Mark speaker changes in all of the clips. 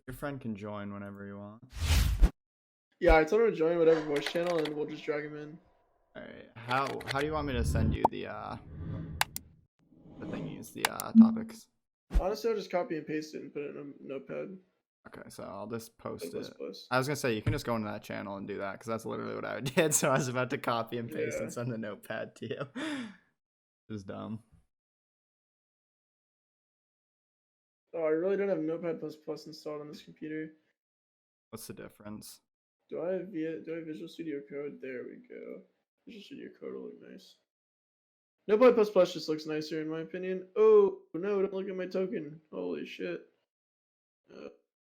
Speaker 1: Your friend can join whenever you want.
Speaker 2: Yeah, I told him to join whatever voice channel, and we'll just drag him in.
Speaker 1: All right. How do you want me to send you the thingies, the topics?
Speaker 2: Honestly, I'll just copy and paste it and put it in a notepad.
Speaker 1: Okay, so I'll just post
Speaker 2: Plus,
Speaker 1: it.
Speaker 2: plus.
Speaker 1: I was gonna say you can just go into that channel and do that because that's literally what I did. So I was about to copy and paste
Speaker 2: Yeah.
Speaker 1: and send the notepad to you. Just dumb.
Speaker 2: Oh, I really don't have Notepad++ installed on this computer.
Speaker 1: What's the difference?
Speaker 2: Do I have Visual Studio Code? There we go. Visual Studio Code will look nice. Notepad++ just looks nicer in my opinion. Oh no! Don't look at my token. Holy shit.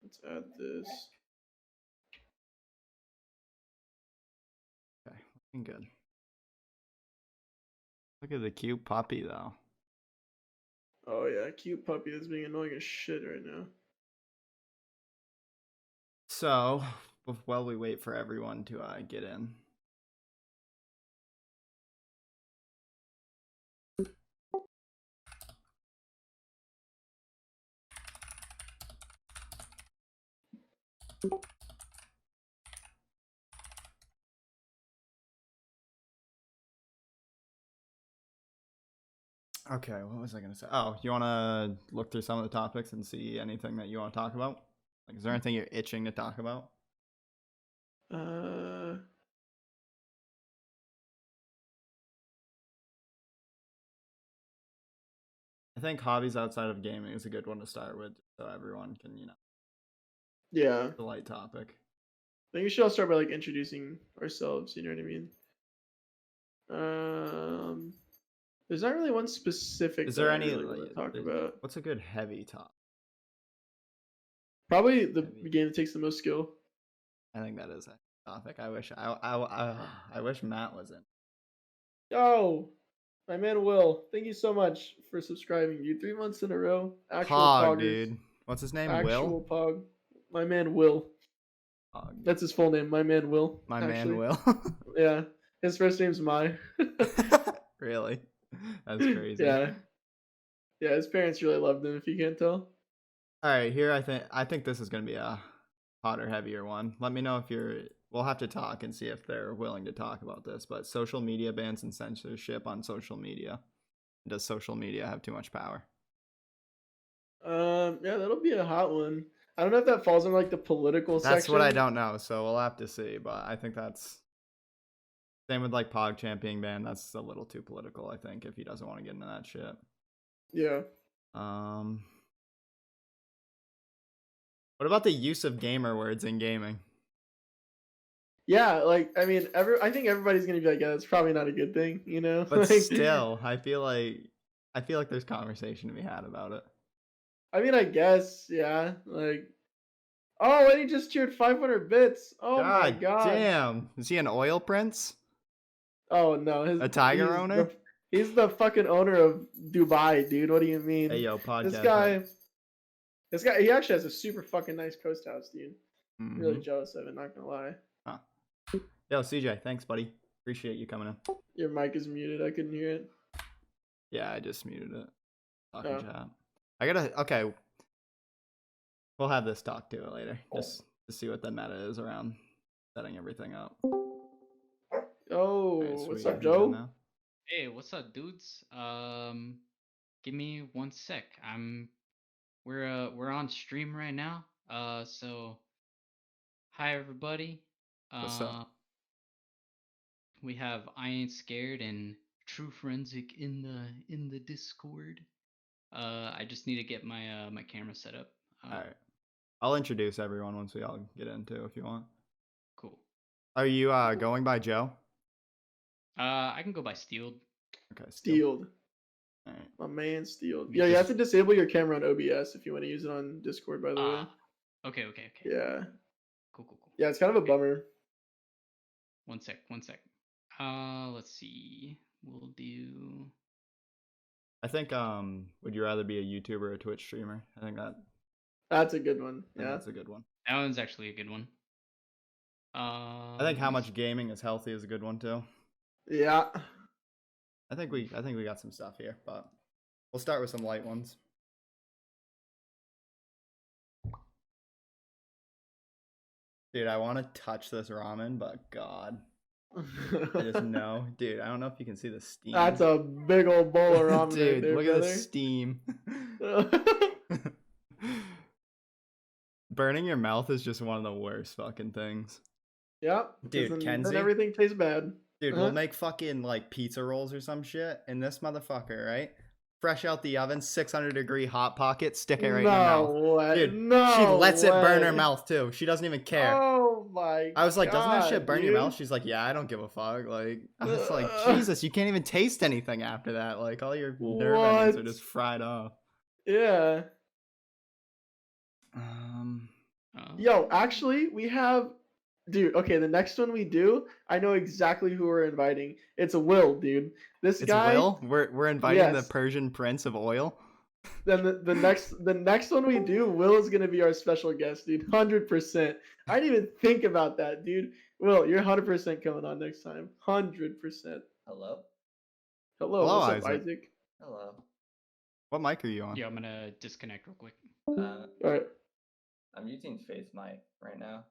Speaker 2: Let's add this.
Speaker 1: Okay, looking good. Look at the cute puppy though.
Speaker 2: Oh yeah, cute puppy that's being annoying as shit right now.
Speaker 1: So while we wait for everyone to get in. Okay, what was I gonna say? Oh, you want to look through some of the topics and see anything that you want to talk about? Like, is there anything you're itching to talk about? I think hobbies outside of gaming is a good one to start with, so everyone can,
Speaker 2: Yeah.
Speaker 1: the light topic.
Speaker 2: I think we should all start by like introducing ourselves. You know what I mean? There's not really one specific.
Speaker 1: Is there
Speaker 2: that I
Speaker 1: any
Speaker 2: really want to talk about?
Speaker 1: What's a good heavy topic?
Speaker 2: Probably the
Speaker 1: Heavy.
Speaker 2: game that takes the most skill.
Speaker 1: I think that is a topic. I wish Matt was in.
Speaker 2: Oh, my man Will. Thank you so much for subscribing, dude. 3 months in a row. Actual
Speaker 1: Pog,
Speaker 2: poggers.
Speaker 1: dude. What's his name?
Speaker 2: Actual
Speaker 1: Will?
Speaker 2: pog. My man Will.
Speaker 1: Pog.
Speaker 2: That's his full name. My man Will.
Speaker 1: My
Speaker 2: actually.
Speaker 1: man Will.
Speaker 2: Yeah. His first name's Mai.
Speaker 1: Really? That's crazy.
Speaker 2: Yeah. Yeah, his parents really loved him, if you can't tell.
Speaker 1: All right, here I think this is gonna be a hotter, heavier one. Let me know if you're. We'll have to talk and see if they're willing to talk about this. But social media bans and censorship on social media. Does social media have too much power?
Speaker 2: Yeah, that'll be a hot one. I don't know if that falls in like the political section.
Speaker 1: That's what I don't know. So we'll have to see. But I think that's same with like PogChamp being banned. That's a little too political. I think if he doesn't want to get into that shit.
Speaker 2: Yeah.
Speaker 1: What about the use of gamer words in gaming?
Speaker 2: Yeah, like I mean, I think everybody's gonna be like, yeah, that's probably not a good thing, you know.
Speaker 1: But
Speaker 2: like,
Speaker 1: still, I feel like there's conversation to be had about it.
Speaker 2: I mean, I guess, yeah. Like, oh, and he just cheered 500 bits. Oh my god.
Speaker 1: Damn. Is he an oil prince?
Speaker 2: Oh no,
Speaker 1: A tiger owner?
Speaker 2: He's the fucking owner of Dubai, dude. What do you mean?
Speaker 1: Hey yo, podcast.
Speaker 2: This guy, he actually has a super fucking nice coast house, dude.
Speaker 1: Mm-hmm.
Speaker 2: Really jealous of it, not gonna lie.
Speaker 1: Huh. Yo, CJ, thanks, buddy. Appreciate you coming in.
Speaker 2: Your mic is muted. I couldn't hear it.
Speaker 1: Yeah, I just muted it. Talking chat. Okay. We'll have this talk to it later. Just to see what the meta is around setting everything up.
Speaker 2: Oh,
Speaker 1: Right,
Speaker 2: what's up, Joe?
Speaker 3: Hey, what's up, dudes? Give me 1 sec. We're on stream right now. So hi everybody.
Speaker 1: What's up?
Speaker 3: We have I Ain't Scared and True Forensic in the Discord. I just need to get my my camera set up.
Speaker 1: All right. I'll introduce everyone once we all get into if you want.
Speaker 3: Cool.
Speaker 1: Are you going by Joe?
Speaker 3: I can go by Steeled.
Speaker 1: Okay,
Speaker 2: Steeled.
Speaker 1: All right.
Speaker 2: My man Steeled. Yeah, you have to disable your camera on OBS if you want to use it on Discord, by the way.
Speaker 3: Okay.
Speaker 2: Yeah.
Speaker 3: Cool.
Speaker 2: Yeah, it's kind of a bummer.
Speaker 3: 1 sec. Let's see. We'll do.
Speaker 1: I think would you rather be a YouTuber or a Twitch streamer? I think
Speaker 2: that's a good one. Yeah,
Speaker 1: that's a good one.
Speaker 3: That one's actually a good one.
Speaker 1: I think how much gaming is healthy is a good one too.
Speaker 2: Yeah.
Speaker 1: I think we got some stuff here, but we'll start with some light ones. Dude, I want to touch this ramen, but God, I just know, dude. I don't know if you can see the steam.
Speaker 2: That's a big old bowl of ramen
Speaker 1: Dude,
Speaker 2: right there,
Speaker 1: look
Speaker 2: brother.
Speaker 1: at the steam. Burning your mouth is just one of the worst fucking things.
Speaker 2: Yeah,
Speaker 1: Dude,
Speaker 2: then
Speaker 1: Kenzie?
Speaker 2: everything tastes bad.
Speaker 1: Dude, we'll make fucking like pizza rolls or some shit, and this motherfucker, right? Fresh out the oven, 600-degree hot pocket, stick it right in her mouth.
Speaker 2: way.
Speaker 1: Dude,
Speaker 2: No
Speaker 1: she lets it burn her
Speaker 2: way.
Speaker 1: mouth too. She doesn't even care.
Speaker 2: Oh my
Speaker 1: I was like, doesn't that shit
Speaker 2: God,
Speaker 1: burn your
Speaker 2: dude.
Speaker 1: mouth? She's like, yeah, I don't give a fuck. Like, I was like, Jesus, you can't even taste anything after that. Like, all your nerve endings are
Speaker 2: What?
Speaker 1: just fried off.
Speaker 2: Yeah.
Speaker 3: Oh.
Speaker 2: Yo, actually, we have, dude. Okay, the next one we do, I know exactly who we're inviting. It's Will, dude. This
Speaker 1: It's
Speaker 2: guy.
Speaker 1: Will. We're inviting the
Speaker 2: Yes.
Speaker 1: Persian Prince of Oil.
Speaker 2: Then the next one we do, Will is gonna be our special guest, dude. 100%. I didn't even think about that, dude. Will, you're 100% coming on next time. 100%.
Speaker 4: Hello?
Speaker 2: Hello,
Speaker 1: Hello,
Speaker 2: what's up,
Speaker 1: Isaac.
Speaker 2: Isaac?
Speaker 4: Hello.
Speaker 1: What mic are you on?
Speaker 3: Yeah, I'm gonna disconnect real quick.
Speaker 4: Uh,
Speaker 2: All right.
Speaker 4: I'm using face mic right now.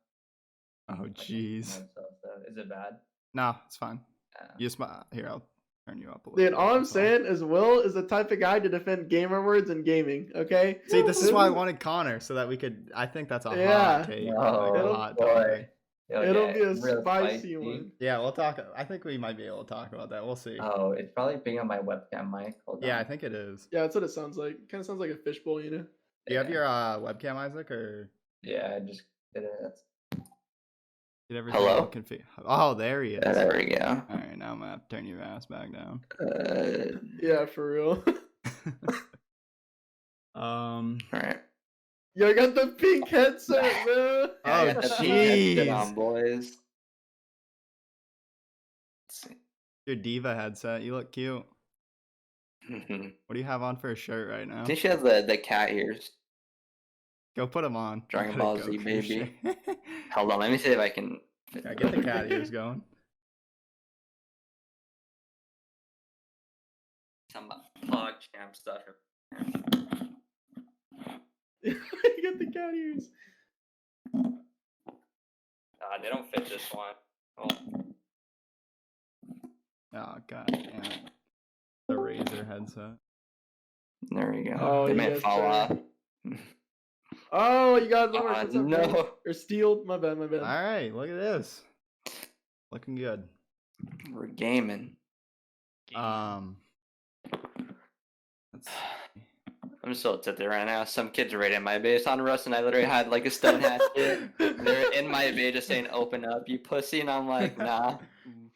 Speaker 1: Oh,
Speaker 4: Like,
Speaker 1: jeez.
Speaker 4: myself, so is it bad?
Speaker 1: No, it's fine.
Speaker 4: Uh,
Speaker 1: You just here. I'll turn you up a little.
Speaker 2: Dude,
Speaker 1: bit,
Speaker 2: all I'm
Speaker 1: that's
Speaker 2: saying is Will is the type of guy to defend gamer words and gaming, okay?
Speaker 1: See, this is why I wanted Connor, so that we could. I think that's a
Speaker 2: Yeah.
Speaker 1: hot take,
Speaker 4: Oh,
Speaker 1: like a
Speaker 2: It'll-
Speaker 1: hot
Speaker 4: boy.
Speaker 1: topic.
Speaker 2: It'll be a
Speaker 4: real
Speaker 2: spicy one.
Speaker 1: Yeah, we'll talk. I think we might be able to talk about that. We'll see.
Speaker 4: Oh, it's probably being on my webcam mic. Hold
Speaker 1: Yeah,
Speaker 4: on.
Speaker 1: I think it is.
Speaker 2: Yeah, that's what it sounds like. Kind of sounds like a fishbowl, you know?
Speaker 1: Do you have your webcam, Isaac, or
Speaker 4: Yeah, I just did it.
Speaker 1: did everything
Speaker 4: Hello?
Speaker 1: all config? Oh, there he is.
Speaker 4: There we go.
Speaker 1: All right, now I'm gonna have to turn your ass back down.
Speaker 2: Yeah, for real.
Speaker 4: All right.
Speaker 2: Yo, I got the pink headset, man.
Speaker 1: Oh,
Speaker 4: I got the pink headset
Speaker 1: jeez.
Speaker 4: on, boys. Let's see.
Speaker 1: Your diva headset. You look cute. What do you have on for a shirt right now?
Speaker 4: I think she has the cat ears.
Speaker 1: Go put them on.
Speaker 4: Dragon
Speaker 1: Gotta
Speaker 4: Ball
Speaker 1: go
Speaker 4: Z,
Speaker 1: for
Speaker 4: baby.
Speaker 1: sure.
Speaker 4: Hold on, let me see if I can.
Speaker 1: Yeah, get the cat ears going.
Speaker 4: Some pog champ stuff.
Speaker 2: You got the cat ears.
Speaker 4: They don't fit this one. Oh.
Speaker 1: Oh god damn it. The Razer headset.
Speaker 4: There we go.
Speaker 2: Oh,
Speaker 4: they
Speaker 2: you
Speaker 4: might
Speaker 2: guys
Speaker 4: fall
Speaker 2: try.
Speaker 4: off.
Speaker 2: Oh, you got lower. What's up,
Speaker 4: no.
Speaker 2: bro? Or steel. My bad, my bad.
Speaker 1: Alright, look at this. Looking good.
Speaker 4: We're gaming.
Speaker 1: Let's see.
Speaker 4: I'm so tilted right now. Some kids are right in my base on Rust, and I literally had like a stone hatchet. They're in my bay just saying, "Open up, you pussy," and I'm like, "Nah."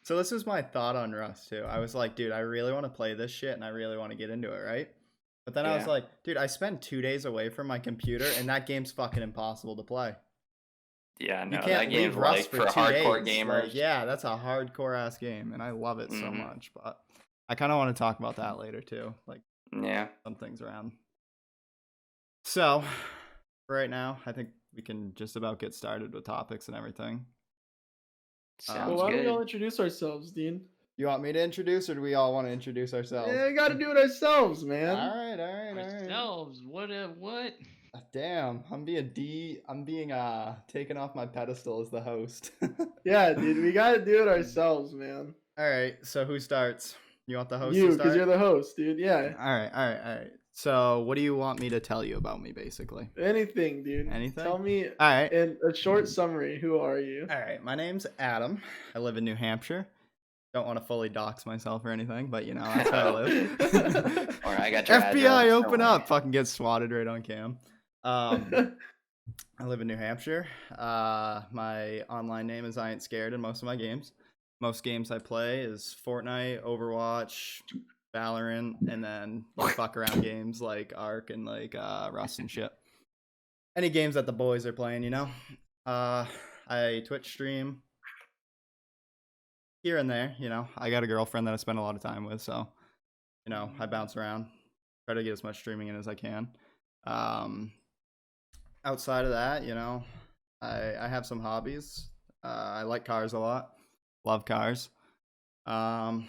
Speaker 1: So this was my thought on Rust too. I was like, dude, I really want to play this shit and I really want to get into it, right? But then I was
Speaker 4: Yeah.
Speaker 1: like, dude, I spend 2 days away from my computer and that game's fucking impossible to play.
Speaker 4: Yeah, no,
Speaker 1: You
Speaker 4: that
Speaker 1: can't
Speaker 4: game's
Speaker 1: leave Rust
Speaker 4: like
Speaker 1: for
Speaker 4: for
Speaker 1: 2
Speaker 4: hardcore
Speaker 1: days.
Speaker 4: gamers.
Speaker 1: Like, yeah, that's a hardcore ass game and I love it so
Speaker 4: Mhm.
Speaker 1: much. But I kind of want to talk about that later too. Like
Speaker 4: Yeah.
Speaker 1: some things around. So, for right now, I think we can just about get started with topics and everything.
Speaker 2: Well,
Speaker 4: Sounds
Speaker 2: why don't we all
Speaker 4: good.
Speaker 2: introduce ourselves, Dean?
Speaker 1: You want me to introduce or do we all want to introduce ourselves?
Speaker 2: Yeah, we gotta do it ourselves, man.
Speaker 1: Alright.
Speaker 3: Ourselves. What?
Speaker 1: Damn, I'm being taken off my pedestal as the host.
Speaker 2: Yeah, dude, we gotta do it ourselves, man.
Speaker 1: Alright, so who starts? You want the host
Speaker 2: You,
Speaker 1: to
Speaker 2: because
Speaker 1: start?
Speaker 2: you're the host, dude. Yeah.
Speaker 1: Alright. So what do you want me to tell you about me, basically?
Speaker 2: Anything, dude.
Speaker 1: Anything?
Speaker 2: Tell me
Speaker 1: Alright.
Speaker 2: in a short summary, who are you?
Speaker 1: Alright, my name's Adam. I live in New Hampshire. Don't want to fully dox myself or anything, but you know, that's where I live.
Speaker 4: Or I got your
Speaker 1: FBI,
Speaker 4: address, don't
Speaker 1: open
Speaker 4: worry.
Speaker 1: up! Fucking get swatted right on cam. I live in New Hampshire. My online name is I Ain't Scared in most of my games. Most games I play is Fortnite, Overwatch, Valorant, and then like fuck around games like Ark and like Rust and shit. Any games that the boys are playing, you know. I Twitch stream here and there, you know. I got a girlfriend that I spend a lot of time with, so you know, I bounce around, try to get as much streaming in as I can. Outside of that, you know, I have some hobbies. I like cars a lot. Love cars. I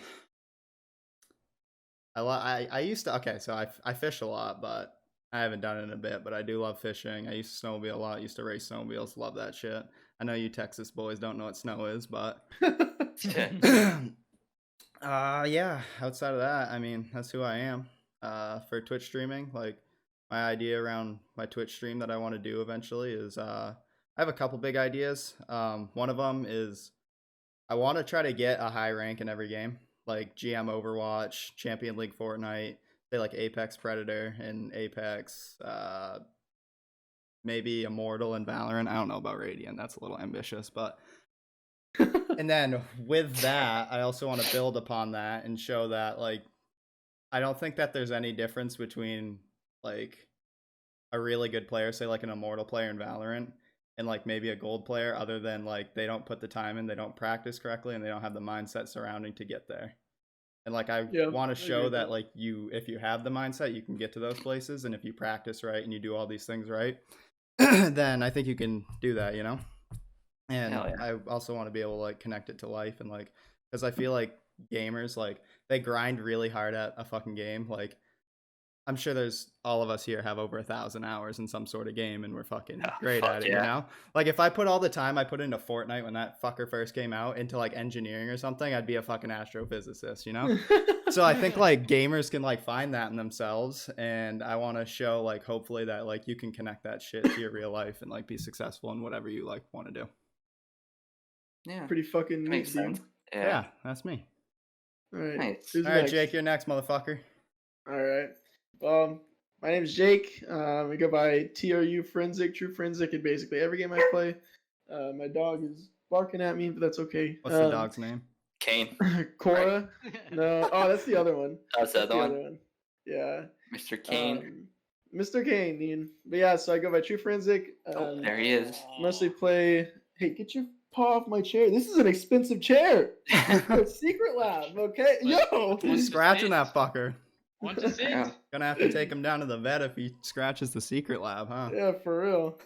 Speaker 1: used to, okay, so I fish a lot, but I haven't done it in a bit, but I do love fishing. I used to snowmobile a lot. Used to race snowmobiles. Love that shit. I know you Texas boys don't know what snow is, but yeah. Outside of that, I mean, that's who I am. For Twitch streaming, like my idea around my Twitch stream that I want to do eventually is I have a couple big ideas. One of them is I want to try to get a high rank in every game, like GM Overwatch, Champion League Fortnite, say like Apex Predator and Apex, maybe Immortal and Valorant. I don't know about Radiant. That's a little ambitious, but and then with that, I also want to build upon that and show that like I don't think that there's any difference between like a really good player, say like an Immortal player in Valorant, and like maybe a gold player, other than like they don't put the time in, they don't practice correctly, and they don't have the mindset surrounding to get there. And like I
Speaker 2: Yeah,
Speaker 1: want
Speaker 2: I
Speaker 1: to
Speaker 2: agree
Speaker 1: show
Speaker 2: with
Speaker 1: that
Speaker 2: that.
Speaker 1: like if you have the mindset, you can get to those places, and if you practice right and you do all these things right, then I think you can do that, you know? And
Speaker 4: Hell yeah.
Speaker 1: I also want to be able to like connect it to life, and like because I feel like gamers like they grind really hard at a fucking game. Like I'm sure there's all of us here have over 1,000 hours in some sort of game, and we're fucking
Speaker 4: Oh,
Speaker 1: great
Speaker 4: fuck
Speaker 1: at it, you
Speaker 4: yeah.
Speaker 1: know? Like if I put all the time I put into Fortnite when that fucker first came out into like engineering or something, I'd be a fucking astrophysicist, you know? So I think like gamers can like find that in themselves, and I want to show like hopefully that like you can connect that shit to your real life and like be successful in whatever you like want to do.
Speaker 4: Yeah.
Speaker 2: Pretty fucking neat,
Speaker 4: Makes sense.
Speaker 2: dude.
Speaker 1: Yeah, that's me.
Speaker 2: All right.
Speaker 4: Nice.
Speaker 2: Who's
Speaker 1: All right,
Speaker 2: next?
Speaker 1: Jake, you're next, motherfucker.
Speaker 2: All right. My name is Jake. I go by TRU Forensic, True Forensic in basically every game I play. My dog is barking at me, but that's okay.
Speaker 1: What's the dog's name?
Speaker 4: Kane.
Speaker 2: Cora. No. Oh, that's the other one.
Speaker 4: That's the other one.
Speaker 2: Yeah.
Speaker 4: Mr. Kane.
Speaker 2: Mr. Kane, Ian. But yeah, so I go by True Forensic.
Speaker 4: Oh, there he is.
Speaker 2: Mostly play. Hey, get your paw off my chair. This is an expensive chair. It's Secret Lab, okay? Yo!
Speaker 1: He's scratching that fucker.
Speaker 3: Want to sit?
Speaker 4: Yeah.
Speaker 1: Gonna have to take him down to the vet if he scratches the secret lab, huh?
Speaker 2: Yeah, for real.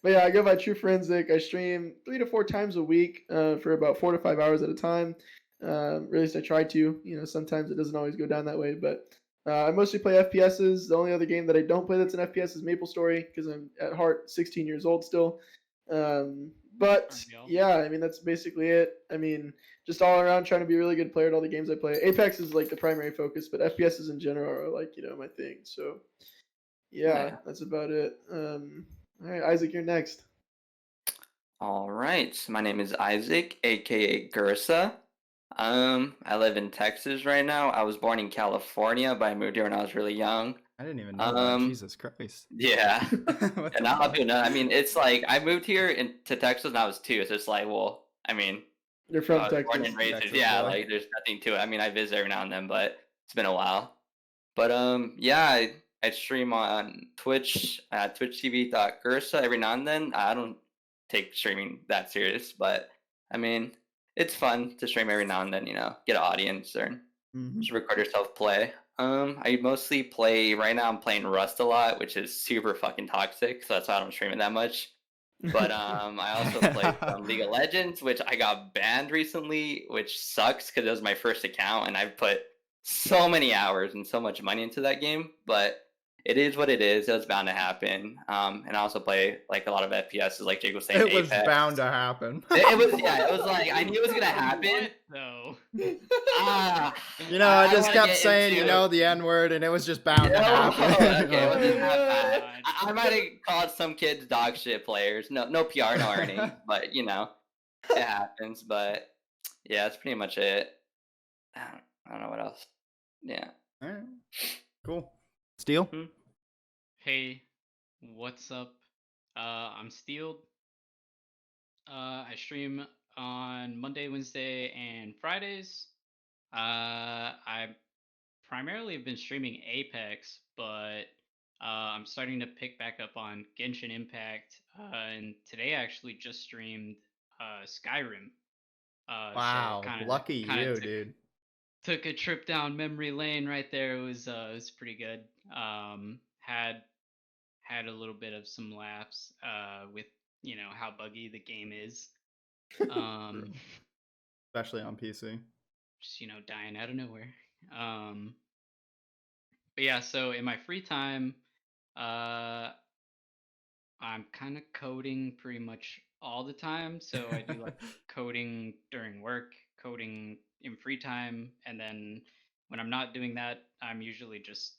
Speaker 2: But yeah, I go by True Forensic. I stream 3 to 4 times a week for about 4 to 5 hours at a time. At least I try to. You know, sometimes it doesn't always go down that way, but I mostly play FPSs. The only other game that I don't play that's an FPS is MapleStory because I'm at heart 16 years old still. But yeah, I mean that's basically it. I mean, just all around trying to be a really good player at all the games I play. Apex is like the primary focus, but FPSs in general are like my thing. So yeah, that's about it. All right, Isaac, you're next.
Speaker 4: All right. My name is Isaac, aka Gersa. I live in Texas right now. I was born in California, but I moved here when I was really young.
Speaker 1: I didn't even know that. Jesus Christ.
Speaker 4: Yeah.
Speaker 1: What
Speaker 4: And
Speaker 1: the
Speaker 4: a lot of
Speaker 1: fuck?
Speaker 4: people know. I mean, it's like I moved here to Texas when I was 2, so it's like, well, I mean,
Speaker 2: You're from
Speaker 4: I was born
Speaker 2: Texas.
Speaker 4: and raised.
Speaker 1: Texas
Speaker 4: Yeah,
Speaker 1: boy.
Speaker 4: like there's nothing to it. I mean, I visit every now and then, but it's been a while. But yeah, I stream on Twitch at twitchtv.gersa every now and then. I don't take streaming that serious, but I mean, it's fun to stream every now and then. You know, get an audience or
Speaker 1: Mhm.
Speaker 4: just record yourself play. I mostly play right now. I'm playing Rust a lot, which is super fucking toxic. So that's why I don't stream it that much. But I also play some League of Legends, which I got banned recently, which sucks because it was my first account and I've put so many hours and so much money into that game. But it is what it is. It was bound to happen. And I also play like a lot of FPSs, like Jake was saying.
Speaker 1: It was
Speaker 4: Apex.
Speaker 1: bound to happen.
Speaker 4: It was It was like I knew it was gonna happen.
Speaker 3: No.
Speaker 4: Ah,
Speaker 1: You know, I
Speaker 4: don't
Speaker 1: just
Speaker 4: wanna
Speaker 1: kept
Speaker 4: get
Speaker 1: saying, you
Speaker 4: into-
Speaker 1: know, the N word, and it was just bound to
Speaker 4: No,
Speaker 1: happen.
Speaker 4: okay, it wasn't that
Speaker 3: God.
Speaker 4: bad. I might have called some kids dog shit players. No PR, no earning, but you know, it happens. But yeah, that's pretty much it. I don't know what else. Yeah.
Speaker 1: All right. Cool. Steel?
Speaker 3: Hey, what's up? I'm Steeled. I stream on Monday, Wednesday, and Fridays. I primarily have been streaming Apex, but I'm starting to pick back up on Genshin Impact. And today I actually just streamed Skyrim.
Speaker 1: Wow. Lucky you, dude.
Speaker 3: Took a trip down memory lane right there. It was pretty good. Had a little bit of some laughs with how buggy the game is.
Speaker 1: Especially on PC.
Speaker 3: Just dying out of nowhere. But yeah, so in my free time, Uh, I'm kind of coding pretty much all the time. So I do like coding during work, coding in free time, and then when I'm not doing that, I'm usually just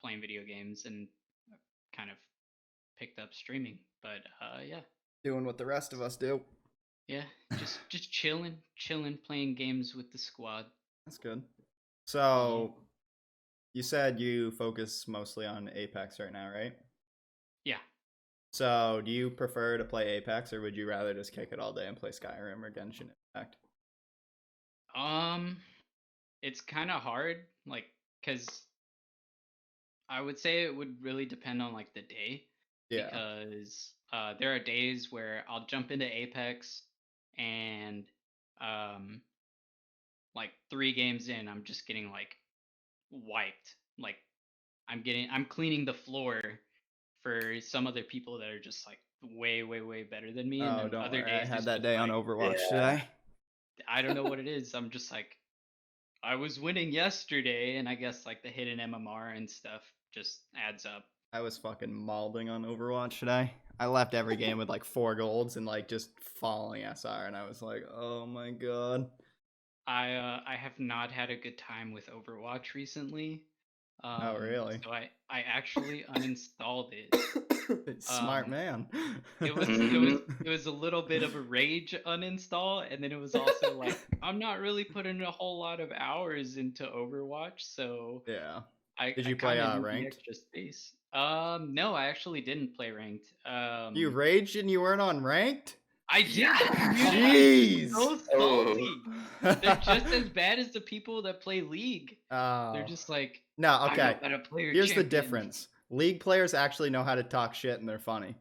Speaker 3: playing video games and kind of picked up streaming. But yeah,
Speaker 1: Doing what the rest of us do.
Speaker 3: yeah, just chilling, playing games with the squad.
Speaker 1: That's good. So, you said you focus mostly on Apex right now, right?
Speaker 3: Yeah.
Speaker 1: So, do you prefer to play Apex, or would you rather just kick it all day and play Skyrim or Genshin Impact?
Speaker 3: It's kind of hard, like, cause I would say it would really depend on like the day,
Speaker 1: Yeah.
Speaker 3: because there are days where I'll jump into Apex and um like 3 games in, I'm just getting like wiped. Like I'm cleaning the floor for some other people that are just like way better than me, and
Speaker 1: Oh,
Speaker 3: then
Speaker 1: don't
Speaker 3: other
Speaker 1: worry. I
Speaker 3: days
Speaker 1: had
Speaker 3: it's
Speaker 1: that
Speaker 3: just
Speaker 1: day on
Speaker 3: like,
Speaker 1: Overwatch
Speaker 4: Yeah.
Speaker 1: today.
Speaker 3: I don't know what it is. I'm just like, I was winning yesterday, and I guess like the hidden MMR and stuff just adds up.
Speaker 1: I was fucking mauling on Overwatch today. I left every game with like 4 golds and like just falling SR, and I was like, oh my god.
Speaker 3: I have not had a good time with Overwatch recently.
Speaker 1: Oh, really?
Speaker 3: So I actually uninstalled it.
Speaker 1: Smart man.
Speaker 3: It was
Speaker 4: Mhm.
Speaker 3: it was a little bit of a rage uninstall, and then it was also like, I'm not really putting a whole lot of hours into Overwatch, so
Speaker 1: Yeah.
Speaker 3: I
Speaker 1: Did you play
Speaker 3: kind of need the
Speaker 1: ranked?
Speaker 3: extra space. No, I actually didn't play ranked.
Speaker 1: You raged and you weren't on ranked?
Speaker 3: I did.
Speaker 4: Yeah.
Speaker 3: The community is
Speaker 1: Jeez.
Speaker 3: so
Speaker 4: Oh.
Speaker 3: salty. They're just as bad as the people that play League. They're
Speaker 1: Oh.
Speaker 3: just like,
Speaker 1: No,
Speaker 3: I know
Speaker 1: okay.
Speaker 3: how to play your
Speaker 1: Here's the
Speaker 3: champion.
Speaker 1: difference. League players actually know how to talk shit and they're funny.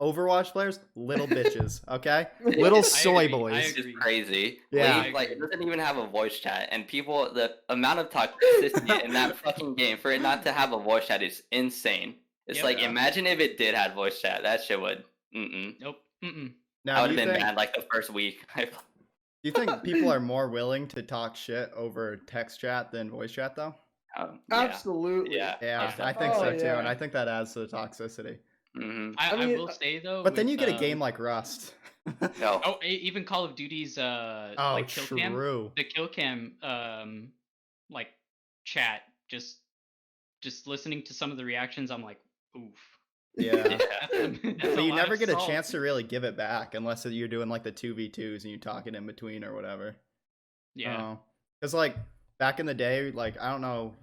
Speaker 1: Overwatch players, little bitches, okay? Little soy
Speaker 3: agree, I
Speaker 1: boys.
Speaker 4: It's
Speaker 3: agree.
Speaker 4: just crazy.
Speaker 1: Yeah.
Speaker 4: League, like, it doesn't even have a voice chat, and people, the amount of toxicity in that fucking game for it not to have a voice chat is insane. It's
Speaker 3: Yep.
Speaker 4: like,
Speaker 1: Yeah.
Speaker 4: imagine if it did have voice chat. That shit would.
Speaker 3: Nope.
Speaker 4: I
Speaker 1: Now,
Speaker 4: would
Speaker 1: do
Speaker 4: have
Speaker 1: you
Speaker 4: been
Speaker 1: think
Speaker 4: banned like the first week.
Speaker 1: do you think people are more willing to talk shit over text chat than voice chat though?
Speaker 4: Yeah.
Speaker 2: Absolutely.
Speaker 4: Yeah.
Speaker 1: Yeah,
Speaker 4: most
Speaker 1: I think so
Speaker 2: Oh,
Speaker 1: too,
Speaker 2: yeah.
Speaker 1: and I think that adds to the toxicity.
Speaker 4: Mm-hmm.
Speaker 3: I
Speaker 2: mean,
Speaker 3: will say though,
Speaker 1: But then
Speaker 3: with,
Speaker 1: you get a game like Rust.
Speaker 4: No.
Speaker 3: oh, even Call of Duty's
Speaker 1: Oh,
Speaker 3: like kill cam,
Speaker 1: true.
Speaker 3: the kill cam like chat, just listening to some of the reactions, I'm like, oof.
Speaker 1: Yeah.
Speaker 4: Yeah.
Speaker 3: That's
Speaker 1: But
Speaker 3: a
Speaker 1: you
Speaker 3: lot
Speaker 1: never
Speaker 3: of
Speaker 1: get a
Speaker 3: salt.
Speaker 1: chance to really give it back unless you're doing like the 2v2s and you talk it in between or whatever.
Speaker 3: Yeah.
Speaker 1: Because like back in the day, like I don't know,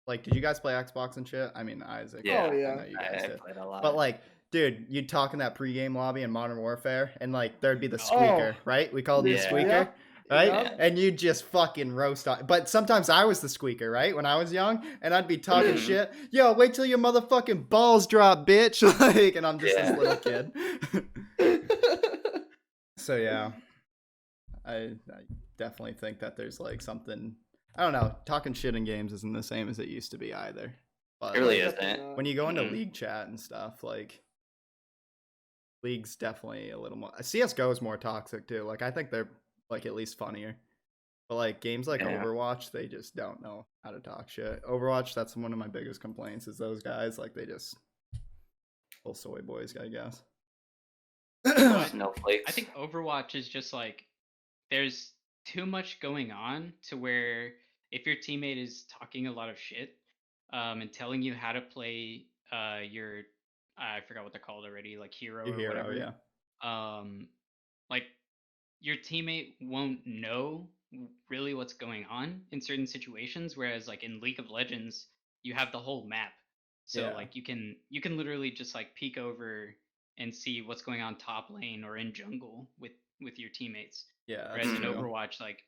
Speaker 1: like did you guys play Xbox and shit? I mean, Isaac.
Speaker 4: Yeah.
Speaker 2: Oh, yeah.
Speaker 1: I know you guys
Speaker 4: I
Speaker 1: did.
Speaker 4: played a lot.
Speaker 1: But like, dude, you'd talk in that pregame lobby in Modern Warfare, and like there'd be the squeaker, right? We called it the
Speaker 4: Yeah.
Speaker 1: squeaker,
Speaker 2: Yeah.
Speaker 1: right?
Speaker 2: Yeah.
Speaker 1: And you'd just fucking roast on. But sometimes I was the squeaker, right? When I was young, and I'd be talking
Speaker 4: Mhm.
Speaker 1: shit. Yo, wait till your motherfucking balls drop, bitch! Like, and I'm just
Speaker 4: Yeah.
Speaker 1: this little kid. So yeah, I definitely think that there's like something. I don't know. Talking shit in games isn't the same as it used to be either. But
Speaker 4: It really
Speaker 1: like,
Speaker 4: isn't.
Speaker 1: when you go into
Speaker 4: Mhm.
Speaker 1: league chat and stuff, like league's definitely a little more. CS:GO is more toxic too. Like I think they're like at least funnier. But like games like
Speaker 4: Yeah.
Speaker 1: Overwatch, they just don't know how to talk shit. Overwatch, that's one of my biggest complaints is those guys like they just little soy boys, I guess.
Speaker 4: Snowflakes.
Speaker 3: I think Overwatch is just like, there's too much going on to where if your teammate is talking a lot of shit and telling you how to play your I forgot what they're called already, like hero
Speaker 1: Your
Speaker 3: or
Speaker 1: hero,
Speaker 3: whatever.
Speaker 1: yeah.
Speaker 3: Like your teammate won't know really what's going on in certain situations, whereas like in League of Legends you have the whole map, so
Speaker 1: Yeah.
Speaker 3: like you can literally just like peek over and see what's going on top lane or in jungle with your teammates.
Speaker 1: Yeah,
Speaker 3: Whereas
Speaker 1: that's
Speaker 3: in
Speaker 1: true.
Speaker 3: Overwatch, like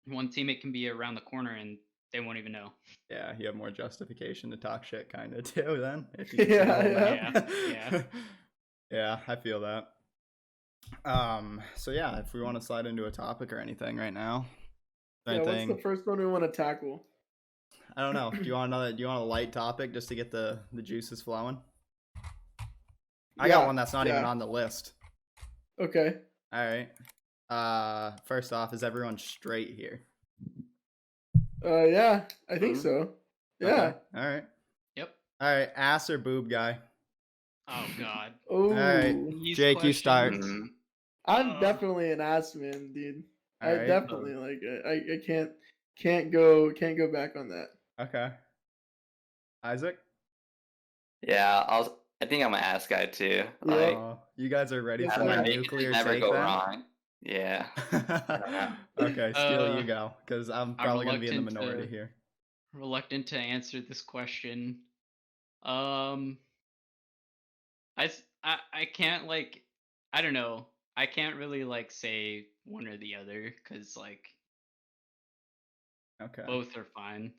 Speaker 3: one teammate can be around the corner and they won't even know.
Speaker 1: Yeah, you have more justification to talk shit kind of too then. If you
Speaker 2: Yeah,
Speaker 1: know
Speaker 2: yeah.
Speaker 1: that.
Speaker 3: Yeah.
Speaker 1: Yeah, I feel that. So yeah, if we want to slide into a topic or anything right now.
Speaker 2: Yeah, what's
Speaker 1: Anything,
Speaker 2: the first one we want to tackle?
Speaker 1: I don't know. Do you want another? Do you want a light topic just to get the juices flowing? I got
Speaker 2: Yeah,
Speaker 1: one that's not even
Speaker 2: yeah.
Speaker 1: on the list.
Speaker 2: Okay.
Speaker 1: All right. First off, is everyone straight here?
Speaker 2: Yeah, I think
Speaker 4: Mhm.
Speaker 2: so. Yeah.
Speaker 1: Okay. All right.
Speaker 3: Yep.
Speaker 1: All right, ass or boob guy.
Speaker 3: Oh God.
Speaker 2: Oh,
Speaker 1: right.
Speaker 3: These
Speaker 1: Jake, you start.
Speaker 3: questions.
Speaker 2: I'm definitely an ass man, dude.
Speaker 1: All
Speaker 2: I
Speaker 1: right.
Speaker 2: definitely like it. I can't go back on that.
Speaker 1: Okay. Isaac.
Speaker 4: Yeah, I think I'm an ass guy too.
Speaker 2: Yeah.
Speaker 4: Like,
Speaker 1: Oh, you guys are ready
Speaker 2: Yes,
Speaker 1: for
Speaker 2: sir.
Speaker 1: my
Speaker 4: it can
Speaker 1: nuclear
Speaker 4: never
Speaker 1: take
Speaker 4: go
Speaker 1: then?
Speaker 4: wrong. Yeah.
Speaker 1: Okay, Steele, you
Speaker 3: Uh,
Speaker 1: go, because I'm
Speaker 3: I'm
Speaker 1: probably gonna be in the
Speaker 3: reluctant
Speaker 1: minority
Speaker 3: to-
Speaker 1: here.
Speaker 3: Reluctant to answer this question. I can't like, I don't know. I can't really like say one or the other because like
Speaker 1: Okay.
Speaker 3: both are fine.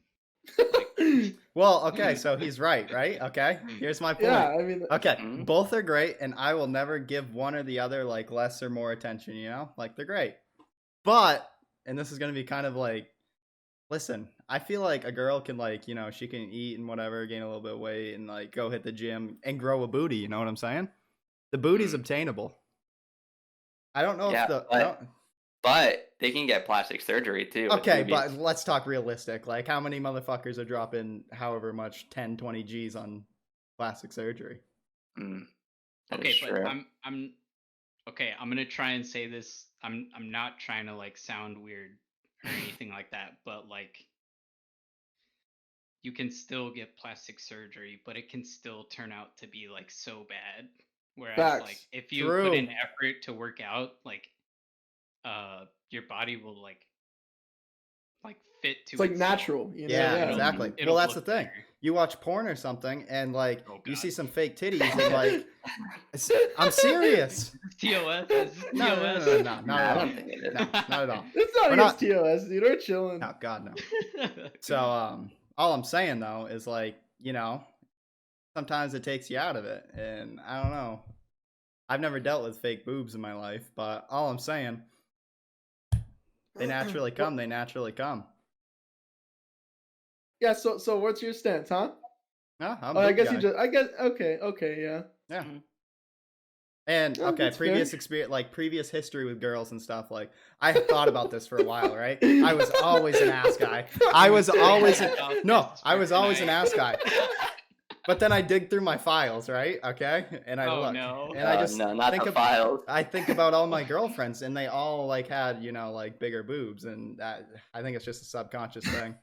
Speaker 1: Well, okay, so he's right? Okay, here's my point.
Speaker 2: Yeah, I mean,
Speaker 1: Okay,
Speaker 4: Mhm.
Speaker 1: both are great, and I will never give one or the other like less or more attention. You know, like they're great. But, and this is gonna be kind of like, listen, I feel like a girl can like, she can eat and whatever, gain a little bit of weight, and like go hit the gym and grow a booty. You know what I'm saying? The booty's obtainable. I don't know
Speaker 4: Yeah,
Speaker 1: if the I don't,
Speaker 4: but they can get plastic surgery too. with
Speaker 1: okay,
Speaker 4: boobies.
Speaker 1: but let's talk realistic. Like, how many motherfuckers are dropping however much 10, 20 G's on plastic surgery?
Speaker 4: That
Speaker 3: Okay,
Speaker 4: is
Speaker 3: but
Speaker 4: true.
Speaker 3: I'm okay. I'm gonna try and say this. I'm not trying to like sound weird or anything like that, but like you can still get plastic surgery, but it can still turn out to be like so bad. Whereas
Speaker 2: Facts.
Speaker 3: like if you put in
Speaker 1: True.
Speaker 3: effort to work out, like your body will like fit to
Speaker 2: it's like
Speaker 3: itself.
Speaker 2: natural, you know?
Speaker 1: Yeah,
Speaker 2: Yeah.
Speaker 1: exactly.
Speaker 3: It'll
Speaker 1: Well, that's the
Speaker 3: look
Speaker 1: thing.
Speaker 3: better.
Speaker 1: You watch porn or something, and like
Speaker 3: Oh,
Speaker 1: you
Speaker 3: God.
Speaker 1: see some fake titties, and like, I'm serious.
Speaker 3: TOS? Is this
Speaker 1: No,
Speaker 3: TOS?
Speaker 1: no,
Speaker 4: Nah,
Speaker 1: not
Speaker 4: I
Speaker 1: at all.
Speaker 4: don't think it is.
Speaker 1: No, not at all.
Speaker 2: It's not
Speaker 1: We're
Speaker 2: against
Speaker 1: not-
Speaker 2: TOS, dude. We're chilling.
Speaker 1: No, God, no. So, all I'm saying though is like, sometimes it takes you out of it, and I don't know. I've never dealt with fake boobs in my life, but all I'm saying, they naturally come. They naturally come.
Speaker 2: Yeah. So what's your stance, huh?
Speaker 1: No, I'm
Speaker 2: Oh, I
Speaker 1: boob
Speaker 2: guess
Speaker 1: guy.
Speaker 2: you just. I guess. Okay. Yeah.
Speaker 1: Yeah. And
Speaker 2: Yeah,
Speaker 1: okay,
Speaker 2: that's
Speaker 1: previous
Speaker 2: fair.
Speaker 1: experience, like previous history with girls and stuff. Like I have thought about this for a while, right? I was always an ass guy. I was always I was always an ass guy. But then I dig through my files, right? Okay, and I
Speaker 3: Oh,
Speaker 1: look,
Speaker 3: no.
Speaker 1: and I just
Speaker 4: no, not
Speaker 1: think
Speaker 4: the
Speaker 1: of,
Speaker 4: files.
Speaker 1: I think about all my girlfriends, and they all like had like bigger boobs, and that, I think it's just a subconscious thing.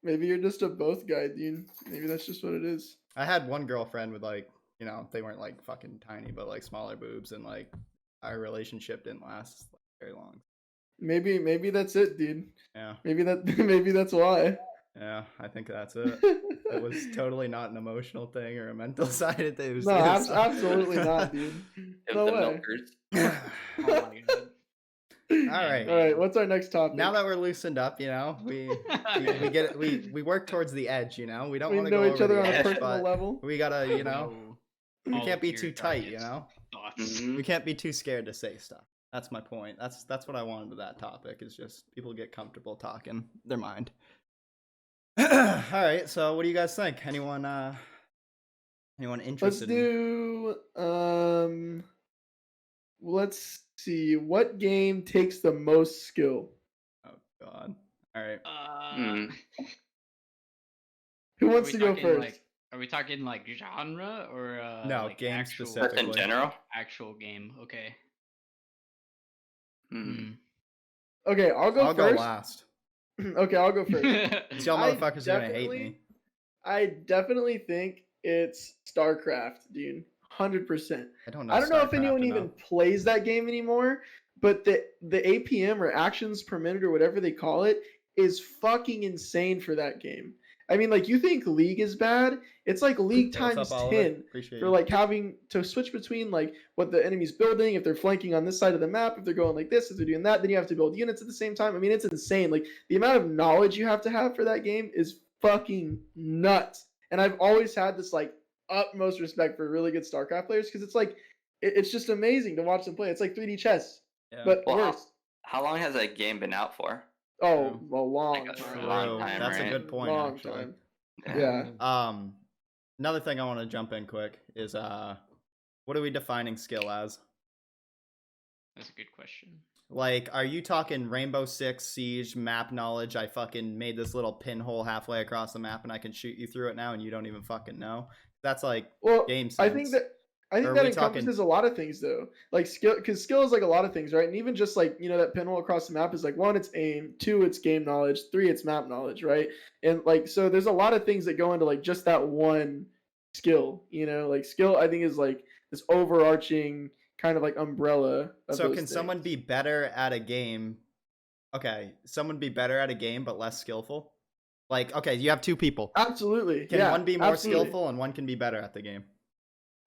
Speaker 2: Maybe you're just a both guy, dude. Maybe that's just what it is.
Speaker 1: I had one girlfriend with like, they weren't like fucking tiny, but like smaller boobs, and like our relationship didn't last like, very long.
Speaker 2: Maybe that's it, dude.
Speaker 1: Yeah,
Speaker 2: Maybe that's why.
Speaker 1: yeah, I think that's it. It was totally not an emotional thing or a mental side of things.
Speaker 2: No, absolutely not, dude.
Speaker 4: It
Speaker 2: No
Speaker 4: was the
Speaker 2: way.
Speaker 4: milkers.
Speaker 3: Oh my God.
Speaker 1: All right.
Speaker 2: All right. What's our next topic?
Speaker 1: Now that we're loosened up, we get it. We work towards the edge. We don't
Speaker 2: we
Speaker 1: want to
Speaker 2: know
Speaker 1: go
Speaker 2: each
Speaker 1: over
Speaker 2: other
Speaker 1: the
Speaker 2: on a
Speaker 1: edge,
Speaker 2: personal
Speaker 1: but
Speaker 2: level.
Speaker 1: we gotta,
Speaker 3: Know
Speaker 1: we
Speaker 3: all
Speaker 1: can't
Speaker 3: of
Speaker 1: be
Speaker 3: your
Speaker 1: too tight.
Speaker 3: darkest thoughts.
Speaker 4: Mhm.
Speaker 1: We can't be too scared to say stuff. That's my point. That's what I wanted with that topic. Is just people get comfortable talking their mind. All right. So, what do you guys think? Anyone
Speaker 2: Let's
Speaker 1: interested?
Speaker 2: do. Let's see. What game takes the most skill?
Speaker 1: Oh God. All right.
Speaker 4: Mm.
Speaker 2: Who
Speaker 3: Are
Speaker 2: wants
Speaker 3: we
Speaker 2: to go
Speaker 3: talking,
Speaker 2: first?
Speaker 3: like, are we talking like genre or
Speaker 1: No,
Speaker 3: like
Speaker 1: game
Speaker 3: actual,
Speaker 1: specific.
Speaker 4: That's in
Speaker 1: Typically.
Speaker 4: general.
Speaker 3: actual game? Okay.
Speaker 4: Mm.
Speaker 2: Okay, I'll go
Speaker 1: I'll go
Speaker 2: first.
Speaker 1: last.
Speaker 2: Okay, I'll go first.
Speaker 1: These y'all
Speaker 2: I
Speaker 1: motherfuckers are gonna hate me.
Speaker 2: I definitely think it's StarCraft, dude. 100%.
Speaker 1: I don't know.
Speaker 2: I don't know if
Speaker 1: StarCraft
Speaker 2: anyone
Speaker 1: enough.
Speaker 2: even plays that game anymore, but the APM or actions per minute or whatever they call it is fucking insane for that game. I mean, like, you think League is bad? It's like League
Speaker 1: Hey, what's
Speaker 2: times
Speaker 1: up, Oliver?
Speaker 2: 10
Speaker 1: Appreciate
Speaker 2: for
Speaker 1: you.
Speaker 2: like having to switch between like what the enemy's building, if they're flanking on this side of the map, if they're going like this, if they're doing that, then you have to build units at the same time. I mean, it's insane. Like, the amount of knowledge you have to have for that game is fucking nuts. And I've always had this like utmost respect for really good StarCraft players because it's like it's just amazing to watch them play. It's like 3D chess,
Speaker 1: Yeah.
Speaker 2: but
Speaker 4: Well,
Speaker 2: worse.
Speaker 4: how long has that game been out for?
Speaker 2: Oh, a long
Speaker 4: Like a
Speaker 2: time.
Speaker 4: long time,
Speaker 1: That's
Speaker 4: right?
Speaker 1: a good point.
Speaker 2: Long
Speaker 1: actually.
Speaker 2: time. Yeah.
Speaker 1: Another thing I want to jump in quick is what are we defining skill as?
Speaker 3: That's a good question.
Speaker 1: Like, are you talking Rainbow Six Siege map knowledge? I fucking made this little pinhole halfway across the map and I can shoot you through it now and you don't even fucking know. That's like game sense.
Speaker 2: I think that encompasses a lot of things though. Like skill, because skill is like a lot of things, right? And even just like, you know, that pinhole across the map is like, 1, it's aim, 2, it's game knowledge, 3, it's map knowledge, right? And like, so there's a lot of things that go into like just that one skill, you know, like skill I think is like this overarching kind of like umbrella of
Speaker 1: So
Speaker 2: those
Speaker 1: can someone
Speaker 2: things.
Speaker 1: be better at a game? Okay, someone be better at a game but less skillful? Like, okay, you have 2 people.
Speaker 2: Absolutely.
Speaker 1: Can
Speaker 2: Yeah,
Speaker 1: one be more
Speaker 2: absolutely.
Speaker 1: skillful and one can be better at the game?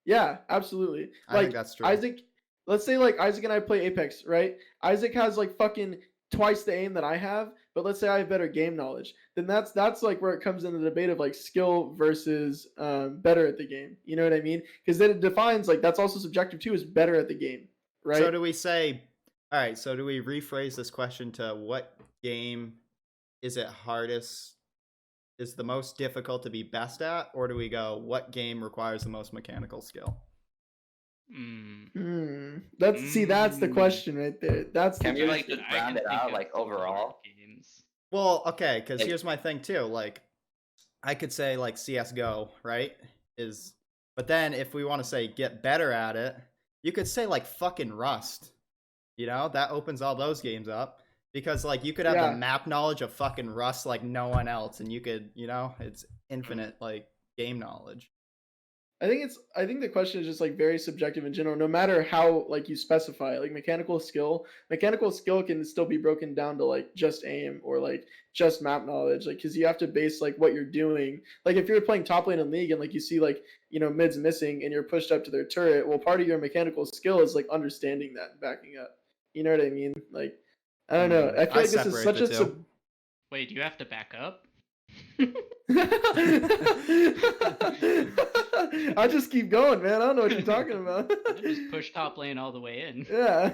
Speaker 2: Yeah, absolutely.
Speaker 1: I
Speaker 2: Like
Speaker 1: think that's true.
Speaker 2: Isaac, let's say like Isaac and I play Apex, right? Isaac has like fucking twice the aim that I have, but let's say I have better game knowledge. Then that's like where it comes into the debate of like skill versus better at the game. You know what I mean? Because then it defines like that's also subjective too, is better at the game, right?
Speaker 1: So do we say, all right, so do we rephrase this question to what game is it hardest, is the most difficult to be best at? Or do we go, what game requires the most mechanical skill?
Speaker 2: That's the question right there. That's
Speaker 4: Can
Speaker 2: the
Speaker 4: we
Speaker 2: question.
Speaker 4: like just round it out like overall?
Speaker 3: Games.
Speaker 1: Well, okay, because
Speaker 4: Like-
Speaker 1: here's my thing too. Like, I could say like CS:GO, right? But then if we want to say get better at it, you could say like fucking Rust. You know, that opens all those games up because like you could have
Speaker 2: Yeah.
Speaker 1: the map knowledge of fucking Rust like no one else, and you could, you know, it's infinite like game knowledge.
Speaker 2: I think the question is just like very subjective in general, no matter how like you specify it. Like mechanical skill can still be broken down to like just aim or like just map knowledge, like because you have to base like what you're doing. Like if you're playing top lane in league and like you see like, you know, mid's missing and you're pushed up to their turret, well, part of your mechanical skill is like understanding that and backing up. You know what I mean? Like I don't know. I feel like this is such a
Speaker 3: Wait, do you have to back up?
Speaker 2: I just keep going, man. I don't know what you're talking about.
Speaker 3: Just push top lane all the way in.
Speaker 2: Yeah.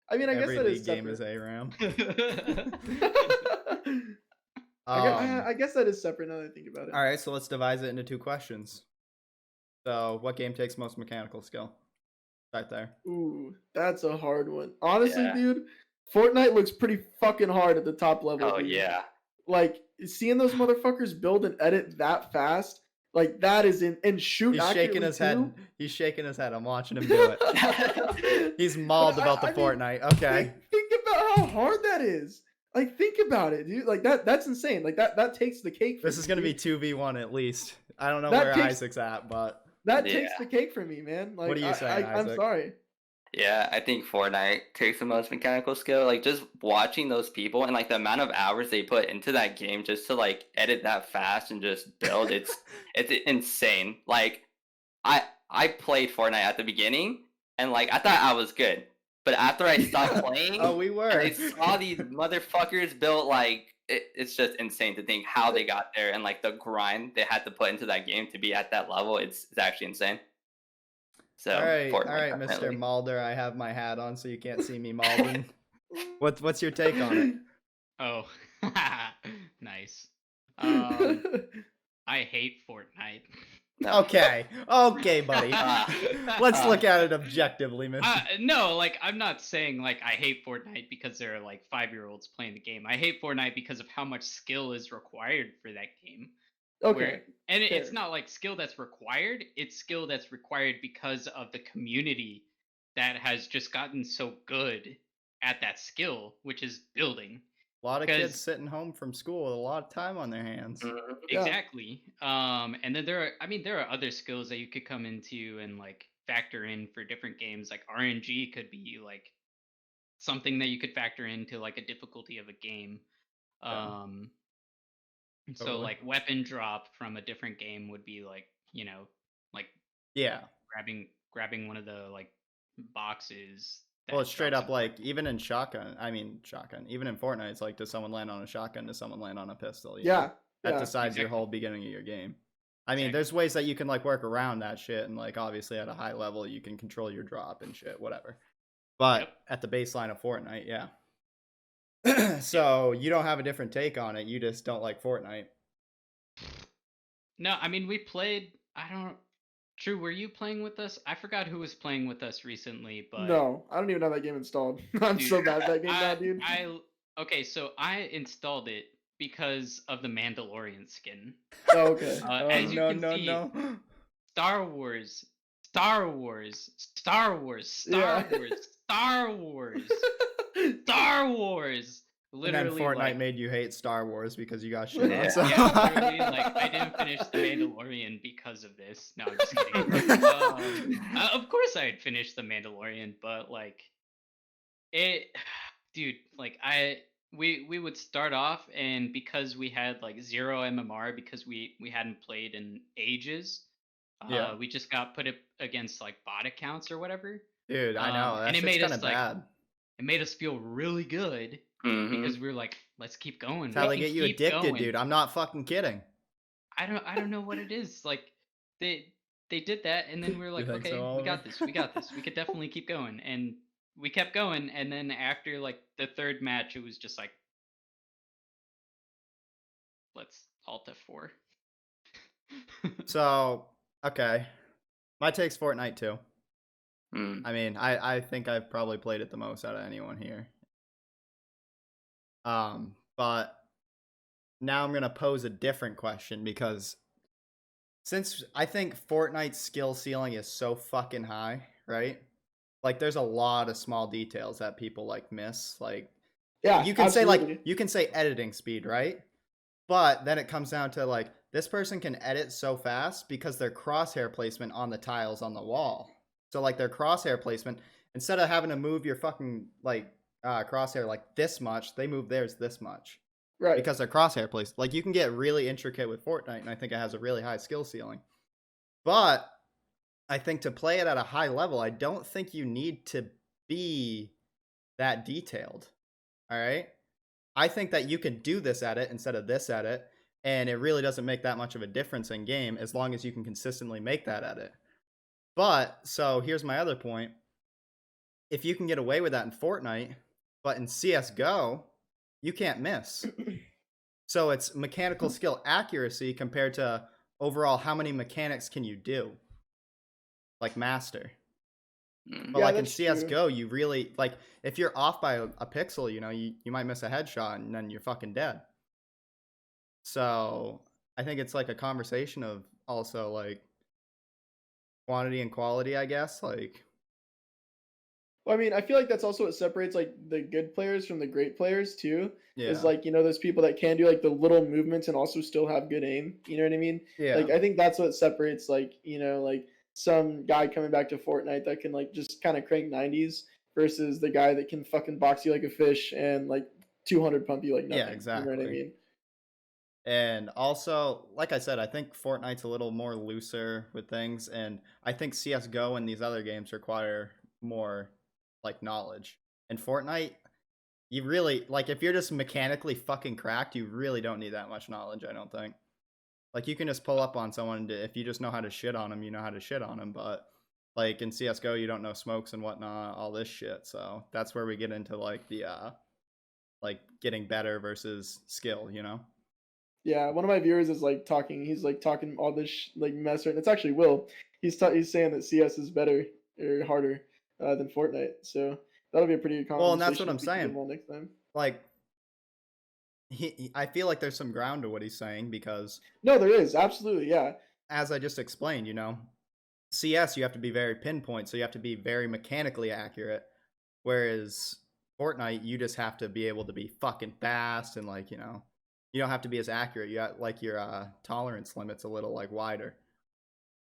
Speaker 2: I mean, I
Speaker 1: Every
Speaker 2: guess that
Speaker 1: league
Speaker 2: is
Speaker 1: game is
Speaker 2: separate.
Speaker 1: ARAM.
Speaker 2: I guess that is separate now that I think about it.
Speaker 1: All right, so let's divide it into 2 questions. So, what game takes most mechanical skill? Right there.
Speaker 2: Ooh, that's a hard one. Honestly,
Speaker 4: Yeah.
Speaker 2: dude, Fortnite looks pretty fucking hard at the top level.
Speaker 4: Oh
Speaker 2: dude.
Speaker 4: yeah.
Speaker 2: Like seeing those motherfuckers build and edit that fast, like that is and shoot.
Speaker 1: He's shaking his head. He's shaking his head. I'm watching him do it. He's mauled about the Fortnite. Okay.
Speaker 2: Think about how hard that is. Like think about it, dude. Like that's insane. Like that takes the cake for
Speaker 1: This
Speaker 2: me,
Speaker 1: is gonna
Speaker 2: dude.
Speaker 1: be 2v1 at least. I don't know
Speaker 2: That
Speaker 1: where
Speaker 2: takes-
Speaker 1: Isaac's at, but
Speaker 2: That takes
Speaker 4: Yeah.
Speaker 2: the cake for me, man. Like
Speaker 1: What are you saying,
Speaker 2: I'm
Speaker 1: Isaac?
Speaker 2: sorry.
Speaker 4: Yeah, I think Fortnite takes the most mechanical skill. Like just watching those people and like the amount of hours they put into that game just to like edit that fast and just build, it's insane. Like I played Fortnite at the beginning and like I thought I was good. But after I stopped playing,
Speaker 1: oh, we were.
Speaker 4: and I saw these motherfuckers built like it's just insane to think how they got there and like the grind they had to put into that game to be at that level. It's actually insane. So
Speaker 1: all right,
Speaker 4: Fortnite,
Speaker 1: Mr.
Speaker 4: definitely.
Speaker 1: Mulder. I have my hat on, so you can't see me mauling. What's your take on it?
Speaker 3: Oh, nice. I hate Fortnite.
Speaker 4: No.
Speaker 1: Okay, buddy. Let's look at it objectively, man.
Speaker 3: No, like I'm not saying like I hate Fortnite because there are like 5-year-olds playing the game. I hate Fortnite because of how much skill is required for that game.
Speaker 2: Okay.
Speaker 3: It's
Speaker 2: fair.
Speaker 3: not like skill that's required, it's skill that's required because of the community that has just gotten so good at that skill, which is building.
Speaker 1: A lot of
Speaker 3: because-
Speaker 1: kids sitting home from school with a lot of time on their hands.
Speaker 4: Mhm.
Speaker 2: Yeah.
Speaker 3: Exactly. And then there are other skills that you could come into and like factor in for different games. Like RNG could be like something that you could factor into like a difficulty of a game.
Speaker 1: Yeah.
Speaker 3: So
Speaker 1: Totally.
Speaker 3: like weapon drop from a different game would be like, you know, like
Speaker 1: Yeah.
Speaker 3: grabbing one of the like boxes.
Speaker 1: Well, it's straight
Speaker 3: drops
Speaker 1: up
Speaker 3: a-
Speaker 1: like even in shotgun. Even in Fortnite, it's like, does someone land on a shotgun? Does someone land on a pistol? You know?
Speaker 2: Yeah.
Speaker 1: That
Speaker 2: Yeah.
Speaker 1: decides your
Speaker 3: Exactly.
Speaker 1: whole beginning of your game. I mean,
Speaker 3: Exactly.
Speaker 1: there's ways that you can like work around that shit, and like obviously at a high level you can control your drop and shit, whatever. But
Speaker 3: Yep.
Speaker 1: at the baseline of Fortnite, yeah. So you don't have a different take on it. You just don't like Fortnite.
Speaker 3: No, I mean we played. I don't. True, were you playing with us? I forgot who was playing with us recently, but
Speaker 2: No, I don't even have that game installed. I'm
Speaker 3: dude,
Speaker 2: so bad at that game now, dude.
Speaker 3: okay, so I installed it because of the Mandalorian skin.
Speaker 2: Oh, okay.
Speaker 1: Oh
Speaker 3: As you
Speaker 1: no
Speaker 3: can
Speaker 1: no
Speaker 3: see,
Speaker 1: no!
Speaker 3: Star Wars, Star Wars, Star Wars, Star
Speaker 2: Yeah.
Speaker 3: Wars, Star Wars, Star Wars.
Speaker 1: And then
Speaker 3: Literally,
Speaker 1: Fortnite
Speaker 3: like,
Speaker 1: made you hate Star Wars because you got shit on.
Speaker 2: Yeah.
Speaker 1: So.
Speaker 3: yeah, literally, like, I didn't finish the Mandalorian because of this. No, I'm just kidding. Of course I'd finish the Mandalorian, but like, it, dude, like we would start off, and because we had like 0 MMR because we hadn't played in ages,
Speaker 1: Yeah.
Speaker 3: we just got put up against like bot accounts or whatever.
Speaker 1: Dude, I know.
Speaker 3: And
Speaker 1: That's
Speaker 3: it made
Speaker 1: kind
Speaker 3: us
Speaker 1: of
Speaker 3: like,
Speaker 1: bad.
Speaker 3: it made us feel really good
Speaker 4: Mhm.
Speaker 3: because we were like, let's keep going.
Speaker 1: That's how
Speaker 3: we
Speaker 1: they
Speaker 3: can
Speaker 1: get you
Speaker 3: keep
Speaker 1: addicted,
Speaker 3: going.
Speaker 1: dude. I'm not fucking kidding.
Speaker 3: I don't know what it is. Like they did that, and then we were
Speaker 1: You
Speaker 3: like,
Speaker 1: think
Speaker 3: okay,
Speaker 1: so,
Speaker 3: we
Speaker 1: Oliver?
Speaker 3: got this. We got this. We could definitely keep going. And we kept going, and then after like the third match, it was just like, let's alt F4.
Speaker 1: So, okay. My take's Fortnite too.
Speaker 4: Mm.
Speaker 1: I mean, I think I've probably played it the most out of anyone here. But now I'm going to pose a different question because since I think Fortnite's skill ceiling is so fucking high, right? Like there's a lot of small details that people like miss. Like
Speaker 2: Yeah,
Speaker 1: you can
Speaker 2: absolutely.
Speaker 1: say like you can say editing speed, right? But then it comes down to like this person can edit so fast because their crosshair placement on the tiles on the wall. So like their crosshair placement, instead of having to move your fucking like crosshair like this much, they move theirs this much
Speaker 2: right.
Speaker 1: because their crosshair place. Like you can get really intricate with Fortnite, and I think it has a really high skill ceiling. But I think to play it at a high level, I don't think you need to be that detailed. All right. I think that you can do this edit instead of this edit, and it really doesn't make that much of a difference in game as long as you can consistently make that edit. But, so here's my other point. If you can get away with that in Fortnite, but in CSGO, you can't miss. So it's mechanical skill accuracy compared to overall how many mechanics can you do? Like master. But
Speaker 2: Yeah,
Speaker 1: like in
Speaker 2: that's true.
Speaker 1: CSGO, you really like if you're off by a pixel, you know, you might miss a headshot and then you're fucking dead. So I think it's like a conversation of also like quantity and quality, I guess. Like
Speaker 2: Well, I mean, I feel like that's also what separates like the good players from the great players too.
Speaker 1: yeah.
Speaker 2: Is like, you know, those people that can do like the little movements and also still have good aim. You know what I mean?
Speaker 1: Yeah.
Speaker 2: Like I think that's what separates like, you know, like some guy coming back to Fortnite that can like just kind of crank 90s versus the guy that can fucking box you like a fish and like 200 pump you like nothing.
Speaker 1: Yeah, exactly.
Speaker 2: You know what I mean?
Speaker 1: And also, like I said, I think Fortnite's a little more looser with things, and I think CSGO and these other games require more like knowledge. And Fortnite, you really like if you're just mechanically fucking cracked, you really don't need that much knowledge, I don't think. Like you can just pull up on someone if you just know how to shit on them, you know how to shit on them, but like in CSGO you don't know smokes and whatnot, all this shit. So that's where we get into like the like getting better versus skill, you know?
Speaker 2: Yeah, one of my viewers is like talking. He's like talking all this like mess, and it's actually Will. He's saying that CS is better or harder than Fortnite. So that'll be a pretty good conversation.
Speaker 1: Well, and that's what I'm
Speaker 2: if we can get
Speaker 1: saying.
Speaker 2: them all next time.
Speaker 1: Like I feel like there's some ground to what he's saying because
Speaker 2: No, there is absolutely, yeah.
Speaker 1: as I just explained, you know, CS you have to be very pinpoint, so you have to be very mechanically accurate, whereas Fortnite you just have to be able to be fucking fast and like, you know, you don't have to be as accurate. You got like your tolerance limit's a little like wider.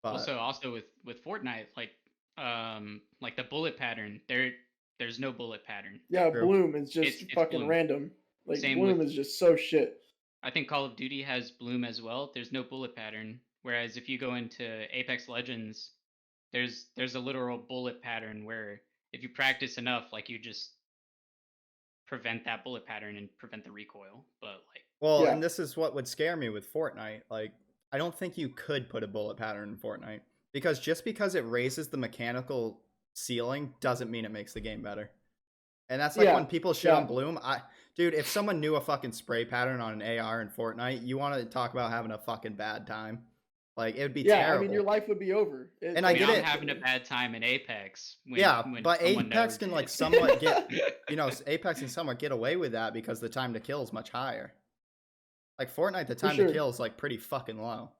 Speaker 1: But
Speaker 3: Also with Fortnite, like the bullet pattern, there's no bullet pattern.
Speaker 2: Yeah,
Speaker 1: True.
Speaker 2: Bloom is just
Speaker 3: It's
Speaker 2: fucking
Speaker 3: Bloom.
Speaker 2: random. Like
Speaker 3: Same
Speaker 2: Bloom
Speaker 3: with-
Speaker 2: is just so shit.
Speaker 3: I think Call of Duty has Bloom as well. There's no bullet pattern. Whereas if you go into Apex Legends, there's a literal bullet pattern where if you practice enough, like you just prevent that bullet pattern and prevent the recoil. But like,
Speaker 1: well,
Speaker 2: Yeah.
Speaker 1: and this is what would scare me with Fortnite. Like, I don't think you could put a bullet pattern in Fortnite because just because it raises the mechanical ceiling doesn't mean it makes the game better. And that's like
Speaker 2: Yeah,
Speaker 1: when people shit
Speaker 2: yeah.
Speaker 1: on Bloom. Dude, if someone knew a fucking spray pattern on an AR in Fortnite, you want to talk about having a fucking bad time. Like, it would be
Speaker 2: Yeah,
Speaker 1: terrible.
Speaker 2: I mean, your life would be over.
Speaker 1: And
Speaker 3: I
Speaker 1: I
Speaker 3: mean,
Speaker 1: get
Speaker 3: I'm
Speaker 1: it.
Speaker 3: having a bad time in Apex. When,
Speaker 1: Yeah,
Speaker 3: when
Speaker 1: but
Speaker 3: someone
Speaker 1: Apex
Speaker 3: knows
Speaker 1: can like
Speaker 3: it.
Speaker 1: somewhat get, Apex can somewhat get away with that because the time to kill is much higher. Like Fortnite, the time to
Speaker 2: sure.
Speaker 1: kill is like pretty fucking low.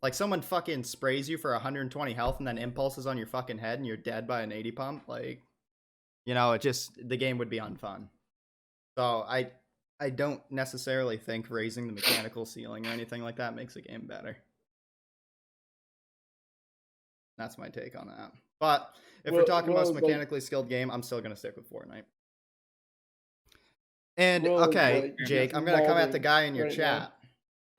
Speaker 1: Like someone fucking sprays you for 120 health and then impulses on your fucking head and you're dead by an 80 pump. Like, it just, the game would be unfun. So I don't necessarily think raising the mechanical ceiling or anything like that makes the game better. That's my take on that. But if we're talking most mechanically skilled game, I'm still gonna stick with Fortnite. And okay, Jake, I'm gonna come at the guy in your chat.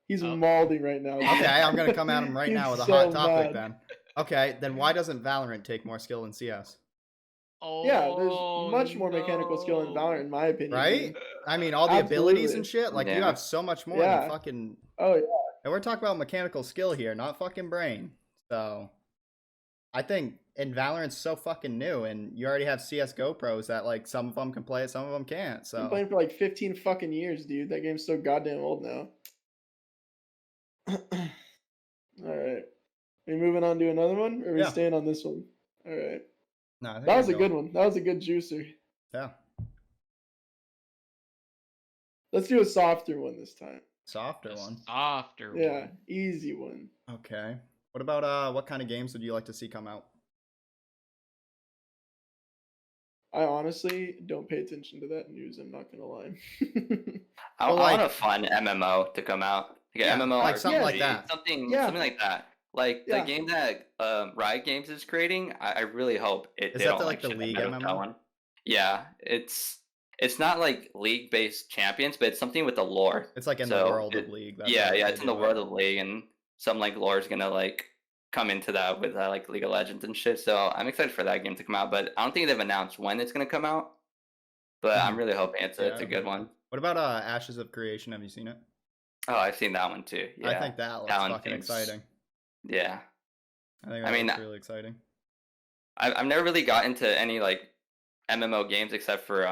Speaker 2: He's mauling right now.
Speaker 1: Okay, I'm gonna come at him right now with a hot topic then. Okay, then why doesn't Valorant take more skill than CS?
Speaker 2: Yeah, there's much more mechanical skill in Valorant, in my opinion.
Speaker 1: Right? I mean, all the abilities and shit. Like, you have so much more than fucking.
Speaker 2: Oh yeah.
Speaker 1: And we're talking about mechanical skill here, not fucking brain. So, I think in Valorant's so fucking new, and you already have CS:GO pros that like some of them can play it, some of them can't. So.
Speaker 2: I've been playing for like 15 fucking years, dude. That game's so goddamn old now. All right. Are we moving on to another one, or are we staying on this one? All right.
Speaker 1: No, I think
Speaker 2: that was a good one. That was a good juicer.
Speaker 1: Yeah.
Speaker 2: Let's do a softer one this time.
Speaker 1: Softer one.
Speaker 2: Yeah, easy one.
Speaker 1: Okay. What about what kind of games would you like to see come out?
Speaker 2: I honestly don't pay attention to that news. I'm not gonna lie.
Speaker 4: I want a fun MMO to come out. Like an MMO,
Speaker 1: like something like that.
Speaker 4: Something like that. Like the game that Riot Games is creating. I really hope it.
Speaker 1: Is that like the League MMO?
Speaker 4: One. Yeah, it's not like League-based champions, but it's something with the lore.
Speaker 1: It's like in the world of League.
Speaker 4: That's it's in the world of League, and some like lore is gonna like come into that with like League of Legends and shit. So I'm excited for that game to come out, but I don't think they've announced when it's gonna come out. But I'm really hoping it's a good one.
Speaker 1: What about Ashes of Creation? Have you seen it?
Speaker 4: Oh, I've seen that one too. Yeah.
Speaker 1: I think that looks fucking exciting.
Speaker 4: Yeah.
Speaker 1: I think that looks really exciting.
Speaker 4: I've never really got into any like MMO games except for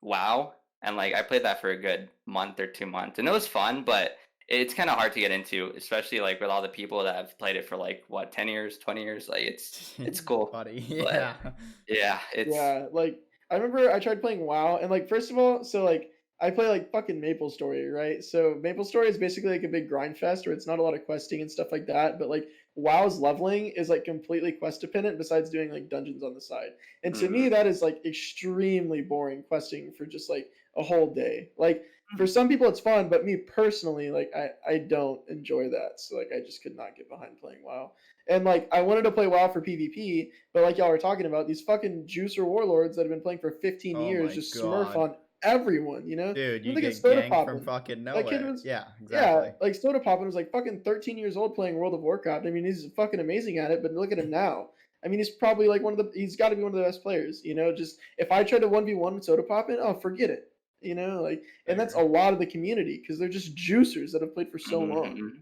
Speaker 4: WoW, and like I played that for a good month or 2 months, and it was fun, but it's kind of hard to get into, especially like with all the people that have played it for like 10 years, 20 years. Like it's cool.
Speaker 1: Buddy. Yeah.
Speaker 4: But, yeah.
Speaker 2: Like I remember I tried playing WoW, and like first of all, so like I play like fucking MapleStory, right? So MapleStory is basically like a big grind fest where it's not a lot of questing and stuff like that, but like WoW's leveling is like completely quest dependent besides doing like dungeons on the side. And to me, that is like extremely boring questing for just like a whole day. Like for some people it's fun, but me personally, like I don't enjoy that. So like I just could not get behind playing WoW. And like I wanted to play WoW for PvP, but like y'all were talking about, these fucking juicer warlords that have been playing for 15 years just smurf on everyone, you know?
Speaker 1: Dude, you get ganked from fucking nowhere.
Speaker 2: That kid was,
Speaker 1: exactly.
Speaker 2: Yeah, like Soda Poppin was like fucking 13 years old playing World of Warcraft. I mean, he's fucking amazing at it, but look at him now. I mean, he's probably like he's got to be one of the best players, you know? Just if I tried to 1v1 with Soda Poppin, oh, forget it. You know, like, and that's a lot of the community because they're just juicers that have played for so long.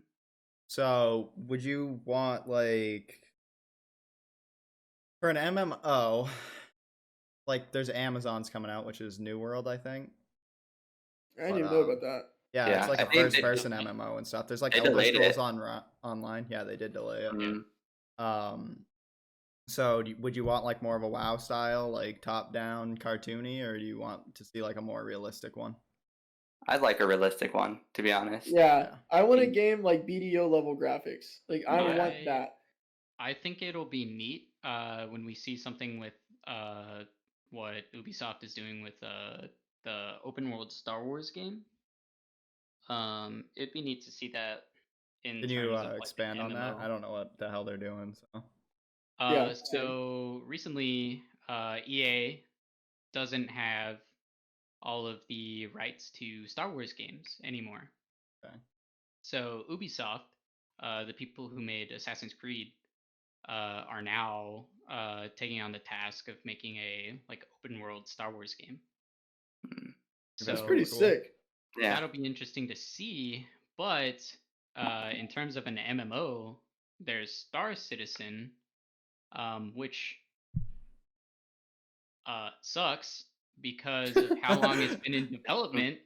Speaker 1: So, would you want like for an MMO? Like, there's Amazon's coming out, which is New World, I think.
Speaker 2: I didn't even know about that.
Speaker 1: Yeah, it's like a first-person MMO and stuff. There's like Elder Scrolls online. Yeah, they did delay it. So would you want like more of a WoW style, like top-down, cartoony, or do you want to see like a more realistic one?
Speaker 4: I'd like a realistic one, to be honest.
Speaker 2: Yeah. I want a game like BDO level graphics. Like I want that.
Speaker 3: I think it'll be neat when we see something with what Ubisoft is doing with the open world Star Wars game. It'd be neat to see that. Can
Speaker 1: you expand on that? I don't know what the hell they're doing.
Speaker 3: So recently, EA doesn't have all of the rights to Star Wars games anymore.
Speaker 1: Okay.
Speaker 3: So Ubisoft, the people who made Assassin's Creed, are now taking on the task of making a like open world Star Wars game.
Speaker 2: That's pretty sick.
Speaker 4: Yeah,
Speaker 3: that'll be interesting to see. But in terms of an MMO, there's Star Citizen, which sucks because of how long it's been in development,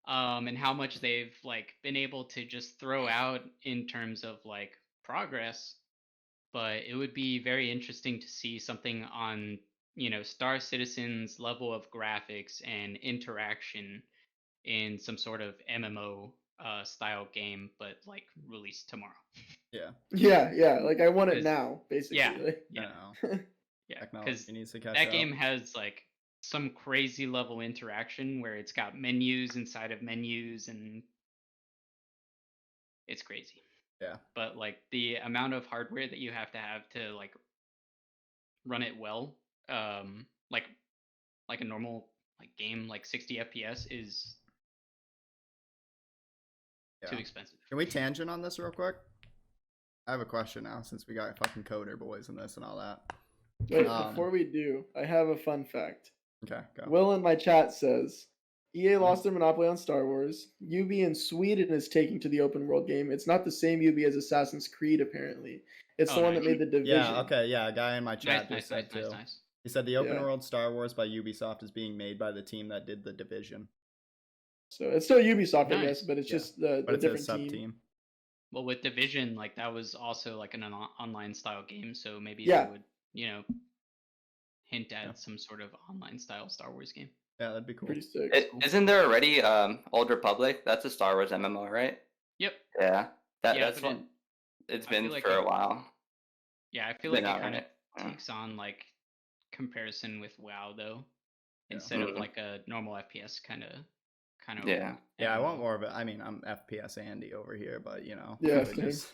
Speaker 3: and how much they've like been able to just throw out in terms of like progress, but it would be very interesting to see something on, Star Citizen's level of graphics and interaction in some sort of MMO style game, but like released tomorrow.
Speaker 1: Yeah.
Speaker 2: Yeah. Like I want it
Speaker 3: 'Cause-
Speaker 2: now, basically.
Speaker 3: Yeah,
Speaker 2: Like,
Speaker 3: yeah,
Speaker 1: No.
Speaker 3: yeah.
Speaker 1: Technology
Speaker 3: Because
Speaker 1: needs to catch
Speaker 3: that
Speaker 1: up.
Speaker 3: game has like some crazy level interaction where it's got menus inside of menus, and it's crazy.
Speaker 1: Yeah.
Speaker 3: But like the amount of hardware that you have to like run it well, like a normal like game like 60 FPS is too
Speaker 1: Yeah.
Speaker 3: expensive.
Speaker 1: Can we tangent on this real quick? I have a question now since we got fucking coder boys in this and all that.
Speaker 2: wait, before we do, I have a fun fact.
Speaker 1: Okay, go.
Speaker 2: Will in my chat says EA lost their monopoly on Star Wars. UB in Sweden is taking to the open world game. It's not the same UB as Assassin's Creed, apparently. It's the one that
Speaker 3: nice.
Speaker 2: made the Division.
Speaker 1: Yeah, okay, yeah, a guy in my chat just said too.
Speaker 3: Nice.
Speaker 1: He said the open
Speaker 2: Yeah.
Speaker 1: world Star Wars by Ubisoft is being made by the team that did the Division,
Speaker 2: So it's still Ubisoft, I
Speaker 3: Nice.
Speaker 2: guess, but it's
Speaker 1: Yeah.
Speaker 2: just the
Speaker 1: but it's a
Speaker 2: different
Speaker 1: sub
Speaker 2: team.
Speaker 1: team.
Speaker 3: Well, with Division, like that was also like an online style game, so maybe
Speaker 2: Yeah.
Speaker 3: they would, hint at
Speaker 1: Yeah.
Speaker 3: some sort of online style Star Wars game.
Speaker 1: Yeah, that'd be cool.
Speaker 2: Pretty sick.
Speaker 4: Isn't there already Old Republic? That's a Star Wars MMO, right?
Speaker 3: Yep.
Speaker 4: Yeah.
Speaker 3: Yeah,
Speaker 4: That's
Speaker 3: but
Speaker 4: one. It's
Speaker 3: I
Speaker 4: been
Speaker 3: feel like
Speaker 4: for a
Speaker 3: it-
Speaker 4: while.
Speaker 3: Yeah, I feel
Speaker 4: Been
Speaker 3: like it
Speaker 4: out,
Speaker 3: kind of
Speaker 4: right? Yeah.
Speaker 3: takes on like comparison with WoW though,
Speaker 1: Yeah.
Speaker 3: instead of
Speaker 4: Mhm.
Speaker 3: like a normal FPS kind of.
Speaker 4: Yeah.
Speaker 1: Yeah, I want
Speaker 3: MMO.
Speaker 1: more of it. I mean, I'm FPS Andy over here, but you know,
Speaker 2: Yeah,
Speaker 1: I would
Speaker 2: same.
Speaker 1: just-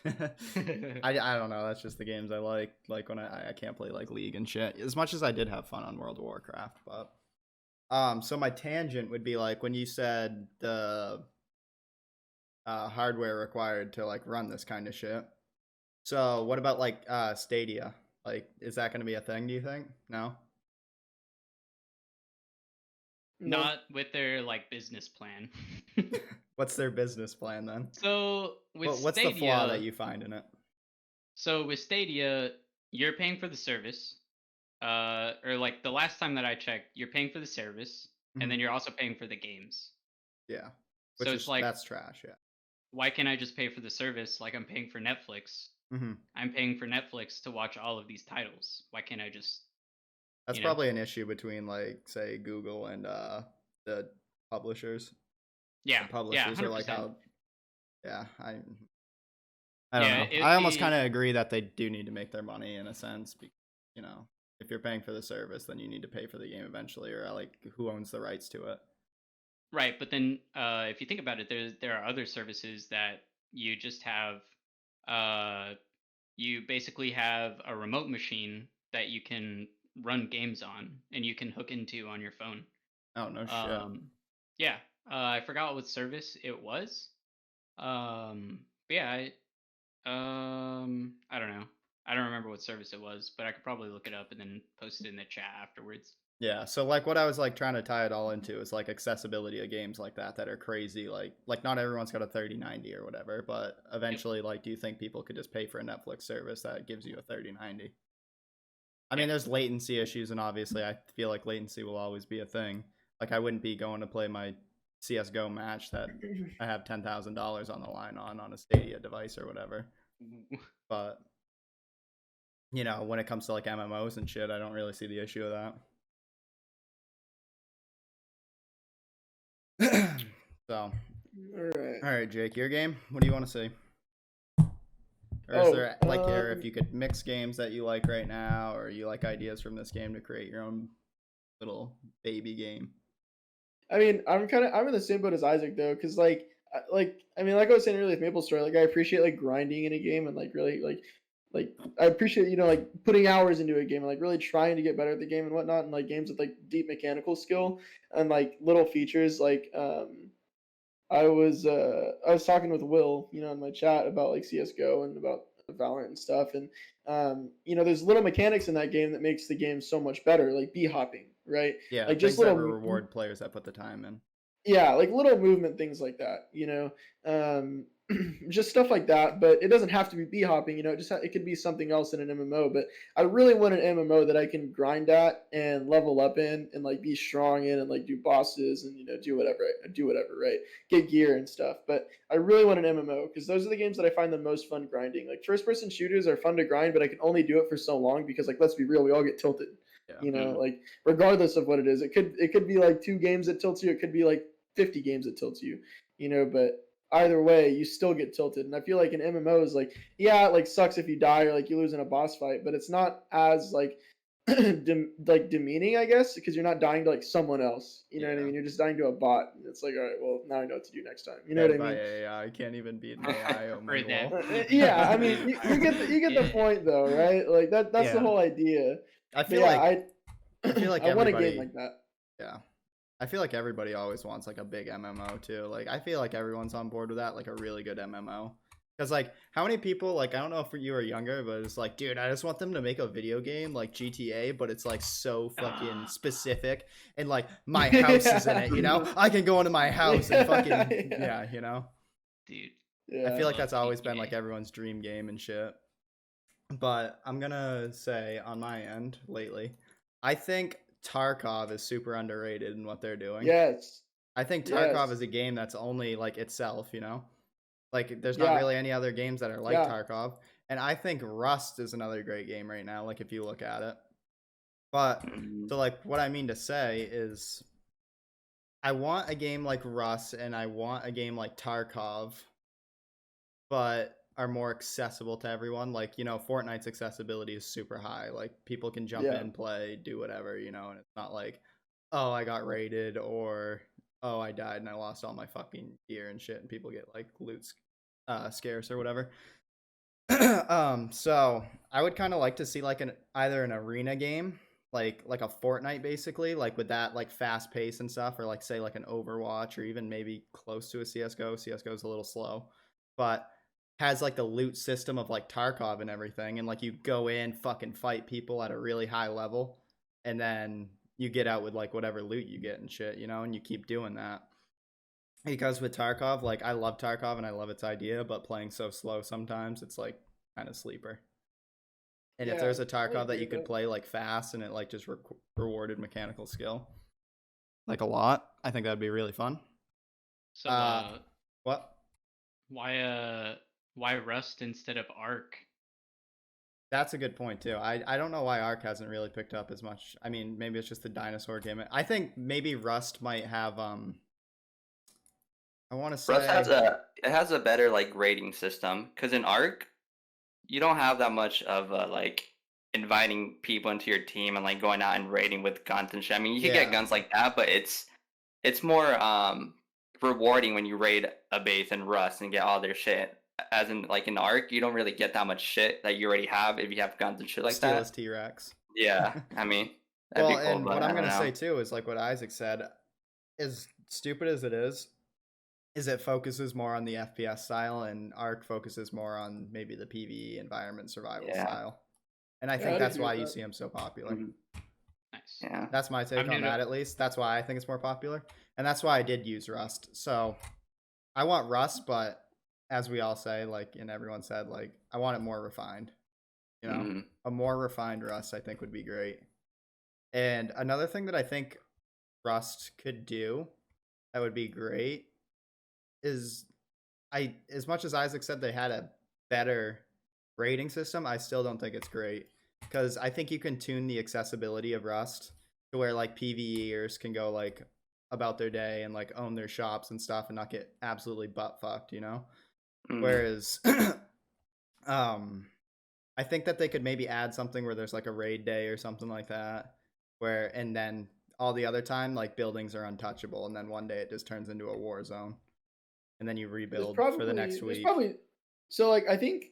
Speaker 1: I don't know. That's just the games I like. Like when I can't play like League and shit. As much as I did have fun on World of Warcraft, but so my tangent would be like when you said the hardware required to like run this kind of shit. So what about like Stadia? Like, is that going to be a thing? Do you think? No.
Speaker 2: No.
Speaker 3: Not with their like business plan.
Speaker 1: What's their business plan then?
Speaker 3: So with
Speaker 1: What's
Speaker 3: Stadia,
Speaker 1: the flaw that you find in it?
Speaker 3: So with Stadia, you're paying for the service, or like the last time that I checked, you're paying for the service, and then you're also paying for the games.
Speaker 1: Yeah. Which
Speaker 3: So
Speaker 1: is
Speaker 3: it's like,
Speaker 1: that's trash. Yeah.
Speaker 3: why can't I just pay for the service like I'm paying for Netflix?
Speaker 1: Mm-hmm.
Speaker 3: I'm paying for Netflix to watch all of these titles. Why can't I just?
Speaker 1: That's
Speaker 3: you know?
Speaker 1: probably an issue between like say Google and the publishers.
Speaker 3: Yeah,
Speaker 1: The publishers are like
Speaker 3: 100%.
Speaker 1: how. Yeah, I don't
Speaker 3: Yeah,
Speaker 1: know.
Speaker 3: it'd
Speaker 1: I almost
Speaker 3: be-
Speaker 1: kind of agree that they do need to make their money in a sense. You know, if you're paying for the service, then you need to pay for the game eventually, or like who owns the rights to it.
Speaker 3: Right, but then if you think about it, there are other services that you just have. You basically have a remote machine that you can run games on, and you can hook into on your phone.
Speaker 1: Oh no shit.
Speaker 3: Yeah, I forgot what service it was. But yeah, I don't know. I don't remember what service it was, but I could probably look it up and then post it in the chat afterwards.
Speaker 1: Yeah, so like what I was like trying to tie it all into is like accessibility of games like that are crazy. Like not everyone's got a 3090 or whatever, but eventually, like, do you think people could just pay for a Netflix service that gives you a 3090? I mean, there's latency issues, and obviously, I feel like latency will always be a thing. Like, I wouldn't be going to play my CS:GO match that I have $10,000 on the line on a Stadia device or whatever. But you know, when it comes to like MMOs and shit, I don't really see the issue of that. So,
Speaker 2: All
Speaker 1: right, Jake, your game. What do you want to see? Or is there like, or if you could mix games that you like right now, or you like ideas from this game to create your own little baby game?
Speaker 2: I mean, I'm in the same boat as Isaac though, because like I was saying earlier with Maple Story, like I appreciate like grinding in a game and like really like I appreciate like putting hours into a game and like really trying to get better at the game and whatnot, and like games with like deep mechanical skill and like little features like I was talking with Will, in my chat about like CS:GO and about Valorant and stuff, and there's little mechanics in that game that makes the game so much better, like bee hopping, right?
Speaker 1: Yeah,
Speaker 2: like
Speaker 1: just
Speaker 2: just little
Speaker 1: that reward players that put the time in.
Speaker 2: Yeah, like little movement things like that, just stuff like that. But it doesn't have to be b-hopping, it could be something else in an MMO. But I really want an MMO that I can grind at and level up in and like be strong in and like do bosses and do whatever, right? Get gear and stuff. But I really want an MMO because those are the games that I find the most fun grinding. Like first person shooters are fun to grind, but I can only do it for so long because like let's be real, we all get tilted. Like regardless of what it is, it could be like 2 games that tilts you, it could be like 50 games that tilts you, but either way you still get tilted. And I feel like in MMOs, like it like sucks if you die or like you lose in a boss fight, but it's not as like demeaning, I guess, because you're not dying to like someone else. You know what I mean? You're just dying to a bot, and it's like, all right, well now I know what to do next time. You know what I mean?
Speaker 1: AI, I can't even beat an AI. Oh my
Speaker 3: Right
Speaker 1: God.
Speaker 2: Yeah, I mean, you get the point though, right? Like that's the whole idea.
Speaker 1: I feel
Speaker 2: I
Speaker 1: feel like
Speaker 2: I want a
Speaker 1: everybody,
Speaker 2: game like that.
Speaker 1: Yeah. I feel like everybody always wants like a big MMO too. Like I feel like everyone's on board with that, like a really good MMO. Because like how many people, like I don't know if you were younger, but it's like, dude, I just want them to make a video game like GTA, but it's like so fucking specific and like my house is in it, I can go into my house and fucking
Speaker 3: Dude.
Speaker 2: Yeah.
Speaker 1: I feel like that's always been like everyone's dream game and shit. But I'm gonna say on my end lately, I think Tarkov is super underrated in what they're doing.
Speaker 2: Yes.
Speaker 1: I think Tarkov
Speaker 2: Yes.
Speaker 1: is a game that's only like itself, Like there's not really any other games that are like Tarkov. And I think Rust is another great game right now, like if you look at it. But so like what I mean to say is I want a game like Rust and I want a game like Tarkov, but are more accessible to everyone. Like, Fortnite's accessibility is super high. Like people can jump in, play, do whatever, and it's not like, oh, I got raided or oh, I died and I lost all my fucking gear and shit and people get like loot scarce or whatever. So I would kind of like to see like either an arena game, like a Fortnite basically, like with that like fast pace and stuff, or like say like an Overwatch or even maybe close to a CSGO. CSGO is a little slow, but has like the loot system of like Tarkov and everything, and like you go in, fucking fight people at a really high level, and then you get out with like whatever loot you get and shit, and you keep doing that. Because with Tarkov, like I love Tarkov and I love its idea, but playing so slow sometimes it's like kind of sleeper. And if there's a Tarkov that you could play like fast and it like just rewarded mechanical skill like a lot, I think that'd be really fun.
Speaker 3: So
Speaker 1: what?
Speaker 3: Why Rust instead of Ark?
Speaker 1: That's a good point too. I don't know why Ark hasn't really picked up as much. I mean, maybe it's just the dinosaur game. I think maybe Rust might have I want to say
Speaker 4: Rust has a better like rating system, because in Ark you don't have that much of like inviting people into your team and like going out and raiding with guns and shit. I mean, you can get guns like that, but it's more rewarding when you raid a base in Rust and get all their shit. As in like in Ark, you don't really get that much shit that you already have if you have guns and shit like
Speaker 1: Steal
Speaker 4: that.
Speaker 1: as T-Rex.
Speaker 4: Yeah, I mean,
Speaker 1: well,
Speaker 4: be cool,
Speaker 1: and what I'm gonna
Speaker 4: know.
Speaker 1: say too is like what Isaac said. As stupid as it is it focuses more on the FPS style, and Ark focuses more on maybe the PvE environment survival style. And I think that's why you see them so popular.
Speaker 4: Mm-hmm.
Speaker 3: Nice.
Speaker 4: Yeah,
Speaker 1: that's my take on that. At least that's why I think it's more popular, and that's why I did use Rust. So I want Rust, but as we all say, like, and everyone said, like, I want it more refined. A more refined Rust, I think, would be great. And another thing that I think Rust could do that would be great is, as much as Isaac said they had a better rating system, I still don't think it's great, because I think you can tune the accessibility of Rust to where like PvEers can go like about their day and like own their shops and stuff and not get absolutely butt fucked, Whereas I think that they could maybe add something where there's like a raid day or something like that, and then all the other time like buildings are untouchable, and then one day it just turns into a war zone, and then you rebuild for the next week.
Speaker 2: So like I think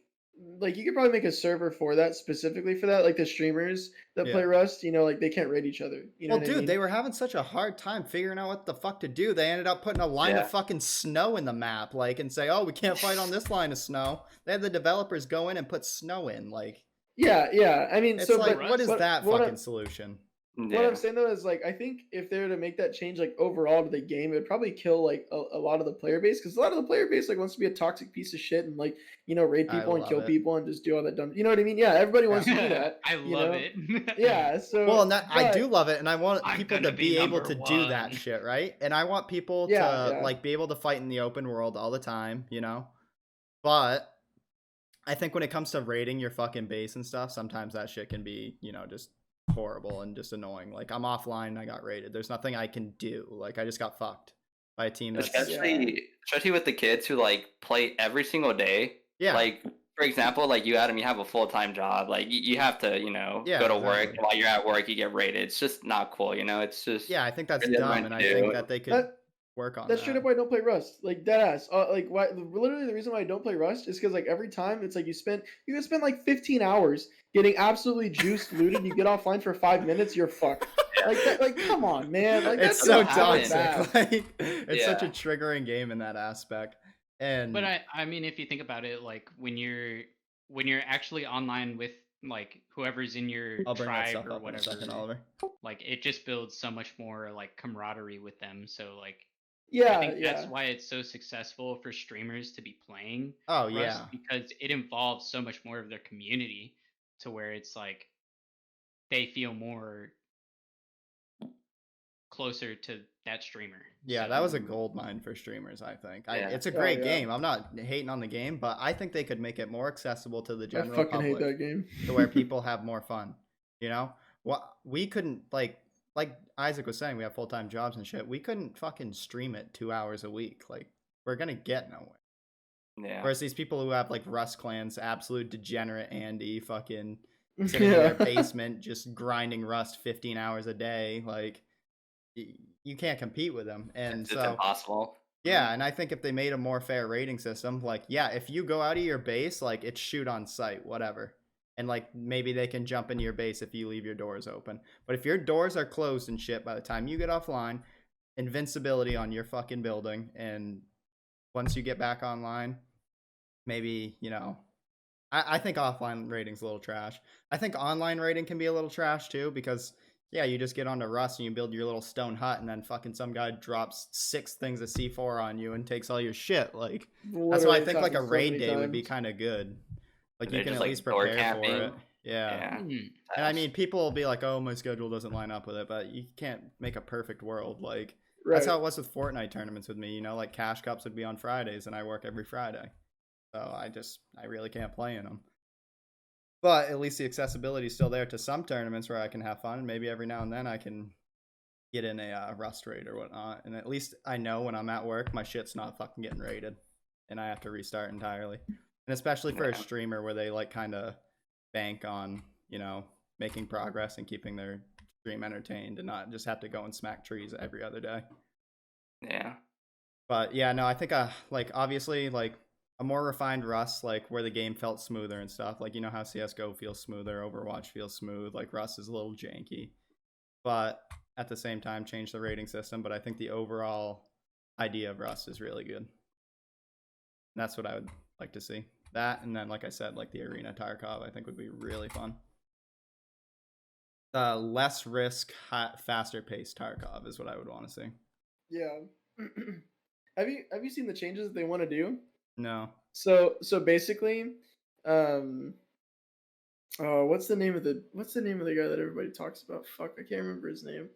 Speaker 2: like you could probably make a server for that, specifically for that, like the streamers that play Rust, like they can't raid each other.
Speaker 1: Well, dude, they were having such a hard time figuring out what the fuck to do. They ended up putting a line of fucking snow in the map, like, and say, oh, we can't fight on this line of snow. They had the developers go in and put snow in, like.
Speaker 2: Yeah. I mean,
Speaker 1: it's
Speaker 2: so
Speaker 1: like,
Speaker 2: but,
Speaker 1: what is
Speaker 2: but,
Speaker 1: that
Speaker 2: what
Speaker 1: fucking solution?
Speaker 2: What I'm saying though is like I think if they were to make that change like overall to the game, it would probably kill like a lot of the player base because a lot of the player base like wants to be a toxic piece of shit and like raid
Speaker 1: I
Speaker 2: people and
Speaker 1: love
Speaker 2: kill
Speaker 1: it.
Speaker 2: people and just do all that dumb. You know what I mean? Yeah, everybody wants to do that.
Speaker 3: I love it.
Speaker 2: Yeah. So
Speaker 1: Well, and I do
Speaker 2: but-
Speaker 1: love it, and I want
Speaker 3: I'm
Speaker 1: people to
Speaker 3: gonna be
Speaker 1: be able
Speaker 3: number
Speaker 1: to do that
Speaker 3: one.
Speaker 1: shit, right? And I want people
Speaker 2: Yeah,
Speaker 1: to
Speaker 2: yeah.
Speaker 1: like be able to fight in the open world all the time, But I think when it comes to raiding your fucking base and stuff, sometimes that shit can be, just horrible and just annoying. Like I'm offline and I got raided. There's nothing I can do. Like I just got fucked by a team that's
Speaker 4: Especially with the kids who like play every single day.
Speaker 1: yeah.
Speaker 4: Like for example, like you Adam, you have a full-time job. Like you have to,
Speaker 1: Yeah,
Speaker 4: go to work.
Speaker 1: exactly.
Speaker 4: While you're at work, you get raided. It's just not cool, It's just
Speaker 1: Yeah, I think that's
Speaker 4: really
Speaker 1: dumb,
Speaker 4: annoying
Speaker 1: and
Speaker 4: to
Speaker 1: I
Speaker 4: do.
Speaker 1: think that they could work on
Speaker 2: That's
Speaker 1: that.
Speaker 2: straight up why I don't play Rust. Like deadass. Like why? Literally, the reason why I don't play Rust is because like every time it's like you can spend like 15 hours getting absolutely juiced looted. You get offline for 5 minutes, you're fucked. Like come on, man. Like
Speaker 1: It's
Speaker 2: that's
Speaker 1: so
Speaker 2: not bad.
Speaker 1: toxic. Like it's such a
Speaker 4: Yeah.
Speaker 1: triggering game in that aspect. And
Speaker 3: But I mean, if you think about it, like when you're actually online with like whoever's in your
Speaker 1: I'll bring that
Speaker 3: tribe
Speaker 1: stuff
Speaker 3: or
Speaker 1: up in a
Speaker 3: whatever,
Speaker 1: second, Oliver.
Speaker 3: like it just builds so much more like camaraderie with them. So like
Speaker 2: Yeah,
Speaker 3: I think that's
Speaker 2: yeah.
Speaker 3: why it's so successful for streamers to be playing
Speaker 1: Oh
Speaker 3: Rust,
Speaker 1: yeah.
Speaker 3: because it involves so much more of their community to where it's like they feel more closer to that streamer.
Speaker 1: Yeah,
Speaker 3: So-
Speaker 1: that was a gold mine for streamers, I think.
Speaker 4: Yeah.
Speaker 1: It's a
Speaker 2: Oh,
Speaker 1: great
Speaker 2: yeah.
Speaker 1: game. I'm not hating on the game, but I think they could make it more accessible to the
Speaker 2: I
Speaker 1: general
Speaker 2: fucking hate
Speaker 1: public
Speaker 2: that game.
Speaker 1: to where people have more fun. What we couldn't like Isaac was saying, we have full-time jobs and shit. We couldn't fucking stream it 2 hours a week. Like we're gonna get nowhere.
Speaker 4: Yeah.
Speaker 1: Whereas these people who have like Rust clans, absolute degenerate Andy, fucking sitting in their basement just grinding Rust 15 hours a day, like you can't compete with them. And
Speaker 4: It's
Speaker 1: so
Speaker 4: impossible.
Speaker 1: yeah, and I think if they made a more fair rating system, like yeah, if you go out of your base, like it's shoot on sight, whatever. And like maybe they can jump into your base if you leave your doors open. But if your doors are closed and shit by the time you get offline, invincibility on your fucking building, and once you get back online, maybe, I think offline rating's a little trash. I think online rating can be a little trash too, because yeah, you just get onto Rust and you build your little stone hut, and then fucking some guy drops 6 things of C4 on you and takes all your shit. Like that's why I
Speaker 2: Literally,
Speaker 1: think
Speaker 2: it's
Speaker 1: like a
Speaker 2: happened so
Speaker 1: raid
Speaker 2: many
Speaker 1: day would be
Speaker 2: times.
Speaker 1: kind of good. Like you
Speaker 4: They're
Speaker 1: can
Speaker 4: just,
Speaker 1: at
Speaker 4: like,
Speaker 1: least
Speaker 4: door
Speaker 1: prepare for
Speaker 4: camping.
Speaker 1: it. Yeah.
Speaker 3: Mhm.
Speaker 1: And I mean, people will be like, "Oh, my schedule doesn't line up with it," but you can't make a perfect world. Like that's how it was with Fortnite tournaments with me. Like Cash Cups would be on Fridays, and I work every Friday, so I really can't play in them. But at least the accessibility is still there to some tournaments where I can have fun, and maybe every now and then I can get in a Rust raid or whatnot. And at least I know when I'm at work, my shit's not fucking getting raided, and I have to restart entirely. And especially for a streamer where they like kind of bank on, making progress and keeping their stream entertained and not just have to go and smack trees every other day.
Speaker 4: Yeah.
Speaker 1: But yeah, no, I think like obviously like a more refined Rust, like where the game felt smoother and stuff. Like how CSGO feels smoother, Overwatch feels smooth, like Rust is a little janky. But at the same time change the rating system, but I think the overall idea of Rust is really good. And that's what I would like to see. That, and then like I said, like the Arena Tarkov I think would be really fun. Less risk, faster paced Tarkov is what I would want to see.
Speaker 2: Yeah. Have you seen the changes that they want to do?
Speaker 1: No.
Speaker 2: So basically, what's the name of the guy that everybody talks about? Fuck, I can't remember his name.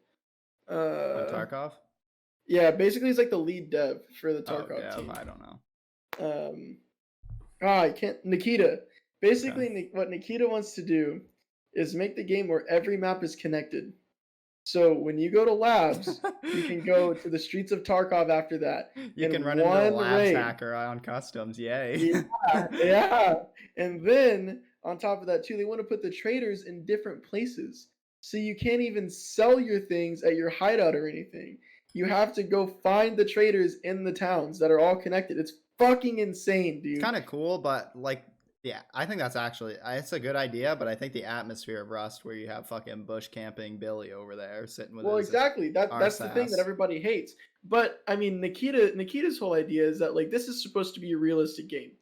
Speaker 1: Tarkov?
Speaker 2: Yeah, basically he's like the lead dev for the Tarkov
Speaker 1: Dev,
Speaker 2: team.
Speaker 1: I don't know.
Speaker 2: I can't. Nikita. Basically, what Nikita wants to do is make the game where every map is connected. So when you go to labs, you can go to the streets of Tarkov after that.
Speaker 1: You
Speaker 2: in
Speaker 1: can run into a
Speaker 2: one
Speaker 1: labs
Speaker 2: raid.
Speaker 1: hacker on customs, yay.
Speaker 2: Yeah. And then on top of that too, they want to put the traders in different places. So you can't even sell your things at your hideout or anything. You have to go find the traders in the towns that are all connected. It's fucking insane, dude.
Speaker 1: It's kind of cool, but like, yeah, I think that's actually, it's a good idea, but I think the atmosphere of Rust where you have fucking bush camping Billy over there sitting with his
Speaker 2: exactly. That's the thing
Speaker 1: arse
Speaker 2: that everybody hates. But I mean, Nikita's whole idea is that like this is supposed to be a realistic game,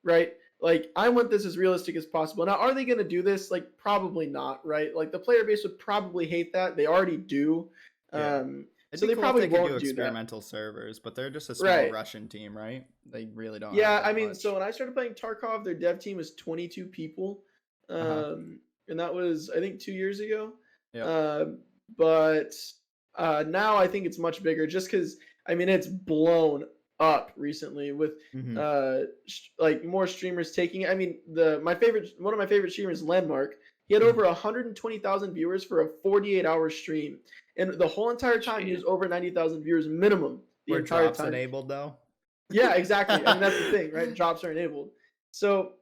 Speaker 2: right? like, I want this as realistic as possible. Now, are they going to do this? Like, probably not, right? Like, the player base would probably hate that. They already do.
Speaker 1: Yeah. It'd
Speaker 2: So
Speaker 1: be
Speaker 2: they
Speaker 1: cool
Speaker 2: probably
Speaker 1: if they could
Speaker 2: won't
Speaker 1: do
Speaker 2: do that.
Speaker 1: experimental servers, but they're just a small
Speaker 2: Right.
Speaker 1: Russian team, right? They really don't.
Speaker 2: Yeah,
Speaker 1: have that
Speaker 2: I mean,
Speaker 1: much.
Speaker 2: so when I started playing Tarkov, their dev team was 22 people.
Speaker 1: Uh-huh.
Speaker 2: And that was, I think, 2 years ago.
Speaker 1: Yep.
Speaker 2: But now I think it's much bigger just because, I mean, it's blown up recently with
Speaker 1: Mhm.
Speaker 2: like more streamers taking it. I mean, one of my favorite streamers, Landmark, he had
Speaker 1: Mhm.
Speaker 2: over 120,000 viewers for a 48-hour stream. And the whole entire time, he was over 90,000 viewers minimum the
Speaker 1: Were
Speaker 2: entire
Speaker 1: drops
Speaker 2: time.
Speaker 1: enabled though?
Speaker 2: Yeah, exactly. I mean, that's the thing, right? Drops are enabled. So,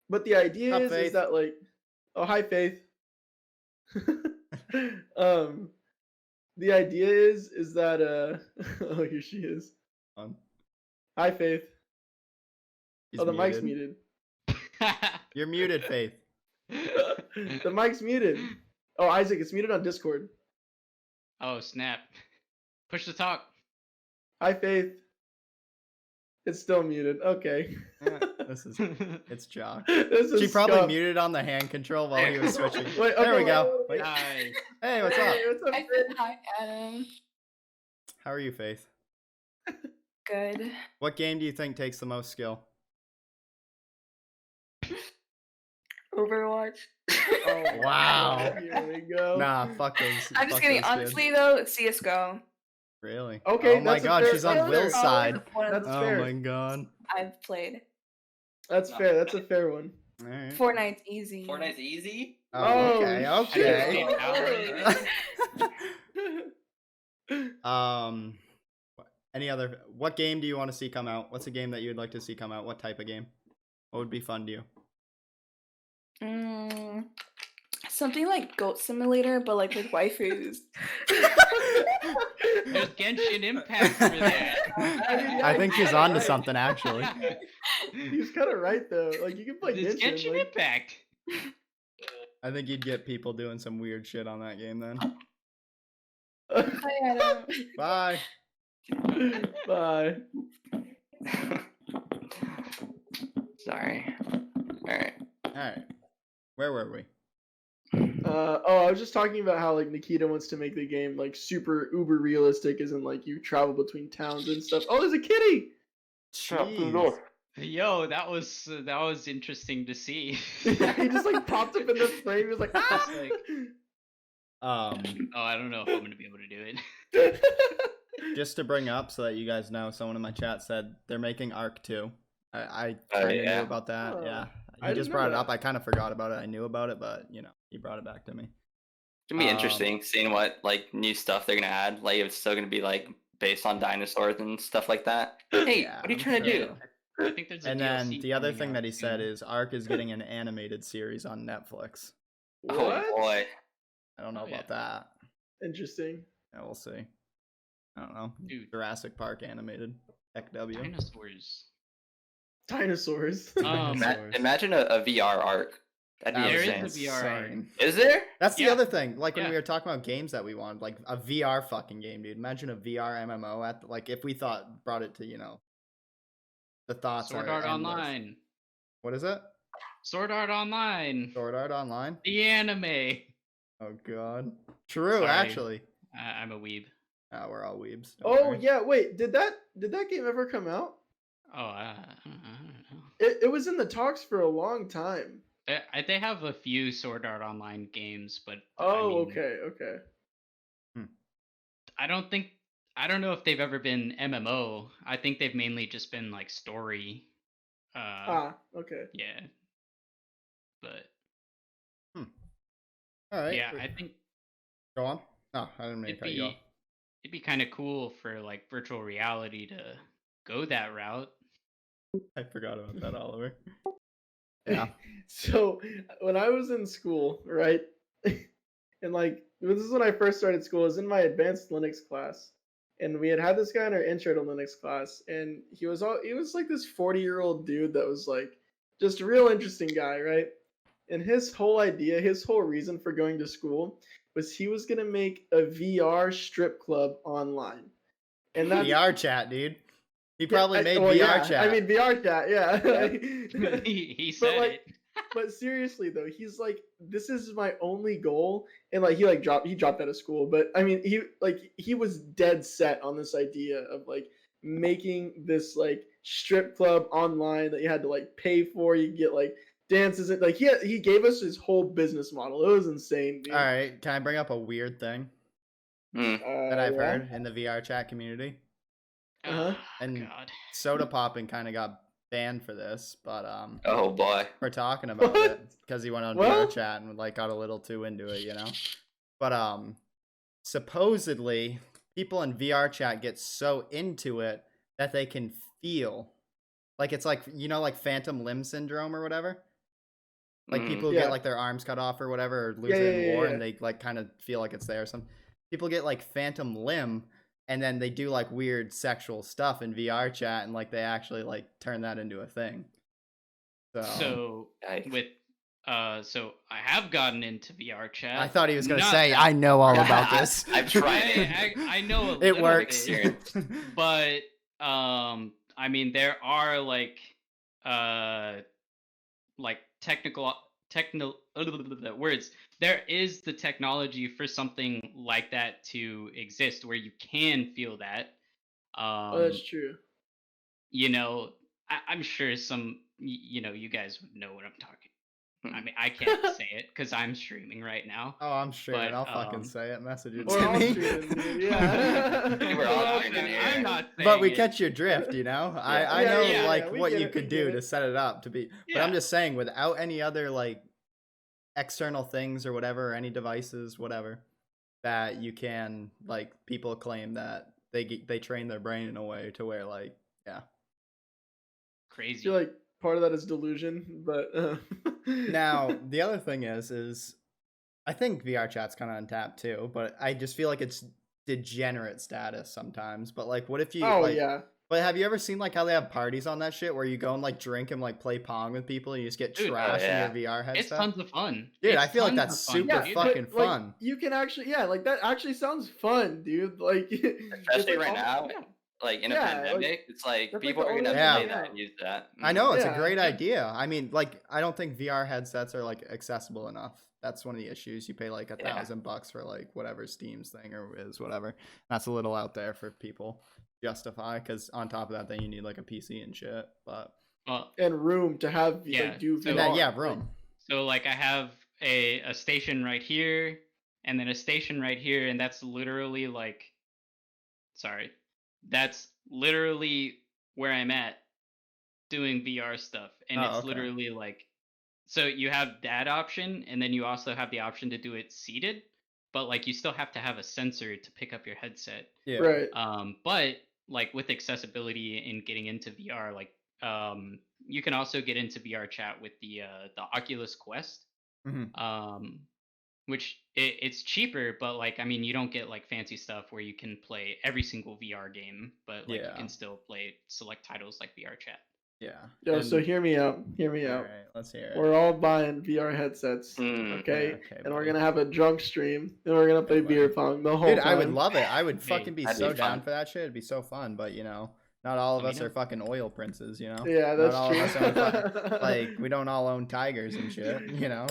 Speaker 2: but the idea
Speaker 1: Up,
Speaker 2: is
Speaker 1: Faith.
Speaker 2: that, like, oh, hi, Faith. The idea is that oh, here she is. Hi, Faith.
Speaker 1: He's
Speaker 2: Oh, the mic's
Speaker 1: muted.
Speaker 2: muted.
Speaker 1: You're muted, Faith.
Speaker 2: The mic's muted. Oh, Isaac, it's muted on Discord.
Speaker 3: Oh, snap. Push the talk.
Speaker 2: Hi, Faith. It's still muted. Okay.
Speaker 1: It's Jock.
Speaker 2: This is
Speaker 1: She probably
Speaker 2: scuffed.
Speaker 1: muted on the hand control while he was switching.
Speaker 2: Wait,
Speaker 1: There we
Speaker 2: okay,
Speaker 1: go.
Speaker 2: wait.
Speaker 3: Nice.
Speaker 1: Hey, what's up?
Speaker 2: Hey, what's up,
Speaker 5: I
Speaker 2: Faith?
Speaker 5: said hi, Adam.
Speaker 1: How are you, Faith?
Speaker 5: Good.
Speaker 1: What game do you think takes the most skill?
Speaker 5: Overwatch.
Speaker 2: Oh,
Speaker 1: Wow.
Speaker 2: Here we go.
Speaker 1: Nah, fuck those.
Speaker 5: I'm just
Speaker 1: fuck
Speaker 5: kidding.
Speaker 1: those kids.
Speaker 5: Honestly, though, CS:GO.
Speaker 1: Really?
Speaker 2: Okay,
Speaker 1: Oh my
Speaker 2: that's a
Speaker 1: god,
Speaker 2: fair-
Speaker 1: she's on
Speaker 2: that's
Speaker 1: Will's
Speaker 2: fair.
Speaker 1: side.
Speaker 5: One of
Speaker 2: That's
Speaker 5: the
Speaker 1: Oh
Speaker 2: fair.
Speaker 1: my god.
Speaker 5: I've played.
Speaker 2: That's fair. That's a fair one.
Speaker 1: All right.
Speaker 5: Fortnite's easy.
Speaker 4: Fortnite's easy.
Speaker 1: Oh, okay,
Speaker 2: Oh,
Speaker 1: okay.
Speaker 2: shit.
Speaker 1: Any other? What game do you want to see come out? What's a game that you'd like to see come out? What type of game? What would be fun to you?
Speaker 5: Something like Goat Simulator, but like with waifus.
Speaker 3: There's Genshin Impact for that.
Speaker 1: I think she's onto something actually.
Speaker 2: He's kind of right though. Like, you can play
Speaker 3: There's
Speaker 2: Genshin.
Speaker 3: Genshin
Speaker 2: Like,
Speaker 3: Impact.
Speaker 1: I think you'd get people doing some weird shit on that game then.
Speaker 5: Hi, Adam.
Speaker 1: Bye.
Speaker 2: Bye.
Speaker 4: Sorry. Alright.
Speaker 1: Alright. Where were we?
Speaker 2: I was just talking about how, like, Nikita wants to make the game like super uber realistic, as in like you travel between towns and stuff. Oh, there's a kitty.
Speaker 1: Jeez.
Speaker 3: Yo, that was interesting to see.
Speaker 2: Yeah, he just like popped up in the frame. He was like, ah!
Speaker 3: Just like, oh, I don't know if I'm gonna be able to do it.
Speaker 1: Just to bring up so that you guys know, someone in my chat said they're making Arc 2. I kind of
Speaker 4: yeah.
Speaker 1: knew about that.
Speaker 2: Oh,
Speaker 1: Yeah.
Speaker 2: I
Speaker 1: He
Speaker 2: didn't
Speaker 1: just
Speaker 2: know
Speaker 1: brought it
Speaker 2: that.
Speaker 1: up. I kind of forgot about it. I knew about it, but you know, he brought it back to me.
Speaker 4: It's gonna be interesting seeing what like new stuff they're gonna add. Like if it's still gonna be like based on dinosaurs and stuff like that. Hey,
Speaker 1: Yeah,
Speaker 4: what are you
Speaker 1: I'm
Speaker 4: trying to
Speaker 1: sure.
Speaker 4: do?
Speaker 3: I think there's a
Speaker 1: And
Speaker 3: DLC
Speaker 1: then the other
Speaker 3: coming
Speaker 1: thing
Speaker 3: out
Speaker 1: that he said
Speaker 3: soon.
Speaker 1: is Arc is getting an animated series on Netflix.
Speaker 2: What?
Speaker 4: Oh boy.
Speaker 1: I don't know
Speaker 3: Oh, yeah.
Speaker 1: about that.
Speaker 2: Interesting.
Speaker 1: Yeah, we'll see. I don't know.
Speaker 3: Dude.
Speaker 1: Jurassic Park animated. Heck W.
Speaker 3: Dinosaurs.
Speaker 2: Dinosaurs.
Speaker 4: Imagine a VR arc. That'd be
Speaker 1: That
Speaker 3: There
Speaker 1: was
Speaker 3: is
Speaker 4: insane.
Speaker 3: a VR
Speaker 1: insane.
Speaker 4: Is there?
Speaker 1: That's the
Speaker 3: Yeah.
Speaker 1: other thing. Like when
Speaker 3: Yeah.
Speaker 1: we were talking about games that we wanted, like a VR fucking game, dude. Imagine a VR MMO at like if we brought it to the thoughts.
Speaker 3: Sword
Speaker 1: are
Speaker 3: Art
Speaker 1: endless.
Speaker 3: Online.
Speaker 1: What is it?
Speaker 3: Sword Art Online.
Speaker 1: Sword Art Online.
Speaker 3: The anime.
Speaker 1: Oh god. True,
Speaker 3: Sorry.
Speaker 1: actually.
Speaker 3: I'm a weeb.
Speaker 1: We're all weebs. don't
Speaker 2: Oh
Speaker 1: worry.
Speaker 2: yeah, wait. Did that game ever come out?
Speaker 3: Oh, I don't know.
Speaker 2: It was in the talks for a long time.
Speaker 3: They have a few Sword Art Online games, but I
Speaker 2: Oh,
Speaker 3: mean,
Speaker 2: okay.
Speaker 3: I don't know if they've ever been MMO. I think they've mainly just been like story.
Speaker 2: Okay.
Speaker 3: Yeah. But
Speaker 1: All right.
Speaker 3: yeah, I think
Speaker 1: Go on. No, I didn't mean to cut you off.
Speaker 3: it'd be kind of cool for like virtual reality to go that route.
Speaker 1: I forgot about that, Oliver. Yeah.
Speaker 2: So when I was in school, right, and like this is when I first started school. I was in my advanced Linux class, and we had this guy in our intro to Linux class, and he was like this 40-year-old dude that was like just a real interesting guy, right? And his whole reason for going to school was he was gonna make a VR strip club online, and that's
Speaker 1: VR chat, dude. He probably made
Speaker 2: well,
Speaker 1: VR
Speaker 2: yeah,
Speaker 1: chat.
Speaker 2: I mean VR chat, yeah.
Speaker 3: he
Speaker 2: But
Speaker 3: said
Speaker 2: like,
Speaker 3: it.
Speaker 2: but seriously though, he's like, this is my only goal, and like he dropped out of school, but I mean he was dead set on this idea of like making this like strip club online that you had to like pay for. You get like dances, and like he gave us his whole business model. It was insane, dude.
Speaker 1: All right, can I bring up a weird thing that I've heard in the VR chat community?
Speaker 2: Uh-huh.
Speaker 1: And
Speaker 3: God.
Speaker 1: Soda Poppin kind of got banned for this, but
Speaker 4: Oh boy.
Speaker 1: we're talking about
Speaker 2: What?
Speaker 1: it because he went on
Speaker 2: Well-
Speaker 1: VR chat and like got a little too into it, you know. But supposedly people in VR chat get so into it that they can feel like it's like, you know, like phantom limb syndrome or whatever. Like people who
Speaker 2: Yeah.
Speaker 1: get like their arms cut off or whatever, or lose
Speaker 2: Yeah,
Speaker 1: it in
Speaker 2: yeah,
Speaker 1: war,
Speaker 2: yeah.
Speaker 1: and they like kind of feel like it's there. Some people get like phantom limb, and then they do like weird sexual stuff in VR chat, and like they actually like turn that into a thing.
Speaker 3: So
Speaker 4: Yikes.
Speaker 3: with so I have gotten into VR chat.
Speaker 1: I thought he was gonna
Speaker 3: Not
Speaker 1: say,
Speaker 3: that-
Speaker 1: "I know all about this."
Speaker 4: I've tried it.
Speaker 3: I know a
Speaker 1: It
Speaker 3: little
Speaker 1: works.
Speaker 3: bit, but I mean there are like technical words. There is the technology for something like that to exist where you can feel that.
Speaker 2: Oh, that's true.
Speaker 3: You know, I'm sure you know, you guys would know what I'm talking. I mean, I can't say it because I'm streaming right now.
Speaker 1: Oh, I'm sure.
Speaker 3: But,
Speaker 1: I'll fucking say it. Message it
Speaker 2: We're
Speaker 1: to
Speaker 2: all
Speaker 1: me.
Speaker 2: streaming, dude. Yeah.
Speaker 4: We're all
Speaker 3: I'm
Speaker 4: streaming here.
Speaker 3: not saying
Speaker 1: But we
Speaker 3: it.
Speaker 1: catch your drift, you know. I
Speaker 2: Yeah,
Speaker 1: know
Speaker 2: yeah,
Speaker 1: like
Speaker 2: yeah, we
Speaker 1: what
Speaker 2: get
Speaker 1: you
Speaker 2: it,
Speaker 1: could
Speaker 2: we
Speaker 1: do
Speaker 2: get
Speaker 1: to
Speaker 2: it.
Speaker 1: set it up to be. But I'm
Speaker 3: Yeah.
Speaker 1: just saying, without any other like external things or whatever, or any devices, whatever, that you can like people claim that they train their brain in a way to where like
Speaker 2: I
Speaker 3: Crazy.
Speaker 2: feel like part of that is delusion, but
Speaker 1: Now the other thing is I think VR chat's kind of untapped too, but I just feel like it's degenerate status sometimes. But like, what if you?
Speaker 2: oh
Speaker 1: like,
Speaker 2: yeah,
Speaker 1: But have you ever seen like how they have parties on that shit where you go and like drink and like play Pong with people and you just get
Speaker 3: Dude,
Speaker 1: trash
Speaker 4: yeah.
Speaker 1: in your VR headset?
Speaker 3: It's tons of fun.
Speaker 1: Dude,
Speaker 3: It's
Speaker 1: I feel like
Speaker 3: tons
Speaker 1: that's
Speaker 3: of fun,
Speaker 1: super
Speaker 3: dude.
Speaker 1: fucking
Speaker 2: but, like,
Speaker 1: fun.
Speaker 2: you can actually, like that actually sounds fun, dude. Like,
Speaker 4: Especially right now,
Speaker 3: Yeah.
Speaker 4: like in a
Speaker 2: Yeah, like,
Speaker 4: pandemic, it's like
Speaker 2: that's, like,
Speaker 4: people
Speaker 2: the
Speaker 4: are gonna
Speaker 2: only
Speaker 1: Yeah.
Speaker 4: play
Speaker 2: way
Speaker 4: that
Speaker 2: out.
Speaker 4: and use that.
Speaker 1: I know it's a
Speaker 2: Yeah.
Speaker 1: great idea. I mean, like I don't think VR headsets are like accessible enough. That's one of the issues. You pay like
Speaker 4: Yeah.
Speaker 1: $1,000 for like whatever Steam's thing or is whatever. That's a little out there for people to justify because on top of that, then you need like a PC and shit. But
Speaker 3: Well,
Speaker 2: and room to have
Speaker 3: Yeah,
Speaker 2: like do
Speaker 3: so-
Speaker 1: and
Speaker 2: VR.
Speaker 1: then, yeah, room.
Speaker 3: so like I have a station right here, and then a station right here, and that's literally like, sorry, that's literally where I'm at doing VR stuff, and
Speaker 1: Oh,
Speaker 3: it's
Speaker 1: okay.
Speaker 3: literally like, so you have that option, and then you also have the option to do it seated, but like you still have to have a sensor to pick up your headset.
Speaker 1: Yeah.
Speaker 2: Right.
Speaker 3: But like with accessibility and getting into VR, like you can also get into VR chat with the Oculus Quest,
Speaker 1: Mhm.
Speaker 3: which it's cheaper, but like I mean you don't get like fancy stuff where you can play every single VR game, but like
Speaker 1: Yeah.
Speaker 3: you can still play select titles like VR chat.
Speaker 1: Yeah.
Speaker 2: Yo, so
Speaker 1: And-
Speaker 2: hear me out. Hear me
Speaker 1: all
Speaker 2: out.
Speaker 1: right, let's hear it.
Speaker 2: We're all buying VR headsets,
Speaker 4: Mm,
Speaker 2: okay?
Speaker 1: yeah, okay,
Speaker 2: And we're
Speaker 1: buddy.
Speaker 2: gonna have a drunk stream, and we're gonna play
Speaker 1: Okay, buddy.
Speaker 2: beer pong the whole
Speaker 1: Dude,
Speaker 2: time.
Speaker 1: I would love it. I would
Speaker 3: Hey,
Speaker 1: fucking be
Speaker 4: that'd
Speaker 1: so
Speaker 4: be
Speaker 1: down
Speaker 4: fun.
Speaker 1: for that shit. It'd be so fun, but you know, not all of
Speaker 3: Let me
Speaker 1: us are
Speaker 3: know.
Speaker 1: fucking oil princes, you know?
Speaker 2: Yeah,
Speaker 1: Not
Speaker 2: that's
Speaker 1: all of us own fucking-
Speaker 2: true.
Speaker 1: like we don't all own tigers and shit, you know?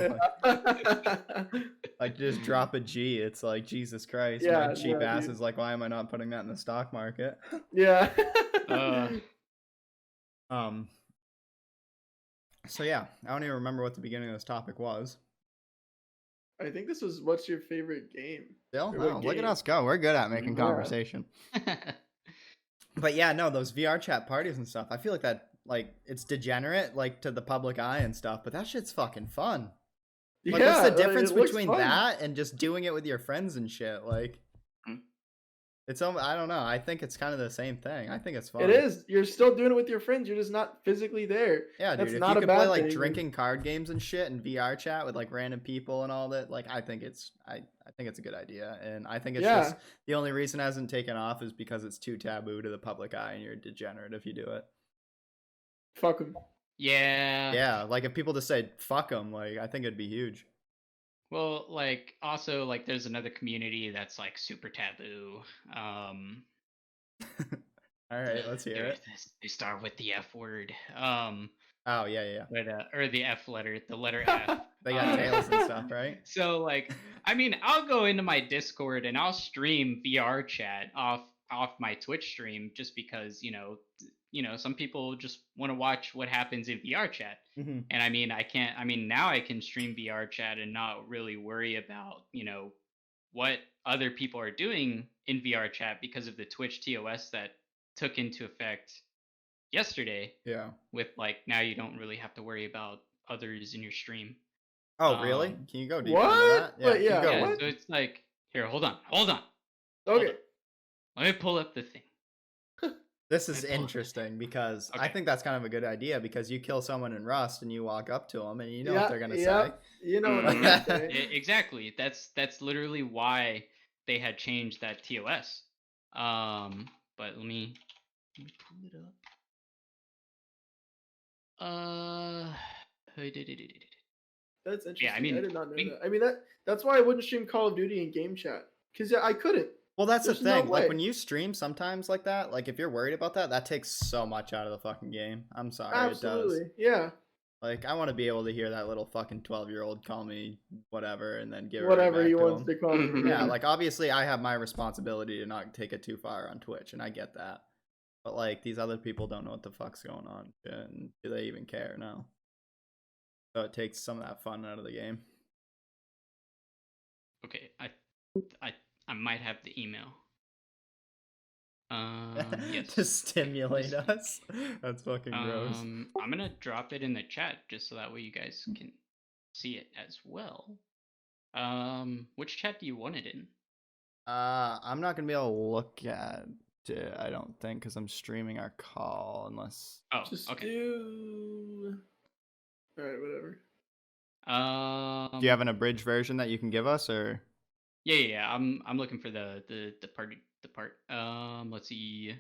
Speaker 1: Like just drop a G. It's like Jesus Christ.
Speaker 2: Yeah,
Speaker 1: My cheap
Speaker 2: no,
Speaker 1: ass
Speaker 2: dude.
Speaker 1: is like, why am I not putting that in the stock market?
Speaker 2: Yeah.
Speaker 1: So yeah, I don't even remember what the beginning of this topic was.
Speaker 2: I think this was what's your favorite game?
Speaker 1: Still,
Speaker 2: Or
Speaker 1: no,
Speaker 2: what
Speaker 1: look at
Speaker 2: game?
Speaker 1: us go. We're good at making
Speaker 2: Yeah.
Speaker 1: conversation. But yeah, no, those VR chat parties and stuff. I feel like that, like, it's degenerate, like to the public eye and stuff. But that shit's fucking fun. Like, what's the difference
Speaker 2: it looks
Speaker 1: between
Speaker 2: fun.
Speaker 1: that and just doing it with your friends and shit? Like,
Speaker 4: Hmm.
Speaker 1: it's I don't know. I think it's kind of the same thing. I think it's fun.
Speaker 2: It is. You're still doing it with your friends. You're just not physically there.
Speaker 1: Yeah,
Speaker 2: That's
Speaker 1: dude. If
Speaker 2: not
Speaker 1: you
Speaker 2: a
Speaker 1: could play
Speaker 2: bad
Speaker 1: like
Speaker 2: thing.
Speaker 1: drinking card games and shit and VR chat with like random people and all that, like I think it's I think it's a good idea. And I think it's
Speaker 2: Yeah.
Speaker 1: just the only reason it hasn't taken off is because it's too taboo to the public eye and you're a degenerate if you do it.
Speaker 2: Fuck them.
Speaker 3: Yeah.
Speaker 1: Yeah, like if people just said fuck them, like I think it'd be huge.
Speaker 3: Well, like also like there's another community that's like super taboo.
Speaker 1: All right, let's hear it.
Speaker 3: They start with the F word.
Speaker 1: Oh yeah.
Speaker 3: But or the F letter, the letter F.
Speaker 1: They got tails and stuff, right?
Speaker 3: So like, I mean, I'll go into my Discord and I'll stream VR chat off my Twitch stream just because some people just want to watch what happens in VR chat.
Speaker 1: Mhm.
Speaker 3: And I mean, now I can stream VR chat and not really worry about what other people are doing in VR chat because of the Twitch TOS that took into effect yesterday.
Speaker 1: Yeah.
Speaker 3: With like, now you don't really have to worry about others in your stream.
Speaker 1: Oh, really? Can you go deeper
Speaker 2: What?
Speaker 1: into that?
Speaker 2: But
Speaker 1: can you
Speaker 2: yeah,
Speaker 1: go-
Speaker 3: Yeah,
Speaker 2: what?
Speaker 3: so it's like, here, hold on.
Speaker 2: Okay.
Speaker 3: Let me pull up the thing.
Speaker 1: This is
Speaker 3: I pull it.
Speaker 1: interesting because I
Speaker 3: Okay.
Speaker 1: think that's kind of a good idea because you kill someone in Rust and you walk up to them and you know
Speaker 2: Yeah,
Speaker 1: what they're gonna
Speaker 2: yeah.
Speaker 1: say.
Speaker 2: You know what I'm
Speaker 1: Mhm.
Speaker 2: gonna say.
Speaker 3: Exactly. That's literally why they had changed that TOS. But let me pull it up.
Speaker 2: That's interesting.
Speaker 3: Yeah, I mean,
Speaker 2: I did not know
Speaker 3: we-
Speaker 2: that. I mean that's why I wouldn't stream Call of Duty in game chat. Because I couldn't.
Speaker 1: Well, that's
Speaker 2: There's
Speaker 1: the
Speaker 2: no
Speaker 1: thing. Like
Speaker 2: way.
Speaker 1: when you stream sometimes like that, like if you're worried about that, that takes so much out of the fucking game. I'm sorry, it does.
Speaker 2: Absolutely. Yeah.
Speaker 1: Like I want to be able to hear that little fucking 12-year-old call me whatever and then give it
Speaker 2: Whatever
Speaker 1: right
Speaker 2: he
Speaker 1: back to
Speaker 2: wants
Speaker 1: him.
Speaker 2: to call me.
Speaker 1: Yeah, like obviously I have my responsibility to not take it too far on Twitch, and I get that. But like these other people don't know what the fuck's going on, and do they even care now? So it takes some of that fun out of the game.
Speaker 3: Okay, I might have the email. Yes.
Speaker 1: To stimulate us. That's fucking gross.
Speaker 3: I'm gonna drop it in the chat just so that way you guys can see it as well. Which chat do you want it in?
Speaker 1: I'm not gonna be able to look at it, I don't think, because I'm streaming our call unless.
Speaker 3: Oh,
Speaker 2: Just
Speaker 3: okay.
Speaker 2: do. Alright, whatever.
Speaker 1: Do you have an abridged version that you can give us, or?
Speaker 3: Yeah. I'm looking for the part. Let's see.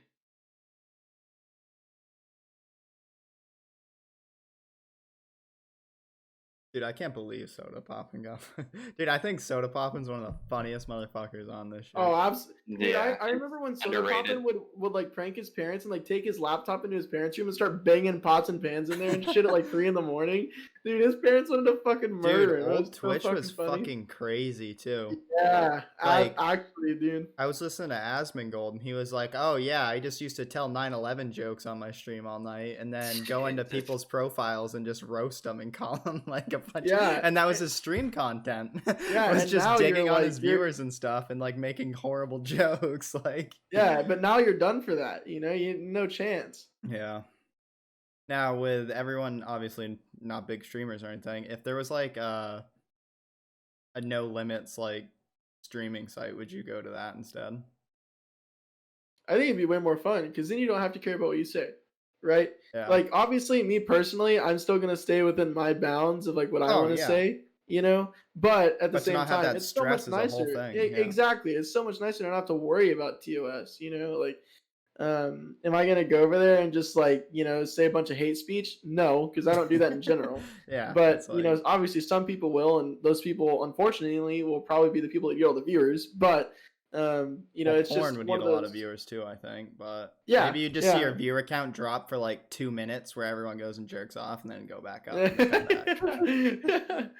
Speaker 1: Dude, I can't believe Soda Poppin got. Dude, I think Soda Poppin's one of the funniest motherfuckers on this show.
Speaker 2: Oh, absolutely.
Speaker 4: Yeah,
Speaker 2: I remember when Soda
Speaker 4: underrated.
Speaker 2: Poppin would like prank his parents and like take his laptop into his parents' room and start banging pots and pans in there and shit at like 3 a.m. Dude, his parents wanted to fucking murder
Speaker 1: Dude,
Speaker 2: him. It
Speaker 1: old
Speaker 2: so
Speaker 1: Twitch was
Speaker 2: funny.
Speaker 1: fucking crazy too.
Speaker 2: Yeah,
Speaker 1: Like-
Speaker 2: actually, dude.
Speaker 1: I was listening to Asmongold and he was like, "Oh yeah, I just used to tell 9/11 jokes on my stream all night and then go into people's profiles and just roast them and call them like a bunch."
Speaker 2: Yeah.
Speaker 1: And that was his stream content.
Speaker 2: Yeah,
Speaker 1: was
Speaker 2: and
Speaker 1: just
Speaker 2: now
Speaker 1: digging
Speaker 2: you're
Speaker 1: on
Speaker 2: like-
Speaker 1: his viewers and stuff and like making horrible jokes. Like,
Speaker 2: Yeah, but now you're done for that. You no chance.
Speaker 1: yeah. Now with everyone obviously not big streamers or anything, if there was like a no limits like streaming site, would you go to that instead?
Speaker 2: I think it'd be way more fun because then you don't have to care about what you say, right?
Speaker 1: Yeah.
Speaker 2: Like, obviously, me personally, I'm still gonna stay within my bounds of like what I
Speaker 1: Oh,
Speaker 2: want to
Speaker 1: yeah.
Speaker 2: say, But at the
Speaker 1: But to
Speaker 2: same
Speaker 1: not have
Speaker 2: time,
Speaker 1: that
Speaker 2: it's so much
Speaker 1: stress is a whole
Speaker 2: nicer.
Speaker 1: thing, yeah.
Speaker 2: Exactly, it's so much nicer to not have to worry about TOS. Like, am I gonna go over there and just like say a bunch of hate speech? No, because I don't do that in general.
Speaker 1: Yeah.
Speaker 2: But
Speaker 1: it's like-
Speaker 2: obviously some people will, and those people, unfortunately, will probably be the people that get all the viewers. But
Speaker 1: well,
Speaker 2: it's
Speaker 1: porn
Speaker 2: just
Speaker 1: would
Speaker 2: one
Speaker 1: get
Speaker 2: of
Speaker 1: a lot
Speaker 2: those.
Speaker 1: of viewers too, I think. But
Speaker 2: Yeah,
Speaker 1: maybe you just see
Speaker 2: yeah.
Speaker 1: your viewer count drop for like 2 minutes, where everyone goes and jerks off, and then go back up. And then come back.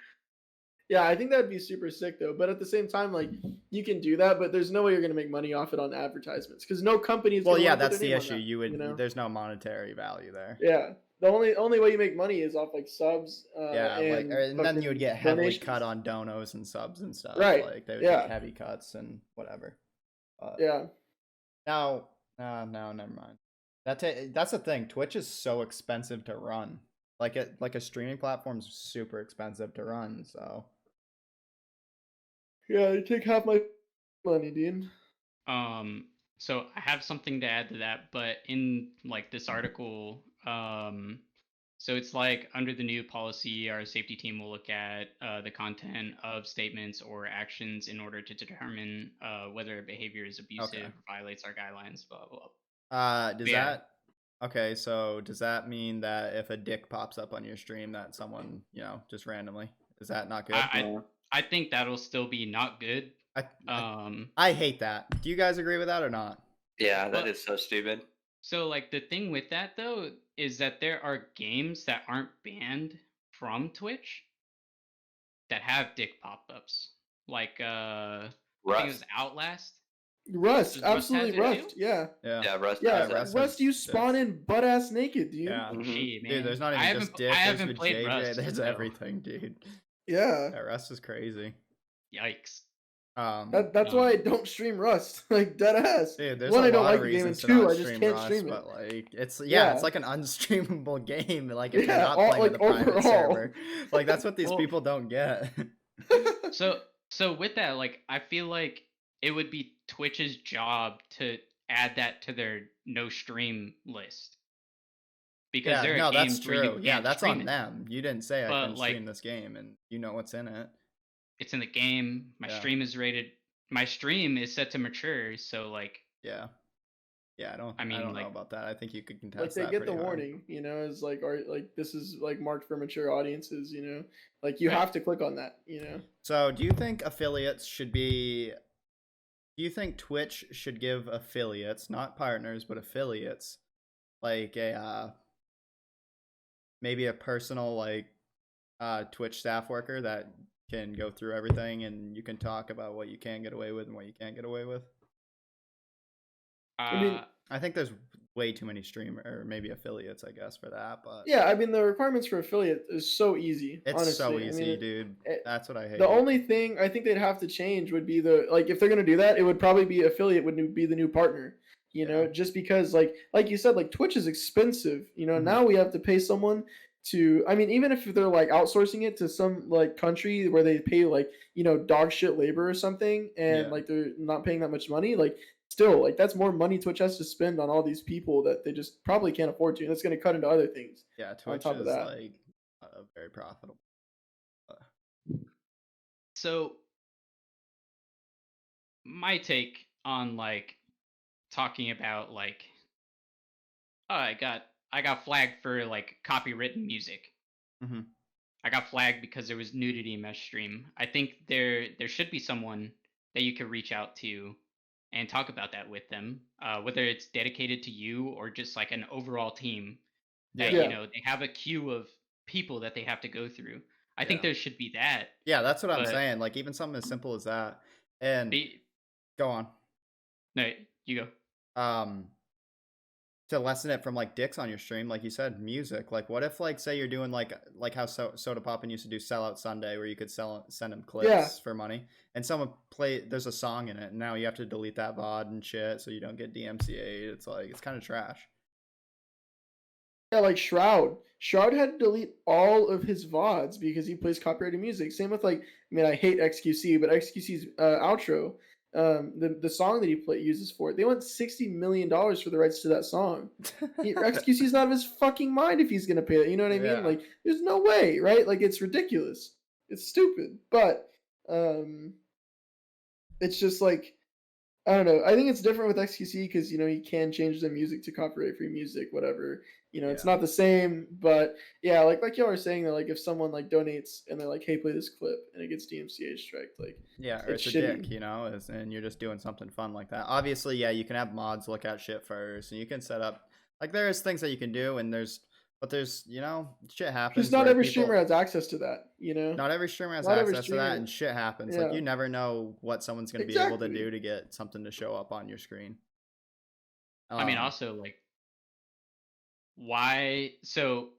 Speaker 2: Yeah, I think that'd be super sick though. But at the same time, like you can do that, but there's no way you're gonna make money off it on advertisements because no company is.
Speaker 1: Well,
Speaker 2: gonna
Speaker 1: yeah,
Speaker 2: wanna put
Speaker 1: that's
Speaker 2: their
Speaker 1: the
Speaker 2: name on
Speaker 1: issue.
Speaker 2: that,
Speaker 1: You would.
Speaker 2: you know?
Speaker 1: There's no monetary value there.
Speaker 2: Yeah, the only way you make money is off like subs.
Speaker 1: Yeah, like, and then
Speaker 2: fucking
Speaker 1: you would get heavily
Speaker 2: donations.
Speaker 1: cut on donos and subs and stuff.
Speaker 2: Right,
Speaker 1: Like they would
Speaker 2: yeah.
Speaker 1: take heavy cuts and whatever. But
Speaker 2: Yeah,
Speaker 1: now, no, never mind. That's the thing. Twitch is so expensive to run. Like a streaming platform's super expensive to run. So
Speaker 2: yeah, you take half my money, dude.
Speaker 3: So I have something to add to that, but in like this article, so it's like under the new policy, our safety team will look at the content of statements or actions in order to determine whether behavior is abusive,
Speaker 1: Okay.
Speaker 3: or violates our guidelines, blah blah blah.
Speaker 1: does
Speaker 3: Yeah.
Speaker 1: that? Okay, so does that mean that if a dick pops up on your stream, that someone just randomly, is that not good?
Speaker 3: I think that'll still be not good.
Speaker 1: I hate that. Do you guys agree with that or not?
Speaker 4: Yeah, that
Speaker 3: Well-
Speaker 4: is so stupid.
Speaker 3: So like the thing with that though is that there are games that aren't banned from Twitch that have dick pop-ups. Like I think it was
Speaker 4: Rust.
Speaker 3: Outlast.
Speaker 2: Rust,
Speaker 3: Does Rust has
Speaker 2: absolutely
Speaker 3: it too?
Speaker 2: Rust. Yeah,
Speaker 1: Yeah.
Speaker 4: Yeah, Rust
Speaker 2: yeah.
Speaker 4: has
Speaker 1: Yeah,
Speaker 4: it.
Speaker 1: Rust
Speaker 2: Rust,
Speaker 1: has
Speaker 2: you spawn
Speaker 1: dicks.
Speaker 2: in butt ass naked, dude.
Speaker 1: Yeah.
Speaker 3: Oh,
Speaker 4: Mhm.
Speaker 3: shit, man.
Speaker 1: Dude, there's not
Speaker 3: I
Speaker 1: even just
Speaker 3: haven't,
Speaker 1: dick.
Speaker 3: I
Speaker 1: There's
Speaker 3: haven't played
Speaker 1: vajayjay.
Speaker 3: Rust.
Speaker 1: There's
Speaker 3: so
Speaker 1: everything, dude.
Speaker 2: Yeah.
Speaker 1: Yeah, Rust is crazy.
Speaker 3: Yikes.
Speaker 2: That's why I don't stream Rust. Like dead ass.
Speaker 1: Dude, there's
Speaker 2: One,
Speaker 1: a
Speaker 2: I don't
Speaker 1: lot
Speaker 2: like
Speaker 1: of
Speaker 2: the game, and
Speaker 1: reasons to
Speaker 2: two,
Speaker 1: not
Speaker 2: I just
Speaker 1: stream
Speaker 2: can't
Speaker 1: Rust,
Speaker 2: stream it.
Speaker 1: but like it's
Speaker 2: Yeah.
Speaker 1: it's like an unstreamable game. Like if you're
Speaker 2: Yeah,
Speaker 1: not
Speaker 2: all-
Speaker 1: playing with a
Speaker 2: like,
Speaker 1: private
Speaker 2: overall.
Speaker 1: server, like that's what these
Speaker 3: Well-
Speaker 1: people don't get.
Speaker 3: So with that, like I feel like it would be Twitch's job to add that to their no stream list. Because
Speaker 1: Yeah,
Speaker 3: there are
Speaker 1: no, that's
Speaker 3: games where you
Speaker 1: true. Yeah,
Speaker 3: can't
Speaker 1: that's
Speaker 3: stream
Speaker 1: on
Speaker 3: it.
Speaker 1: them. You didn't say I
Speaker 3: But,
Speaker 1: couldn't stream
Speaker 3: like-
Speaker 1: this game, and you know what's in it.
Speaker 3: It's in the game. My
Speaker 1: Yeah.
Speaker 3: stream is rated. My stream is set to mature, so like
Speaker 1: Yeah, yeah. I
Speaker 3: I mean,
Speaker 1: don't know
Speaker 3: like-
Speaker 1: about that. I think you could contest
Speaker 2: Like they
Speaker 1: that
Speaker 2: get the
Speaker 1: pretty hard.
Speaker 2: warning, you know, is like, are like this is like marked for mature audiences, you know, like you
Speaker 3: Right.
Speaker 2: have to click on that, you know.
Speaker 1: So, do you think affiliates should be? Do you think Twitch should give affiliates, not partners, but affiliates, like a maybe a personal like Twitch staff worker that can go through everything and you can talk about what you can get away with and what you can't get away with?
Speaker 2: I mean,
Speaker 1: I think there's way too many streamer or maybe affiliates, I guess, for that, but
Speaker 2: Yeah, I mean the requirements for affiliate is so easy.
Speaker 1: it's
Speaker 2: honestly.
Speaker 1: so
Speaker 2: I
Speaker 1: easy,
Speaker 2: mean,
Speaker 1: dude.
Speaker 2: it-
Speaker 1: That's what I hate.
Speaker 2: The only thing I think they'd have to change would be the like if they're gonna do that, it would probably be affiliate would be the new partner. You know,
Speaker 1: Yeah.
Speaker 2: just because like you said, like Twitch is expensive. You know,
Speaker 1: Mhm.
Speaker 2: now we have to pay someone to. I mean, even if they're like outsourcing it to some like country where they pay like dog shit labor or something, and
Speaker 1: Yeah.
Speaker 2: like they're not paying that much money, like still like that's more money Twitch has to spend on all these people that they just probably can't afford to. And that's gonna cut into other things.
Speaker 1: Yeah, Twitch
Speaker 2: top of
Speaker 1: is
Speaker 2: that.
Speaker 1: like very profitable.
Speaker 3: so my take on like talking about like oh I got flagged for like copywritten music.
Speaker 1: Mhm.
Speaker 3: I got flagged because there was nudity in my stream. I think there should be someone that you could reach out to and talk about that with them, whether it's dedicated to you or just like an overall team that
Speaker 2: Yeah.
Speaker 3: they have a queue of people that they have to go through. I think
Speaker 1: Yeah.
Speaker 3: there should be that.
Speaker 1: Yeah, that's what I'm
Speaker 3: But-
Speaker 1: saying. Like even something as simple as that. And
Speaker 3: Be,
Speaker 1: go on.
Speaker 3: no, you go.
Speaker 1: To lessen it from like dicks on your stream, like you said, music. Like what if like say you're doing like how Soda Poppin used to do Sellout Sunday where you could send them clips
Speaker 2: Yeah.
Speaker 1: for money and someone there's a song in it and now you have to delete that VOD and shit so you don't get DMCA'd. It's like it's kind of trash.
Speaker 2: Yeah, like Shroud. Shroud had to delete all of his VODs because he plays copyrighted music. Same with like, I mean, I hate XQC, but XQC's outro, the song that he uses for it, they want $60 million for the rights to that song. XQC's not of his fucking mind if he's gonna pay that. You know what I mean?
Speaker 1: Yeah.
Speaker 2: Like, there's no way, right? Like, it's ridiculous. It's stupid. But it's just like, I don't know. I think it's different with XQC because you can change the music to copyright-free music, whatever. It's
Speaker 1: Yeah.
Speaker 2: not the same, but yeah, like y'all are saying that, like if someone like donates and they're like, "Hey, play this clip," and it gets DMCA striked, like
Speaker 1: Yeah, or
Speaker 2: It's
Speaker 1: it's a
Speaker 2: shitty.
Speaker 1: dick, and you're just doing something fun like that. Obviously, yeah, you can have mods look at shit first, and you can set up like there's things that you can do, and there's shit happens.
Speaker 2: because not
Speaker 1: where
Speaker 2: every
Speaker 1: people-
Speaker 2: streamer has access to that.
Speaker 1: Not every streamer has
Speaker 2: Not every
Speaker 1: access to that,
Speaker 2: streamer-
Speaker 1: and shit happens.
Speaker 2: Yeah.
Speaker 1: Like you never know what someone's gonna be able to
Speaker 2: Exactly.
Speaker 1: do to get something to show up on your screen.
Speaker 3: I mean,
Speaker 1: Um,
Speaker 3: also like, why? So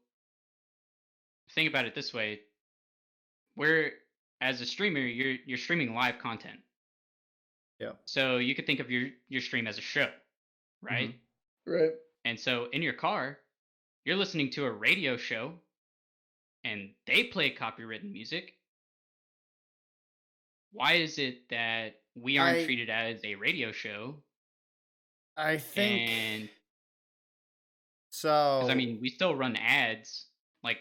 Speaker 3: think about it this way: we're as a streamer, you're streaming live content.
Speaker 1: Yeah.
Speaker 3: So you could think of your stream as a show, right?
Speaker 2: Right.
Speaker 3: And so in your car, you're listening to a radio show, and they play copywritten music. Why is it that we aren't
Speaker 1: I-
Speaker 3: treated as a radio show?
Speaker 1: I think
Speaker 3: And
Speaker 1: so.
Speaker 3: because I mean, we still run ads. Like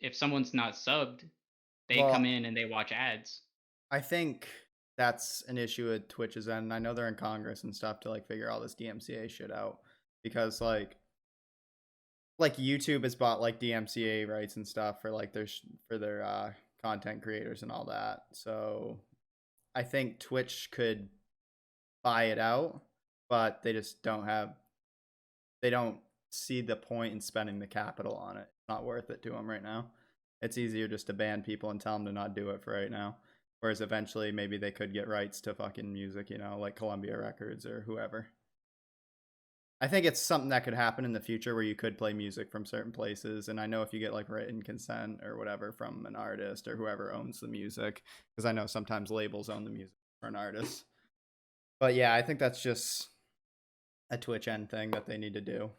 Speaker 3: if someone's not subbed, they
Speaker 1: Well,
Speaker 3: come in and they watch ads.
Speaker 1: I think that's an issue with Twitch's end. I know they're in Congress and stuff to like figure all this DMCA shit out because like YouTube has bought like DMCA rights and stuff for like their content creators and all that. So I think Twitch could buy it out, but they just don't have they don't see the point in spending the capital on it. It's not worth it to them right now. It's easier just to ban people and tell them to not do it for right now. Whereas eventually maybe they could get rights to fucking music, you know, like Columbia Records or whoever. I think it's something that could happen in the future where you could play music from certain places. And I know if you get like written consent or whatever from an artist or whoever owns the music, because I know sometimes labels own the music for an artist. But yeah, I think that's just a Twitch end thing that they need to do.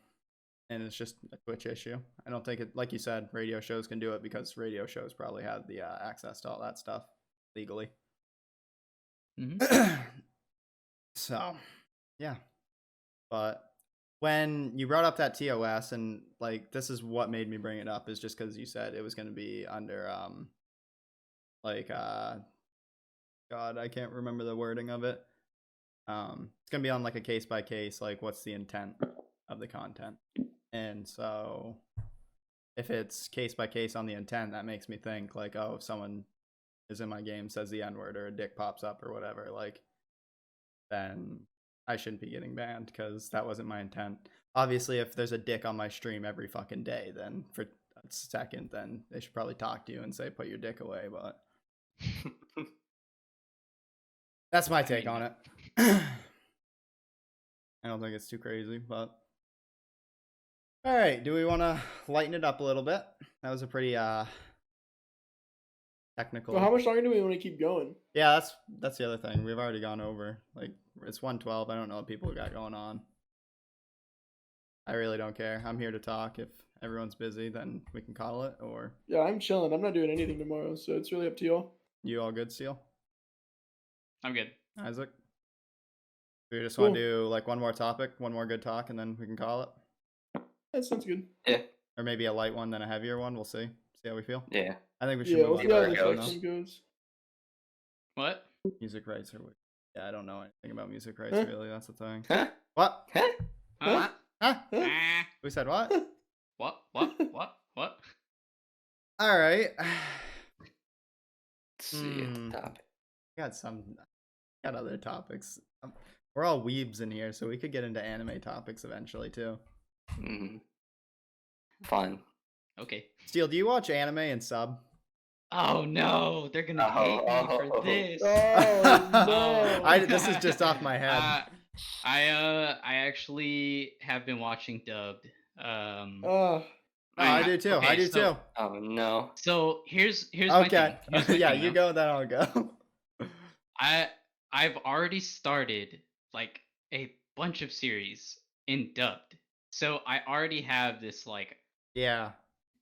Speaker 1: And it's just a Twitch issue. I don't think it, like you said, radio shows can do it because radio shows probably have the access to all that stuff legally.
Speaker 3: Mhm.
Speaker 1: So, yeah. But when you brought up that TOS, and like this is what made me bring it up, is just because you said it was going to be under God, I can't remember the wording of it. It's going to be on like a case by case, like what's the intent of the content. And so if it's case by case on the intent, that makes me think like, oh, if someone is in my game, says the N-word, or a dick pops up or whatever, like, then I shouldn't be getting banned because that wasn't my intent. Obviously, if there's a dick on my stream every fucking day, then for a second, then they should probably talk to you and say, put your dick away. But that's my take on it. I don't think it's too crazy, but all right. Do we want to lighten it up a little bit? That was a pretty technical.
Speaker 2: So how much longer do we want to keep going?
Speaker 1: Yeah, that's the other thing. We've already gone over. Like, it's 1:12. I don't know what people got going on. I really don't care. I'm here to talk. If everyone's busy, then we can call it. Or
Speaker 2: Yeah, I'm chilling. I'm not doing anything tomorrow, so it's really up to y'all.
Speaker 1: you all good, Seal?
Speaker 3: I'm good.
Speaker 1: Isaac? We just
Speaker 2: Cool.
Speaker 1: want to do like one more topic, one more good talk, and then we can call it.
Speaker 2: That sounds good.
Speaker 4: Yeah.
Speaker 1: Or maybe a light one, then a heavier one. We'll see. See how we feel.
Speaker 4: Yeah.
Speaker 1: I think we should
Speaker 2: Yeah,
Speaker 1: move
Speaker 2: we'll
Speaker 1: on
Speaker 2: see
Speaker 1: to
Speaker 2: how
Speaker 1: the
Speaker 2: the
Speaker 1: next one,
Speaker 2: next
Speaker 1: though.
Speaker 2: one goes.
Speaker 3: What?
Speaker 1: Music rights are. Yeah, I don't know anything about music rights
Speaker 2: Huh?
Speaker 1: really. That's the thing.
Speaker 4: Huh?
Speaker 1: What?
Speaker 4: Huh?
Speaker 3: Huh?
Speaker 1: Huh?
Speaker 2: Huh?
Speaker 3: Ah.
Speaker 1: We said what?
Speaker 3: What? What?
Speaker 1: All right.
Speaker 4: Let's see
Speaker 1: Hmm.
Speaker 4: the topic.
Speaker 1: Got other topics. We're all weebs in here, so we could get into anime topics eventually too.
Speaker 4: Mm. Fun.
Speaker 3: Okay.
Speaker 1: Steel, do you watch anime and sub?
Speaker 3: Oh no, they're gonna hate me for this.
Speaker 2: Oh no!
Speaker 1: This is just off my head.
Speaker 3: I actually have been watching dubbed.
Speaker 2: Oh,
Speaker 1: I do too. I do too.
Speaker 4: Oh no.
Speaker 3: So here's my
Speaker 1: Okay.
Speaker 3: thing. Here's my
Speaker 1: Yeah,
Speaker 3: thing,
Speaker 1: you
Speaker 3: though.
Speaker 1: go, then I'll go.
Speaker 3: I've already started like a bunch of series in dubbed. So I already have this like
Speaker 1: Yeah.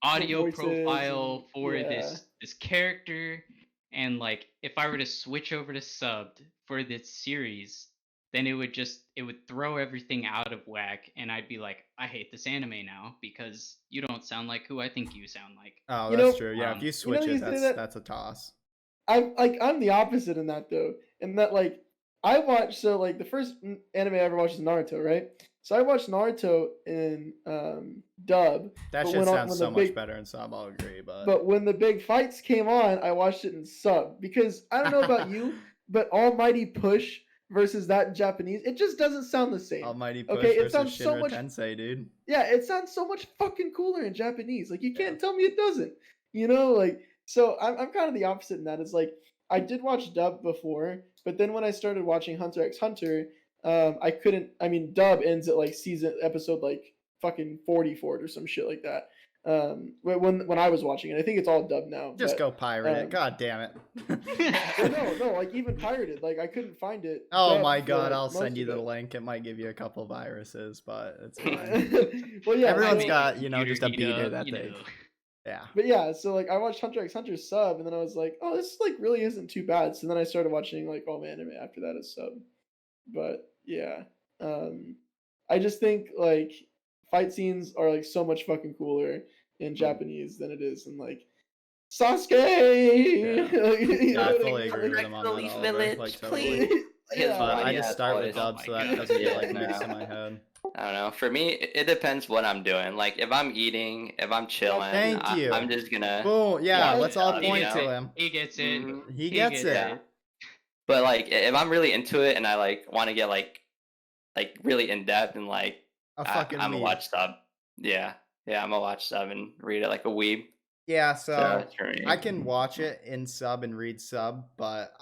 Speaker 3: audio
Speaker 2: voices
Speaker 3: profile
Speaker 2: and-
Speaker 3: for
Speaker 2: yeah.
Speaker 3: this character, and like if I were to switch over to subbed for this series, then it would throw everything out of whack, and I'd be like, I hate this anime now because you don't sound like who I think you sound like.
Speaker 1: Oh,
Speaker 2: You
Speaker 1: that's
Speaker 2: know-
Speaker 1: true. Yeah, if
Speaker 3: um,
Speaker 1: you
Speaker 2: you
Speaker 1: switch
Speaker 2: know, you
Speaker 1: it,
Speaker 2: say
Speaker 1: that's
Speaker 2: that-
Speaker 1: that's a toss.
Speaker 2: I'm the opposite in that though. In that like I watched the first anime I ever watched is Naruto, right? So I watched Naruto in dub,
Speaker 1: That
Speaker 2: But
Speaker 1: shit
Speaker 2: when
Speaker 1: sounds
Speaker 2: the
Speaker 1: so much
Speaker 2: big-
Speaker 1: better in sub. I'll agree,
Speaker 2: but when the big fights came on, I watched it in sub because I don't know about you, but Almighty Push versus that in Japanese, it just doesn't sound the same.
Speaker 1: Almighty Push
Speaker 2: Okay, it
Speaker 1: versus
Speaker 2: sounds so
Speaker 1: Shinra
Speaker 2: much-
Speaker 1: Tensei, dude.
Speaker 2: Yeah, it sounds so much fucking cooler in Japanese. Like you can't tell me it doesn't. You know, like so I'm kind of the opposite in that. It's like I did watch dub before, but then when I started watching Hunter x Hunter, I couldn't. I mean, dub ends at like episode like fucking 40 for it or some shit like that. When I was watching it, I think it's all dubbed now.
Speaker 1: Just
Speaker 2: but-
Speaker 1: go pirate it.
Speaker 2: um,
Speaker 1: God damn it.
Speaker 2: Well, no, like even pirated, like I couldn't find it.
Speaker 1: Oh
Speaker 2: dubbed
Speaker 1: my
Speaker 2: for
Speaker 1: god, I'll
Speaker 2: most
Speaker 1: send you
Speaker 2: of
Speaker 1: the
Speaker 2: it.
Speaker 1: link. It might give you a couple viruses, but it's fine.
Speaker 2: Well, yeah,
Speaker 1: Everyone's
Speaker 2: so-
Speaker 1: got, you know,
Speaker 3: Computer
Speaker 1: just a
Speaker 3: heat
Speaker 1: beater
Speaker 3: up,
Speaker 1: that
Speaker 3: you
Speaker 1: they.
Speaker 3: know.
Speaker 1: Yeah.
Speaker 2: But yeah, so like I watched Hunter x Hunter sub, and then I was like, oh, this like really isn't too bad. So then I started watching like all my anime after that as sub. But yeah, I just think like fight scenes are like so much fucking cooler in Japanese than it is in like Sasuke. You
Speaker 1: Yeah,
Speaker 2: know
Speaker 1: I
Speaker 2: what
Speaker 1: fully
Speaker 2: mean?
Speaker 1: agree with
Speaker 2: Like,
Speaker 1: him on
Speaker 5: the
Speaker 1: that.
Speaker 5: Leaf
Speaker 1: Oliver.
Speaker 5: Village,
Speaker 1: Like, totally.
Speaker 5: please.
Speaker 2: yeah,
Speaker 1: But I
Speaker 4: Yeah,
Speaker 1: just start with
Speaker 4: voice.
Speaker 1: dub
Speaker 3: Oh
Speaker 1: so
Speaker 3: my
Speaker 1: that
Speaker 3: God.
Speaker 1: doesn't get like
Speaker 4: Yeah,
Speaker 1: next to
Speaker 4: no.
Speaker 1: my head.
Speaker 4: I don't know. For me, it depends what I'm doing. Like if I'm eating, if I'm chilling,
Speaker 1: Thank you.
Speaker 4: I'm just gonna.
Speaker 1: Boom. Yeah,
Speaker 2: Yeah,
Speaker 1: let's all
Speaker 4: you
Speaker 1: point
Speaker 4: know.
Speaker 1: to him.
Speaker 3: He gets it.
Speaker 4: Mhm.
Speaker 1: He gets it.
Speaker 4: Yeah. But like if I'm really into it and I like want to get like really in depth and like
Speaker 1: a fucking
Speaker 4: I'm a
Speaker 1: weeb.
Speaker 4: watch sub. Yeah, I'm a watch sub and read it like a weeb.
Speaker 1: Yeah, so
Speaker 4: it's for me.
Speaker 1: I can watch it in sub and read sub, but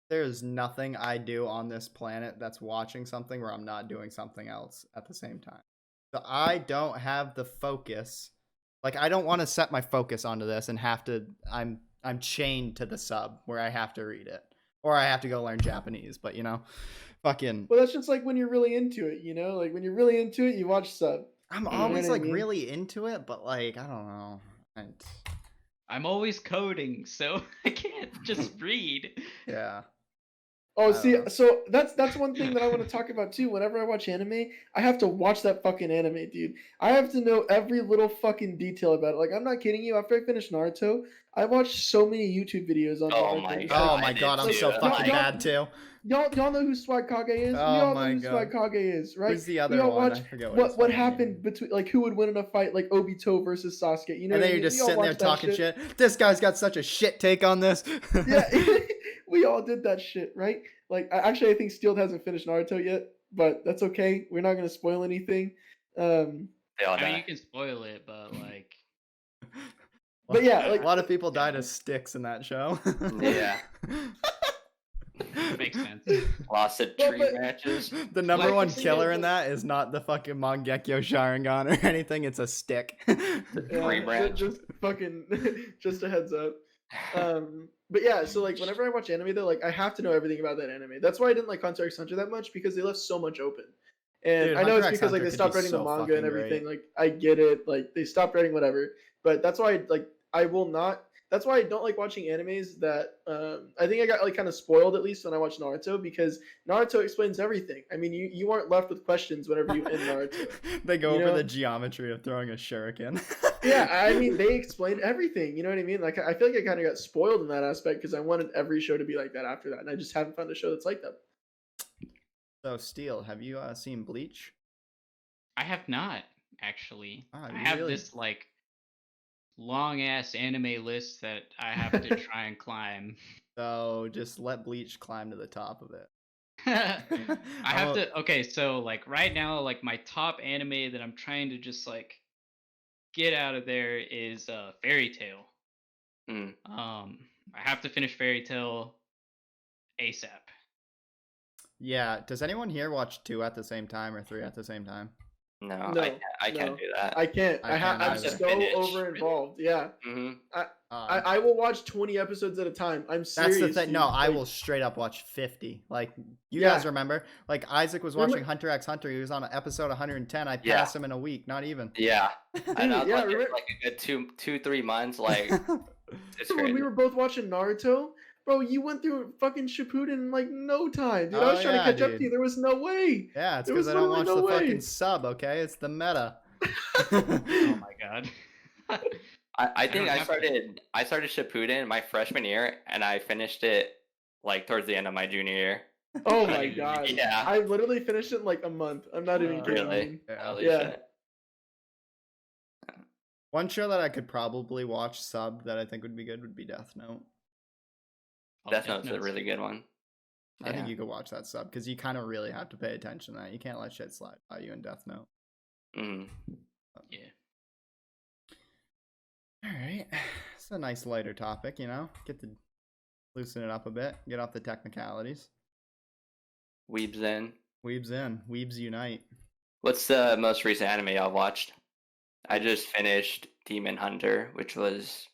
Speaker 1: there's nothing I do on this planet that's watching something where I'm not doing something else at the same time. So I don't have the focus. Like, I don't want to set my focus onto this and have to. I'm chained to the sub where I have to read it, or I have to go learn Japanese. But fucking.
Speaker 2: Well, that's just like when you're really into it, Like when you're really into it, you watch sub.
Speaker 1: I'm
Speaker 4: You know
Speaker 1: always
Speaker 2: what I
Speaker 1: like
Speaker 2: mean?
Speaker 1: really into it, but like I don't know.
Speaker 3: I'm always coding, so I can't just read.
Speaker 1: Yeah.
Speaker 2: Oh,
Speaker 1: I
Speaker 2: see,
Speaker 1: don't know.
Speaker 2: so that's one thing that I want to talk about too. Whenever I watch anime, I have to watch that fucking anime, dude. I have to know every little fucking detail about it. Like, I'm not kidding you. After I finished Naruto, I watched so many YouTube videos on
Speaker 4: Oh
Speaker 2: Naruto.
Speaker 4: my
Speaker 2: because-
Speaker 4: God.
Speaker 1: Oh
Speaker 4: I
Speaker 1: my
Speaker 4: did
Speaker 1: god, I'm
Speaker 4: too.
Speaker 1: so
Speaker 4: Like-
Speaker 1: fucking bad too.
Speaker 2: Y'all know who Swag Kage is? We
Speaker 1: Oh
Speaker 2: all know
Speaker 1: my
Speaker 2: who
Speaker 1: God.
Speaker 2: Swag Kage is, right?
Speaker 1: Who's the
Speaker 2: We
Speaker 1: other
Speaker 2: all
Speaker 1: one?
Speaker 2: watch
Speaker 1: I forget what his
Speaker 2: what
Speaker 1: fucking
Speaker 2: happened
Speaker 1: name.
Speaker 2: between, like, who would win in a fight, like Obito versus Sasuke. You know
Speaker 1: And
Speaker 2: what
Speaker 1: then
Speaker 2: I
Speaker 1: you're
Speaker 2: mean?
Speaker 1: just
Speaker 2: We all
Speaker 1: sitting there
Speaker 2: watched that
Speaker 1: talking shit. This guy's got such a shit take on this.
Speaker 2: Yeah, we all did that shit, right? Like, I think Steel hasn't finished Naruto yet, but that's okay. We're not gonna spoil anything.
Speaker 4: They all
Speaker 3: I mean,
Speaker 4: die.
Speaker 3: you can spoil it, but like,
Speaker 2: But yeah, like-
Speaker 1: a lot of people died as sticks in that show.
Speaker 4: Yeah.
Speaker 3: makes sense.
Speaker 4: Lost at
Speaker 2: But-
Speaker 4: tree
Speaker 2: but-
Speaker 4: branches.
Speaker 1: The number
Speaker 2: Like,
Speaker 1: one
Speaker 2: the thing
Speaker 1: killer
Speaker 2: is,
Speaker 1: in
Speaker 2: like-
Speaker 1: that is not the fucking Mangekyo Sharingan or anything. It's a stick.
Speaker 4: Tree branch.
Speaker 2: just fucking, just a heads up. But yeah, so like whenever I watch anime, though, like I have to know everything about that anime. That's why I didn't like Hunter x Hunter that much, because they left so much open. And
Speaker 1: Dude,
Speaker 2: I know
Speaker 1: Hunter
Speaker 2: it's
Speaker 1: x
Speaker 2: because like
Speaker 1: Hunter
Speaker 2: they
Speaker 1: could
Speaker 2: stopped
Speaker 1: be
Speaker 2: writing the
Speaker 1: so
Speaker 2: manga
Speaker 1: fucking
Speaker 2: and everything.
Speaker 1: great.
Speaker 2: Like I get it, like they stopped writing whatever. But that's why I will not. That's why I don't like watching animes that I think I got like kind of spoiled, at least when I watched Naruto, because Naruto explains everything. I mean, you aren't left with questions whenever you end Naruto.
Speaker 1: They go
Speaker 2: You
Speaker 1: over
Speaker 2: know?
Speaker 1: the geometry of throwing a shuriken.
Speaker 2: Yeah, I mean, they explained everything. You know what I mean? Like, I feel like I kind of got spoiled in that aspect because I wanted every show to be like that after that, and I just haven't found a show that's like that.
Speaker 1: So, Steel, have you seen Bleach?
Speaker 3: I have not actually.
Speaker 1: Ah,
Speaker 3: I
Speaker 1: you
Speaker 3: have
Speaker 1: really-
Speaker 3: this like long ass anime list that I have to try and climb.
Speaker 1: So, just let Bleach climb to the top of it.
Speaker 3: I have
Speaker 1: I'm a-
Speaker 3: to. Okay, so like right now, like my top anime that I'm trying to just like get out of there is Fairy Tail.
Speaker 4: Mm.
Speaker 3: I have to finish Fairy Tail ASAP.
Speaker 1: Yeah, does anyone here watch 2 at the same time or 3 at the same time?
Speaker 4: No,
Speaker 2: No,
Speaker 4: I can't
Speaker 2: no.
Speaker 4: do that.
Speaker 2: I can't.
Speaker 1: I can't
Speaker 2: I'm
Speaker 1: either.
Speaker 2: so
Speaker 4: Finish.
Speaker 2: over involved. Yeah,
Speaker 4: hmm
Speaker 2: I will watch 20 episodes at a time. I'm serious.
Speaker 1: That's the thing.
Speaker 2: dude.
Speaker 1: No, I
Speaker 2: Like,
Speaker 1: will straight up watch 50. Like, you
Speaker 2: Yeah.
Speaker 1: guys remember? Like, Isaac was
Speaker 2: Remember-
Speaker 1: watching Hunter x Hunter. He was on episode 110. I
Speaker 4: Yeah.
Speaker 1: passed him in a week. Not even.
Speaker 4: Yeah, and I was
Speaker 2: Yeah,
Speaker 4: like,
Speaker 2: remember-
Speaker 4: like a good 2-3 months. Like, it's
Speaker 2: when we
Speaker 4: crazy.
Speaker 2: were both watching Naruto, bro, you went through fucking Shippuden in like no time, dude. I
Speaker 1: Oh,
Speaker 2: was trying
Speaker 1: yeah,
Speaker 2: to catch up
Speaker 1: dude.
Speaker 2: to you. There was no way.
Speaker 1: Yeah, it's
Speaker 2: There
Speaker 1: because
Speaker 2: was
Speaker 1: I don't
Speaker 2: literally
Speaker 1: watch
Speaker 2: no
Speaker 1: the fucking
Speaker 2: way.
Speaker 1: sub, okay? It's the meta.
Speaker 3: Oh my god.
Speaker 4: I think
Speaker 3: don't
Speaker 4: I
Speaker 3: have to.
Speaker 4: started Shippuden my freshman year, and I finished it like towards the end of my junior year.
Speaker 2: Oh my
Speaker 3: Yeah.
Speaker 2: god.
Speaker 4: Yeah.
Speaker 2: I literally finished it in like a month. I'm not even kidding.
Speaker 4: Really?
Speaker 2: dude.
Speaker 1: Yeah.
Speaker 4: Holy
Speaker 2: Yeah.
Speaker 4: shit.
Speaker 1: One show that I could probably watch sub that I think would be good would be Death Note.
Speaker 3: Oh,
Speaker 4: Death Note's a
Speaker 3: Note's-
Speaker 4: really good one.
Speaker 1: I think
Speaker 4: Yeah.
Speaker 1: you could watch that sub because you kind of really have to pay attention to that. You can't let shit slide by you in Death Note.
Speaker 4: Mm.
Speaker 3: Yeah.
Speaker 1: All right, it's a nice lighter topic, Get to loosen it up a bit, get off the technicalities.
Speaker 4: Weebs in.
Speaker 1: Weebs in, weebs unite.
Speaker 4: What's the most recent anime y'all watched? I just finished Demon Hunter, which was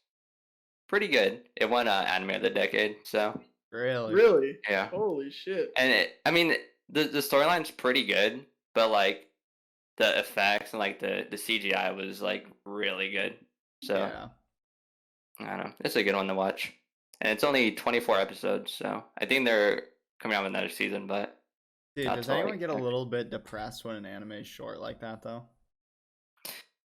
Speaker 4: pretty good. It won Anime of the Decade, so
Speaker 1: Really?
Speaker 2: Really?
Speaker 4: yeah.
Speaker 2: Holy shit.
Speaker 4: And I mean, the storyline's pretty good, but like the effects and like the CGI was like really good. So
Speaker 1: Yeah.
Speaker 4: I don't know, it's a good one to watch, and it's only 24 episodes, so I think they're coming out with another season. But
Speaker 1: Dude,
Speaker 4: Not
Speaker 1: does
Speaker 4: to, like,
Speaker 1: anyone get a little bit depressed when an anime is short like that, though?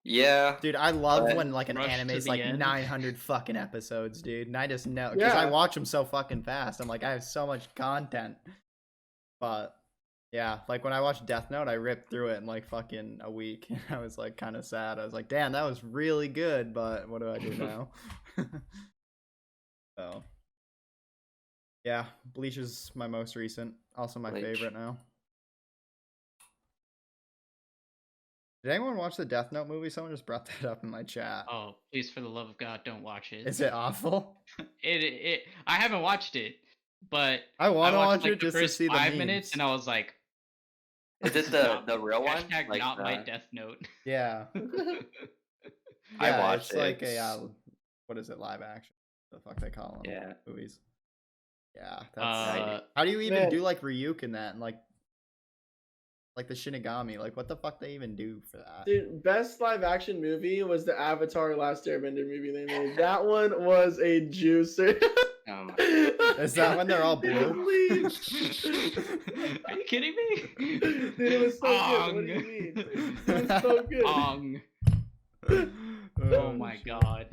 Speaker 4: yeah,
Speaker 1: Dude, I love
Speaker 4: But-
Speaker 1: when like an
Speaker 3: Rush
Speaker 1: anime
Speaker 3: to
Speaker 1: is
Speaker 3: the
Speaker 1: like
Speaker 3: end.
Speaker 1: 900 fucking episodes, dude, and I just know because I
Speaker 2: Yeah.
Speaker 1: watch them so fucking fast. I'm like, I have so much content. But yeah, like when I watched Death Note, I ripped through it in like fucking a week. I was like kind of sad. I was like, damn, that was really good, but what do I do now? So yeah, Bleach is my most recent, also my
Speaker 4: Bleach.
Speaker 1: favorite now. Did anyone watch the Death Note movie? Someone just brought that up in my chat.
Speaker 3: Oh, please, for the love of God, don't watch it.
Speaker 1: Is it awful?
Speaker 3: I haven't watched it, but
Speaker 1: I want to
Speaker 3: watched
Speaker 1: watch
Speaker 3: like
Speaker 1: it
Speaker 3: the
Speaker 1: just to
Speaker 3: first
Speaker 1: see the
Speaker 3: 5 minutes,
Speaker 1: memes.
Speaker 3: and I was like,
Speaker 4: Is it the real one?
Speaker 3: hashtag
Speaker 4: Like
Speaker 3: not my
Speaker 4: the-
Speaker 3: Death Note.
Speaker 1: Yeah.
Speaker 4: I
Speaker 1: Yeah,
Speaker 4: watched
Speaker 1: it's
Speaker 4: it.
Speaker 1: like a what is it? Live action? The fuck they call them?
Speaker 4: Yeah.
Speaker 1: Movies. Yeah. That's.
Speaker 3: Uh,
Speaker 1: How do you even
Speaker 2: Man.
Speaker 1: do like Ryuk in that and like the Shinigami? Like what the fuck they even do for that?
Speaker 2: Dude, best live action movie was the Avatar Last Airbender movie they made. That one was a juicer.
Speaker 4: Oh my.
Speaker 1: Is that when they're all blue?
Speaker 2: Dude,
Speaker 3: Are you kidding me?
Speaker 2: Dude, it was so good. What do you mean? It was so good.
Speaker 3: Ong. Oh my
Speaker 1: shit.
Speaker 3: god.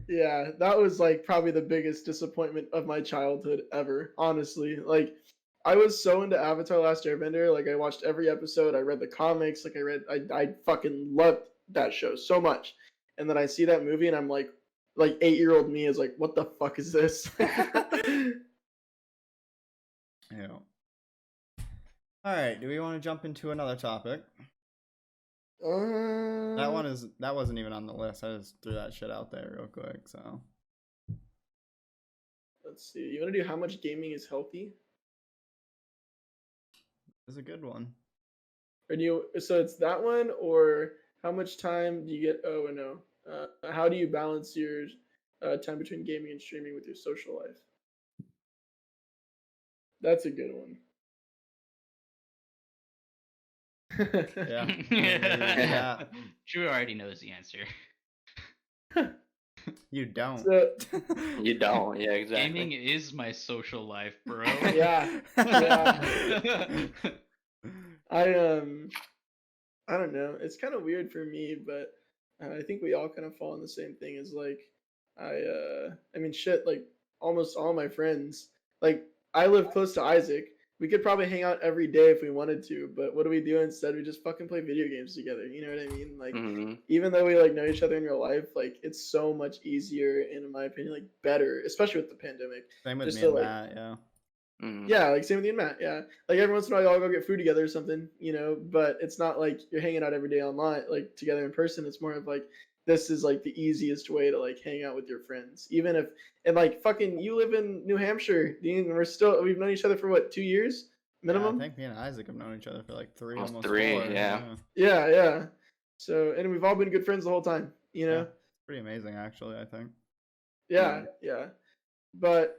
Speaker 2: Yeah, that was like probably the biggest disappointment of my childhood ever. Honestly, like I was so into Avatar: Last Airbender. Like I watched every episode. I read the comics. Like I fucking loved that show so much. And then I see that movie and I'm like 8-year-old me is like, what the fuck is this?
Speaker 1: Yeah. All right. Do we want to jump into another topic? That wasn't even on the list. I just threw that shit out there real quick. So
Speaker 2: Let's see. You want to do how much gaming is healthy?
Speaker 1: it's a good one.
Speaker 2: Or do you? So it's that one, or how much time do you get? Oh no. How do you balance your time between gaming and streaming with your social life? That's a good one.
Speaker 1: Yeah. Yeah.
Speaker 3: Drew already knows the answer.
Speaker 1: You don't.
Speaker 2: So,
Speaker 4: You don't. Yeah, exactly.
Speaker 3: Gaming is my social life, bro.
Speaker 2: yeah. I don't know. It's kind of weird for me, but I think we all kind of fall in the same thing. Is like I mean, shit. Like almost all my friends. Like I live close to Isaac. We could probably hang out every day if we wanted to, but what do we do instead? We just fucking play video games together. You know what I mean? Like,
Speaker 4: Mhm.
Speaker 2: even though we like know each other in real life, like it's so much easier and in my opinion, like better, especially with the pandemic.
Speaker 1: Same with
Speaker 2: Just
Speaker 1: me
Speaker 2: to,
Speaker 1: and
Speaker 2: like-
Speaker 1: Matt. Yeah.
Speaker 4: Mhm.
Speaker 2: Yeah, like same with you and Matt. Yeah, like every once in a while, y'all go get food together or something, you know. But it's not like you're hanging out every day online, like together in person. It's more of like this is like the easiest way to like hang out with your friends, even if and like fucking you live in New Hampshire, Dean. We've known each other for what 2 years minimum.
Speaker 1: Yeah, I think me and Isaac have known each other for like
Speaker 4: Almost
Speaker 1: almost
Speaker 4: 3,
Speaker 1: 4.
Speaker 4: yeah.
Speaker 2: Yeah. So and we've all been good friends the whole time, you know.
Speaker 1: Yeah. It's pretty amazing, actually. I think.
Speaker 2: Yeah. But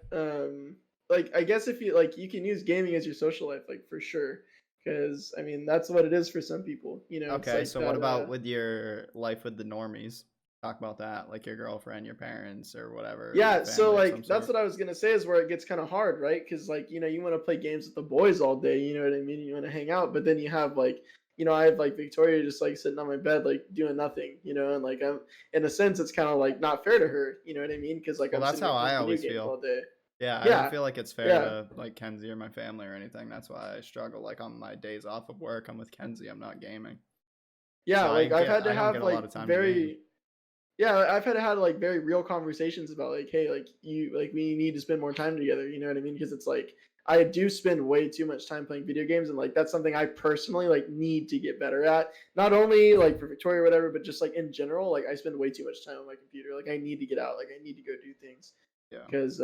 Speaker 2: like I guess if you like you can use gaming as your social life, like for sure. Because I mean that's what it is for some people, you know. It's
Speaker 1: Okay,
Speaker 2: like
Speaker 1: so
Speaker 2: that,
Speaker 1: what about with your life with the normies? Talk about that, like your girlfriend, your parents, or whatever.
Speaker 2: yeah,
Speaker 1: your
Speaker 2: so
Speaker 1: family of
Speaker 2: like
Speaker 1: some
Speaker 2: that's
Speaker 1: sort.
Speaker 2: what I was gonna say is where it gets kind of hard, right? Because like you know you want to play games with the boys all day, you know what I mean? You want to hang out, but then you have like you know I have like Victoria just like sitting on my bed like doing nothing, you know, and like I'm in a sense it's kind of like not fair to her, you know what I mean? Because like
Speaker 1: Well,
Speaker 2: I'm
Speaker 1: that's
Speaker 2: sitting
Speaker 1: how
Speaker 2: here
Speaker 1: I
Speaker 2: playing video
Speaker 1: always
Speaker 2: games
Speaker 1: feel.
Speaker 2: all day.
Speaker 1: Yeah, I
Speaker 2: Yeah,
Speaker 1: don't feel like it's fair
Speaker 2: yeah.
Speaker 1: to like Kenzie or my family or anything. That's why I struggle. Like on my days off of work, I'm with Kenzie. I'm not gaming.
Speaker 2: Yeah,
Speaker 1: So
Speaker 2: like I've had to
Speaker 1: I don't
Speaker 2: have
Speaker 1: get a lot
Speaker 2: like
Speaker 1: of time to game.
Speaker 2: very yeah, I've had to have like very real conversations about like, hey, like you like we need to spend more time together. You know what I mean? Because it's like I do spend way too much time playing video games, and like that's something I personally like need to get better at. Not only like for Victoria or whatever, but just like in general, like I spend way too much time on my computer. Like I need to get out. Like I need to go do things
Speaker 1: Yeah.
Speaker 2: because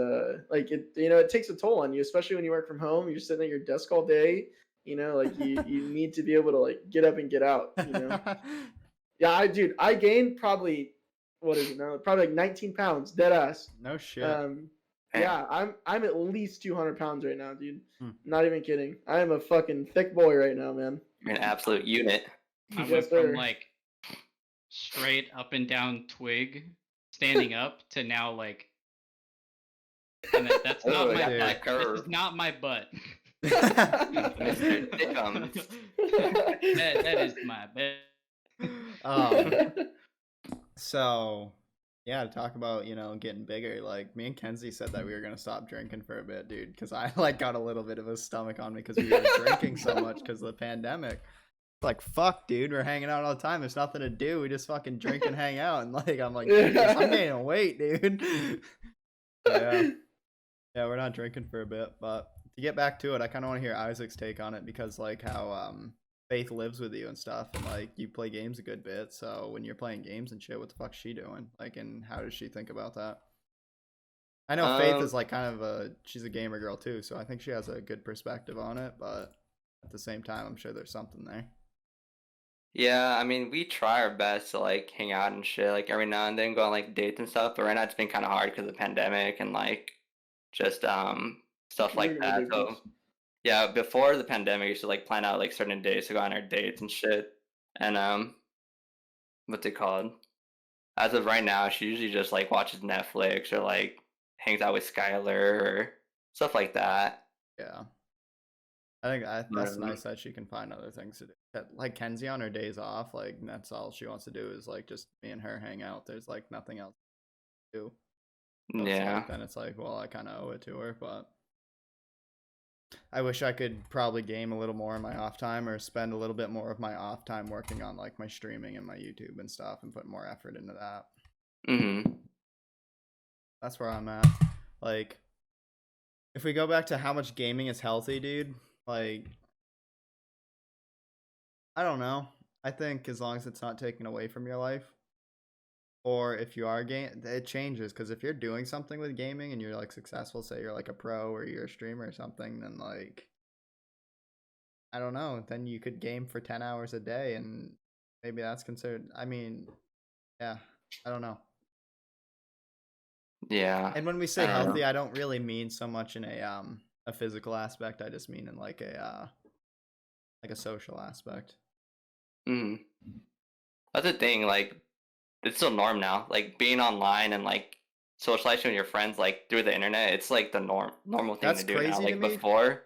Speaker 2: like it you know it takes a toll on you, especially when you work from home. You're sitting at your desk all day. You know, like you need to be able to like get up and get out. You know. Yeah, I gained probably what is it now? Probably like 19 pounds, dead ass.
Speaker 1: No shit.
Speaker 2: Yeah, I'm at least 200 pounds right now, dude.
Speaker 1: Hmm.
Speaker 2: Not even kidding. I am a fucking thick boy right now, man.
Speaker 4: You're an absolute unit.
Speaker 3: I
Speaker 2: Yes,
Speaker 3: went from
Speaker 2: sir.
Speaker 3: like straight up and down twig, standing up, to now like. And that's not
Speaker 4: Oh,
Speaker 3: my
Speaker 4: yeah,
Speaker 3: butt.
Speaker 4: that curve.
Speaker 3: This is not my butt.
Speaker 4: Mr. Dickums.
Speaker 3: that is my butt.
Speaker 1: So yeah, to talk about getting bigger. Like me and Kenzie said that we were gonna stop drinking for a bit, dude, because I like got a little bit of a stomach on me because we were drinking so much because of the pandemic. Like fuck, dude, we're hanging out all the time. There's nothing to do. We just fucking drink and hang out, and like I'm like, Jesus, I'm gaining weight, dude. Yeah, we're not drinking for a bit, but to get back to it, I kind of want to hear Isaac's take on it because like how Faith lives with you and stuff, and like you play games a good bit. So when you're playing games and shit, what the fuck's she doing? Like, and how does she think about that? I know Faith is like kind of she's a gamer girl too, so I think she has a good perspective on it. But at the same time, I'm sure there's something there.
Speaker 4: Yeah, I mean, we try our best to like hang out and shit, like every now and then go on like dates and stuff. But right now it's been kind of hard because of the pandemic and like just stuff like
Speaker 2: Weird
Speaker 4: that. So
Speaker 2: ridiculous.
Speaker 4: yeah, before the pandemic, we used to like plan out like certain days to go on our dates and shit. And what's it called? As of right now, she usually just like watches Netflix or like hangs out with Skylar or stuff like that.
Speaker 1: Yeah. I think that's
Speaker 4: Um,
Speaker 1: nice that she can find other things to do. Like Kenzie on her days off, like that's all she wants to do is like just me and her hang out. There's like nothing else to do. So it's
Speaker 4: yeah.
Speaker 1: like, then it's like, well, I kind of owe it to her, but I wish I could probably game a little more in my off time or spend a little bit more of my off time working on like my streaming and my YouTube and stuff and put more effort into that.
Speaker 4: Mm-hmm.
Speaker 1: That's where I'm at. Like, if we go back to how much gaming is healthy, dude, like, I don't know. I think as long as it's not taken away from your life, or if you are it changes. Because if you're doing something with gaming and you're like successful, say you're like a pro or you're a streamer or something, then like, I don't know. Then you could game for 10 hours a day, and maybe that's considered. I mean, yeah, I don't know.
Speaker 4: Yeah.
Speaker 1: And when we say
Speaker 4: I don't know.
Speaker 1: healthy, I don't really mean so much in a physical aspect. I just mean in like a social aspect.
Speaker 4: Mm-hmm. That's the thing, like it's still norm now. Like being online and like socializing with your friends like through the internet, it's like the normal thing
Speaker 1: That's
Speaker 4: to do now.
Speaker 1: crazy to
Speaker 4: Like
Speaker 1: me.
Speaker 4: before,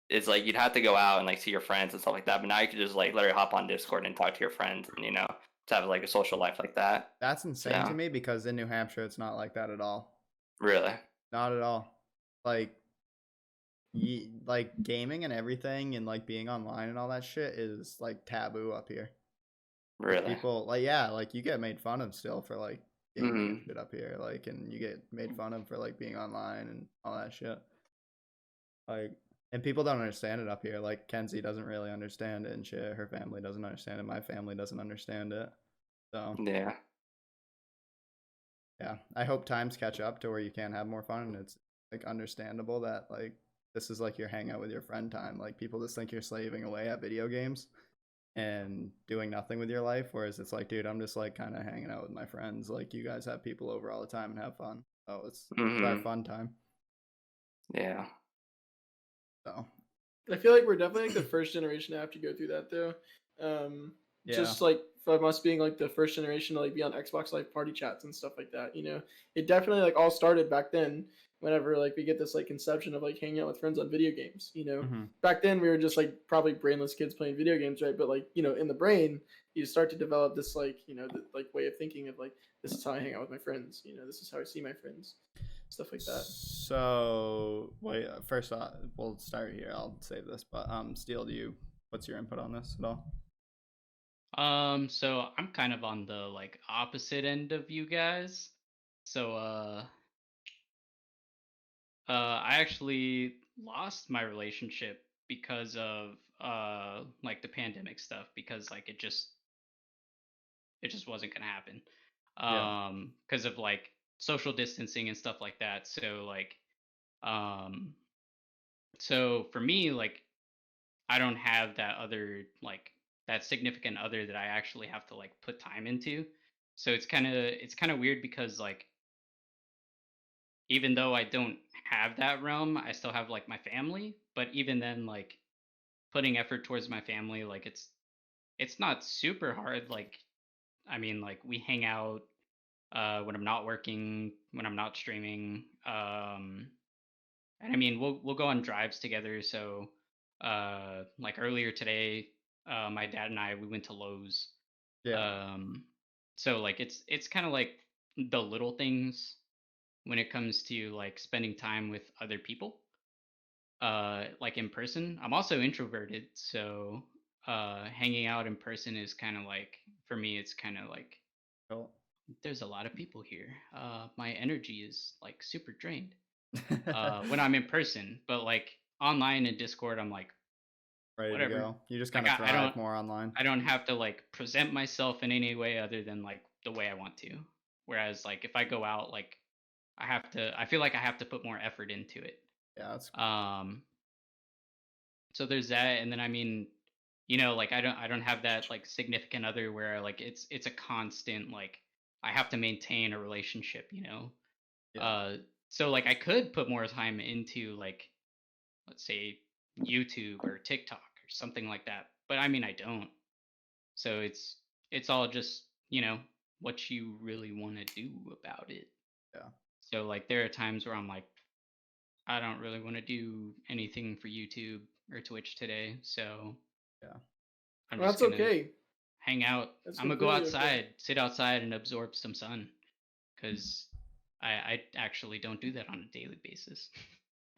Speaker 4: it's like you'd have to go out and like see your friends and stuff like that. But now you can just like literally hop on Discord and talk to your friends and to have like a social life like that.
Speaker 1: That's insane
Speaker 4: So
Speaker 1: to me because in New Hampshire, it's not like that at all.
Speaker 4: really.
Speaker 1: Not at all. Like, like gaming and everything and like being online and all that shit is like taboo up here. Like,
Speaker 4: Really.
Speaker 1: people like, yeah, like you get made fun of still for like gaming and
Speaker 4: Mm-hmm.
Speaker 1: shit up here, like, and you get made fun of for like being online and all that shit. Like, and people don't understand it up here. Like Kenzie doesn't really understand it and shit. Her family doesn't understand it. My family doesn't understand it. So
Speaker 4: Yeah.
Speaker 1: yeah, I hope times catch up to where you can have more fun and it's like understandable that like this is like your hangout with your friend time. Like people just think you're slaving away at video games and doing nothing with your life, whereas it's like, dude, I'm just like kind of hanging out with my friends. Like you guys have people over all the time and have fun. So it's our
Speaker 4: Mm-hmm.
Speaker 1: fun time.
Speaker 4: Yeah.
Speaker 1: So
Speaker 2: I feel like we're definitely like the first generation to have to go through that though.
Speaker 1: yeah,
Speaker 2: Just like from us being like the first generation to like be on Xbox Live party chats and stuff like that. It definitely like all started back then. Whenever like we get this like conception of like hanging out with friends on video games.
Speaker 1: mm-hmm.
Speaker 2: Back then we were just like probably brainless kids playing video games, right? But like in the brain you start to develop this like like way of thinking of like this is how I hang out with my friends. This is how I see my friends, stuff like that.
Speaker 1: So wait, first off, we'll start here. I'll save this, but Steele, what's your input on this at all?
Speaker 3: So I'm kind of on the like opposite end of you guys. So I actually lost my relationship because of like the pandemic stuff because like it just wasn't gonna happen.
Speaker 1: Yeah.
Speaker 3: Because of like social distancing and stuff like that. So like um so for me like I don't have that other like that significant other that I actually have to like put time into. So it's kind of weird because like even though I don't have that realm, I still have like my family, but even then like putting effort towards my family like it's not super hard like I mean like we hang out when I'm not working, when I'm not streaming and I mean we'll go on drives together so like earlier today my dad and I we went to Lowe's
Speaker 1: Yeah.
Speaker 3: so like it's kind of like the little things when it comes to like spending time with other people like in person. I'm also introverted so hanging out in person is kind of like for me it's kind of like
Speaker 1: Cool.
Speaker 3: there's a lot of people here my energy is like super drained when I'm in person but like online and Discord I'm like
Speaker 1: ready
Speaker 3: whatever.
Speaker 1: to go. You just
Speaker 3: Like,
Speaker 1: kind of
Speaker 3: I
Speaker 1: thrive
Speaker 3: don't
Speaker 1: more online.
Speaker 3: I don't have to like present myself in any way other than like the way I want to. Whereas like if I go out, like I feel like I have to put more effort into it.
Speaker 1: Yeah, that's
Speaker 3: So there's that, and then I mean, like I don't have that like significant other where like it's a constant like I have to maintain a relationship.
Speaker 1: yeah.
Speaker 3: So like I could put more time into like, let's say, YouTube or TikTok or something like that, but I mean I don't. So it's all just what you really want to do about it.
Speaker 1: Yeah.
Speaker 3: So like there are times where I'm like, I don't really want to do anything for YouTube or Twitch today, so
Speaker 1: Yeah.
Speaker 3: I'm
Speaker 2: Well,
Speaker 3: just
Speaker 2: that's
Speaker 3: gonna
Speaker 2: okay.
Speaker 3: hang out.
Speaker 2: That's
Speaker 3: I'm gonna go
Speaker 2: completely okay.
Speaker 3: outside, sit outside, and absorb some sun, because I actually don't do that on a daily basis.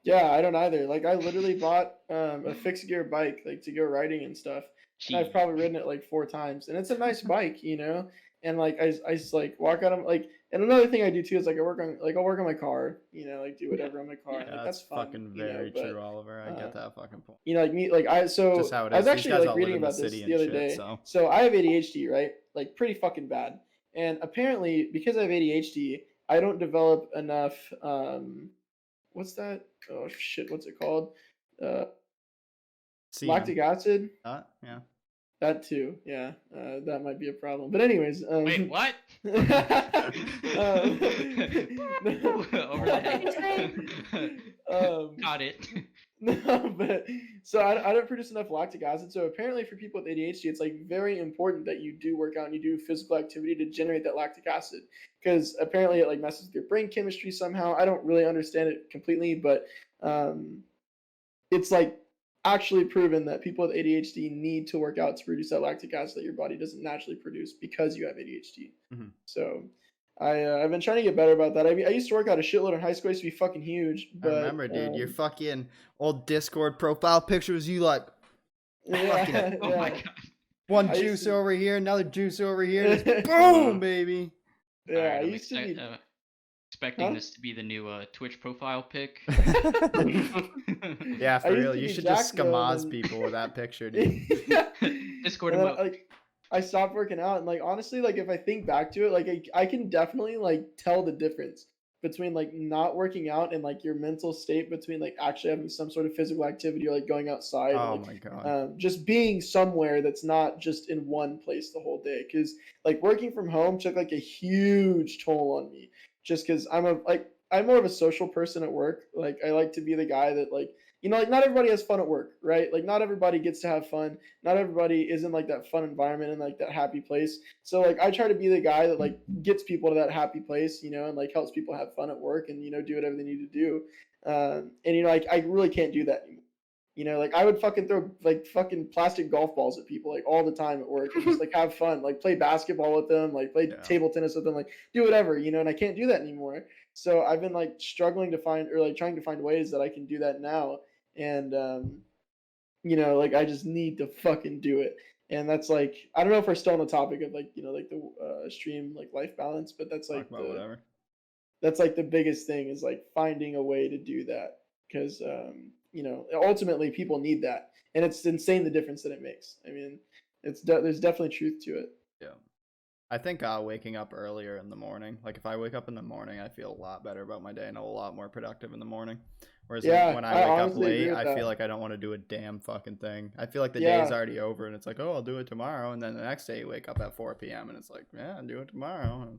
Speaker 2: Yeah, I don't either. Like I literally bought a fixed gear bike like to go riding and stuff. And I've
Speaker 3: Gee,
Speaker 2: probably ridden it like 4 times. And it's a nice bike, And like I just like walk out of like and another thing I do too is like I'll work on my car, like do whatever on my car.
Speaker 3: Yeah,
Speaker 2: Like
Speaker 1: Yeah,
Speaker 2: that's
Speaker 1: that's
Speaker 2: fun,
Speaker 1: fucking very
Speaker 2: but
Speaker 1: true, Oliver. I get that fucking point.
Speaker 2: like me like I so
Speaker 1: Just how it
Speaker 2: I was
Speaker 1: is. These
Speaker 2: actually
Speaker 1: guys
Speaker 2: like
Speaker 1: all live
Speaker 2: reading
Speaker 1: in the
Speaker 2: about this
Speaker 1: city
Speaker 2: the
Speaker 1: and
Speaker 2: other
Speaker 1: shit,
Speaker 2: day.
Speaker 1: so
Speaker 2: So I have ADHD, right? Like pretty fucking bad. And apparently because I have ADHD, I don't develop enough what's that? Oh shit, what's it called? Lactic acid.
Speaker 1: Yeah.
Speaker 2: That too, yeah. That might be a problem. But anyways,
Speaker 3: wait, what?
Speaker 2: um,
Speaker 3: Over the head. Got it.
Speaker 2: no, but so I don't produce enough lactic acid. So apparently, for people with ADHD, it's like very important that you do work out and you do physical activity to generate that lactic acid. Because apparently, it like messes with your brain chemistry somehow. I don't really understand it completely, but it's like actually proven that people with ADHD need to work out to produce that lactic acid that your body doesn't naturally produce because you have ADHD.
Speaker 1: Mhm.
Speaker 2: So I've been trying to get better about that. I mean, I used to work out a shitload in high school. I used to be fucking huge.
Speaker 1: I
Speaker 2: But,
Speaker 1: remember, dude, your fucking old Discord profile pictures, you like
Speaker 2: yeah,
Speaker 3: Oh my
Speaker 2: yeah.
Speaker 3: god.
Speaker 1: one
Speaker 2: I used
Speaker 1: juice
Speaker 2: to-
Speaker 1: over here, another juice over here, just boom, baby.
Speaker 2: Yeah,
Speaker 3: Alright,
Speaker 2: I
Speaker 3: I'm
Speaker 2: used to be.
Speaker 3: expecting
Speaker 2: Huh?
Speaker 3: this to be the new Twitch profile pic.
Speaker 1: Yeah,
Speaker 2: I
Speaker 1: for
Speaker 2: used
Speaker 1: real.
Speaker 2: to
Speaker 1: You
Speaker 2: be
Speaker 1: should just
Speaker 2: jacked, though,
Speaker 1: Skamaz
Speaker 2: and-
Speaker 1: people with that picture, dude.
Speaker 3: Discord
Speaker 2: And then,
Speaker 3: emote.
Speaker 2: like I stopped working out, and like honestly, like if I think back to it, like I can definitely like tell the difference between like not working out and like your mental state between like actually having some sort of physical activity or like going outside,
Speaker 1: Oh
Speaker 2: like
Speaker 1: my god.
Speaker 2: just being somewhere that's not just in one place the whole day. Because like working from home took like a huge toll on me, just because I'm more of a social person at work. Like I like to be the guy that like like not everybody has fun at work, right? Like not everybody gets to have fun. Not everybody is in like that fun environment and like that happy place. So like I try to be the guy that like gets people to that happy place, and like helps people have fun at work and do whatever they need to do. And like I really can't do that anymore. Like I would fucking throw like fucking plastic golf balls at people like all the time at work and just like have fun, like play basketball with them, like play
Speaker 1: Yeah.
Speaker 2: table tennis with them, like do whatever, and I can't do that anymore. So I've been like struggling to find or like trying to find ways that I can do that now. And like I just need to fucking do it. And that's like I don't know if we're still on the topic of like like the stream like life balance, but that's
Speaker 1: Talk
Speaker 2: like
Speaker 1: about whatever.
Speaker 2: that's like the biggest thing is like finding a way to do that because ultimately people need that, and it's insane the difference that it makes. I mean, there's definitely truth to it.
Speaker 1: Yeah. I think waking up earlier in the morning. Like if I wake up in the morning, I feel a lot better about my day and a lot more productive in the morning. Whereas
Speaker 2: Yeah,
Speaker 1: like, when I
Speaker 2: I
Speaker 1: wake up
Speaker 2: honestly agree
Speaker 1: late,
Speaker 2: with
Speaker 1: I
Speaker 2: that.
Speaker 1: feel like I don't want to do a damn fucking thing. I feel like the
Speaker 2: Yeah.
Speaker 1: day's already over and it's like, oh, I'll do it tomorrow. And then the next day you wake up at 4 p.m. and it's like, yeah, I'll do it tomorrow.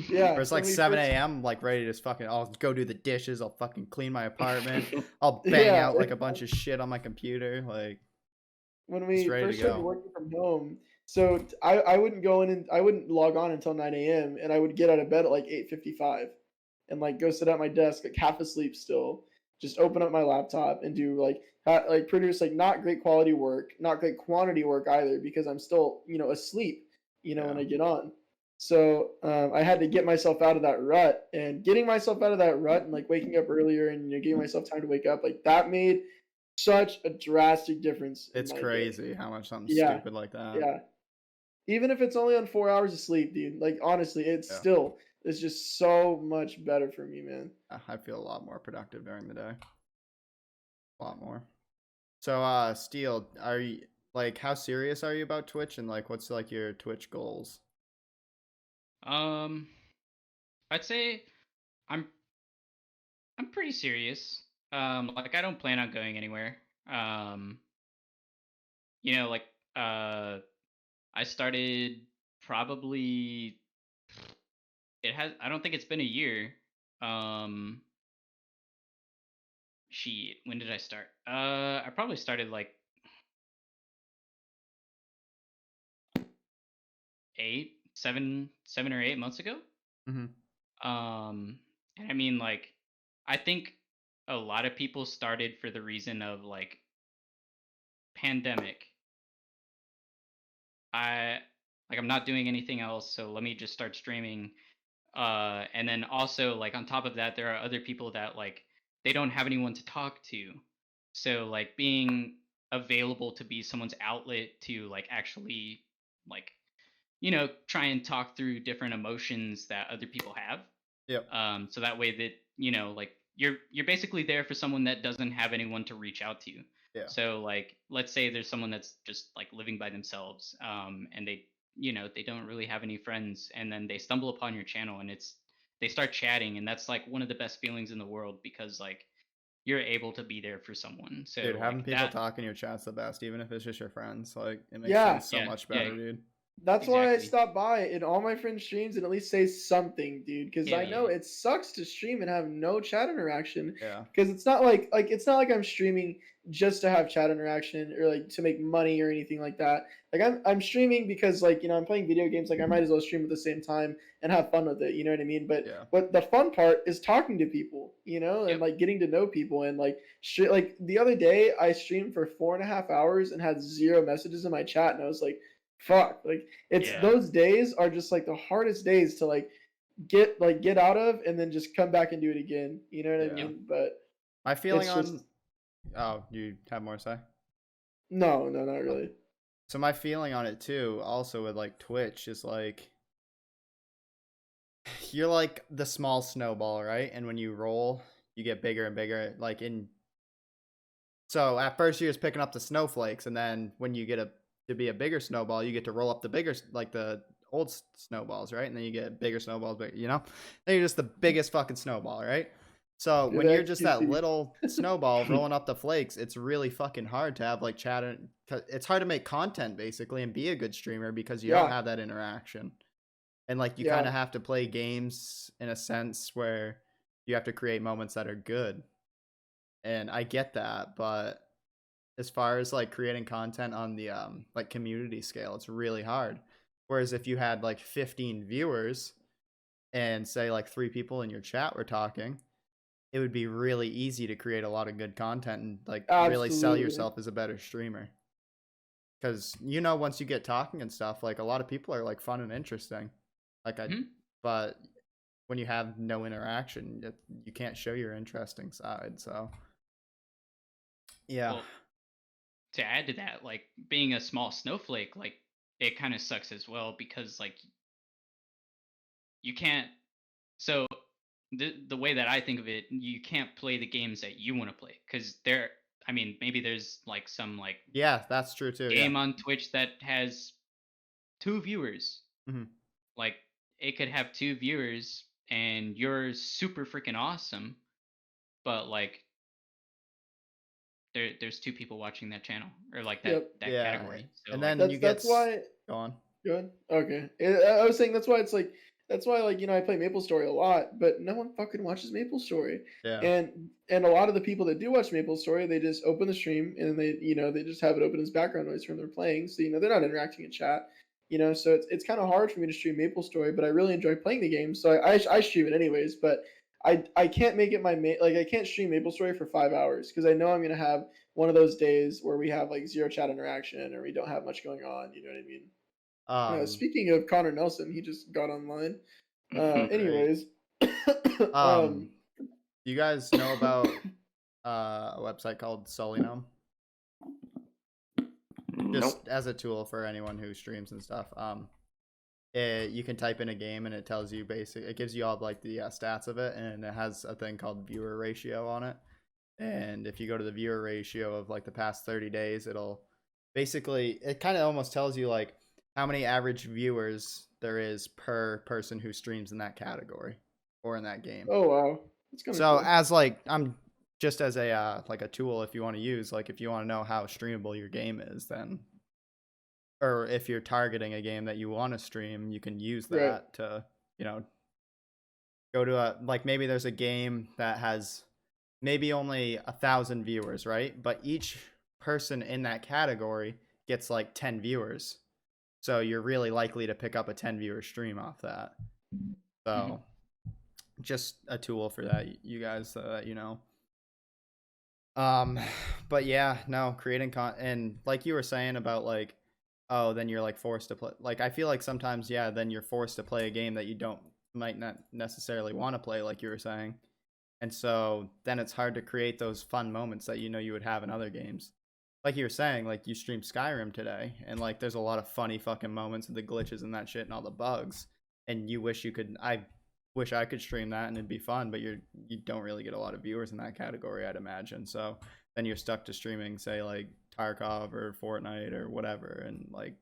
Speaker 2: Yeah,
Speaker 1: Or it's like
Speaker 2: when we
Speaker 1: 7
Speaker 2: first-
Speaker 1: a.m. like ready to just fucking, I'll go do the dishes. I'll fucking clean my apartment. I'll bang
Speaker 2: Yeah,
Speaker 1: out like a bunch of shit on my computer. Like,
Speaker 2: when we
Speaker 1: It's ready to
Speaker 2: first started
Speaker 1: go.
Speaker 2: working from home. So I wouldn't go in and I wouldn't log on until 9 a.m. and I would get out of bed at like 8:55 and like go sit at my desk like half asleep still, just open up my laptop and do like produce like not great quality work, not great quantity work either because I'm still asleep when
Speaker 1: Yeah.
Speaker 2: I get on. So I had to get myself out of that rut, and getting myself out of that rut and like waking up earlier and giving myself time to wake up, like that made such a drastic difference. in
Speaker 1: it's
Speaker 2: my day.
Speaker 1: crazy how much something
Speaker 2: Yeah,
Speaker 1: stupid like that.
Speaker 2: Yeah. Even if it's only on 4 hours of sleep, dude. Like honestly, it's just so much better for me, man.
Speaker 1: I feel a lot more productive during the day. A lot more. So, Steel, are you like how serious are you about Twitch and like what's like your Twitch goals?
Speaker 3: Um, I'd say I'm I'm pretty serious. Like I don't plan on going anywhere. Um, like uh, I started probably I don't think it's been a year. Um, when did I start? I probably started like 7 or 8 months ago.
Speaker 1: Mm-hmm.
Speaker 3: And I mean, like, I think a lot of people started for the reason of like pandemic. I'm not doing anything else, so let me just start streaming. And then also like on top of that, there are other people that like they don't have anyone to talk to, so like being available to be someone's outlet to like actually like try and talk through different emotions that other people have.
Speaker 1: Yep.
Speaker 3: So that way that like you're basically there for someone that doesn't have anyone to reach out to.
Speaker 1: Yeah.
Speaker 3: So like let's say there's someone that's just like living by themselves, and they don't really have any friends, and then they stumble upon your channel and they start chatting, and that's like one of the best feelings in the world because like you're able to be there for someone. So
Speaker 1: Dude, having
Speaker 3: like
Speaker 1: people
Speaker 3: that.
Speaker 1: talk in your chat's the best, even if it's just your friends. Like it makes
Speaker 2: Yeah.
Speaker 1: things so
Speaker 3: Yeah,
Speaker 1: much
Speaker 3: yeah.
Speaker 1: better, dude.
Speaker 2: That's why I
Speaker 3: Exactly.
Speaker 2: stop by in all my friends' streams and at least say something, dude. Because
Speaker 3: Yeah,
Speaker 2: I know
Speaker 3: yeah.
Speaker 2: it sucks to stream and have no chat interaction.
Speaker 1: Yeah.
Speaker 2: Because it's not like it's not like I'm streaming just to have chat interaction or like to make money or anything like that. Like I'm streaming because like I'm playing video games. Like I might as well stream at the same time and have fun with it. You know what I mean? But
Speaker 1: Yeah.
Speaker 2: what the fun part is talking to people. And
Speaker 3: Yep.
Speaker 2: like getting to know people and like like the other day I streamed for 4.5 hours and had 0 messages in my chat and I was like, fuck, like it's
Speaker 3: Yeah.
Speaker 2: those days are just like the hardest days to like get out of and then just come back and do it again. You know what I
Speaker 1: Yeah.
Speaker 2: mean? But
Speaker 1: My feeling
Speaker 2: it's just
Speaker 1: oh, you have more to say?
Speaker 2: no, not really.
Speaker 1: So my feeling on it too, also with like Twitch, is like you're like the small snowball, right? And when you roll, you get bigger and bigger. So at first you're just picking up the snowflakes, and then when you get to be a bigger snowball, you get to roll up the bigger, like the old snowballs, right? And then you get bigger snowballs, but then you're just the biggest fucking snowball, right? So
Speaker 2: Good
Speaker 1: when you're just that
Speaker 2: XQC.
Speaker 1: little snowball rolling up the flakes, it's really fucking hard to have like chat. It's hard to make content basically and be a good streamer because you don't
Speaker 2: Yeah.
Speaker 1: have that interaction. And like you
Speaker 2: Yeah.
Speaker 1: kind of have to play games in a sense where you have to create moments that are good. And I get that, but as far as like creating content on the like community scale, it's really hard. Whereas if you had like 15 viewers and say like 3 people in your chat were talking, it would be really easy to create a lot of good content and like really sell
Speaker 2: Absolutely.
Speaker 1: yourself as a better streamer. Because once you get talking and stuff, like a lot of people are like fun and interesting. Like but when you have no interaction, you can't show your interesting side. So yeah.
Speaker 3: Well, to add to that, like being a small snowflake, like it kind of sucks as well because like you can't. So the way that I think of it, you can't play the games that you want to play because maybe there's like some like
Speaker 1: Yeah, that's true too.
Speaker 3: game on Twitch that has 2 viewers.
Speaker 1: Mhm.
Speaker 3: Like it could have 2 viewers and you're super freaking awesome, but like there's 2 people watching that channel or like that
Speaker 2: Yep.
Speaker 3: that
Speaker 1: Yeah.
Speaker 3: category. So
Speaker 1: And
Speaker 3: like,
Speaker 1: then you get
Speaker 2: That's why.
Speaker 1: go on.
Speaker 2: Good. Okay. I was saying that's why it's like that's why like I play MapleStory a lot, but no one fucking watches MapleStory.
Speaker 1: Yeah.
Speaker 2: And a lot of the people that do watch MapleStory, they just open the stream and they just have it open as background noise when they're playing, so they're not interacting in chat. So it's kind of hard for me to stream MapleStory, but I really enjoy playing the game, so I stream it anyways. But I can't make it my main, like I can't stream MapleStory for 5 hours because I know I'm gonna have one of those days where we have like 0 chat interaction or we don't have much going on. You know what I mean? Speaking of Connor Nelson, he just got online. Anyways,
Speaker 1: you guys know about a website called Solinome? Just
Speaker 4: Nope.
Speaker 1: as a tool for anyone who streams and stuff. You can type in a game and it tells you it gives you all like the stats of it, and it has a thing called viewer ratio on it. And if you go to the viewer ratio of like the past 30 days, it'll basically, it kind of almost tells you like how many average viewers there is per person who streams in that category or in that game.
Speaker 2: Oh wow, that's kind of
Speaker 1: So
Speaker 2: cool.
Speaker 1: as like, I'm just as a like a tool, if you want to use, like if you want to know how streamable your game is, then, or if you're targeting a game that you want to stream, you can use that
Speaker 2: Right.
Speaker 1: to, you know, go to a, like maybe there's a game that has maybe only 1,000 viewers, right? But each person in that category gets like 10 viewers. So you're really likely to pick up a 10 viewer stream off that. So just a tool for that, you guys, so that you know. But yeah, no, creating and like you were saying about like, oh, then you're like forced to play. Like I feel like sometimes, yeah, then you're forced to play a game that you might not necessarily want to play, like you were saying. And so then it's hard to create those fun moments that you know you would have in other games. Like you were saying, like you streamed Skyrim today, and like there's a lot of funny fucking moments with the glitches and that shit and all the bugs. And you wish you could, I wish I could stream that and it'd be fun, but you don't really get a lot of viewers in that category, I'd imagine. So then you're stuck to streaming, say like Tarkov or Fortnite or whatever, and like,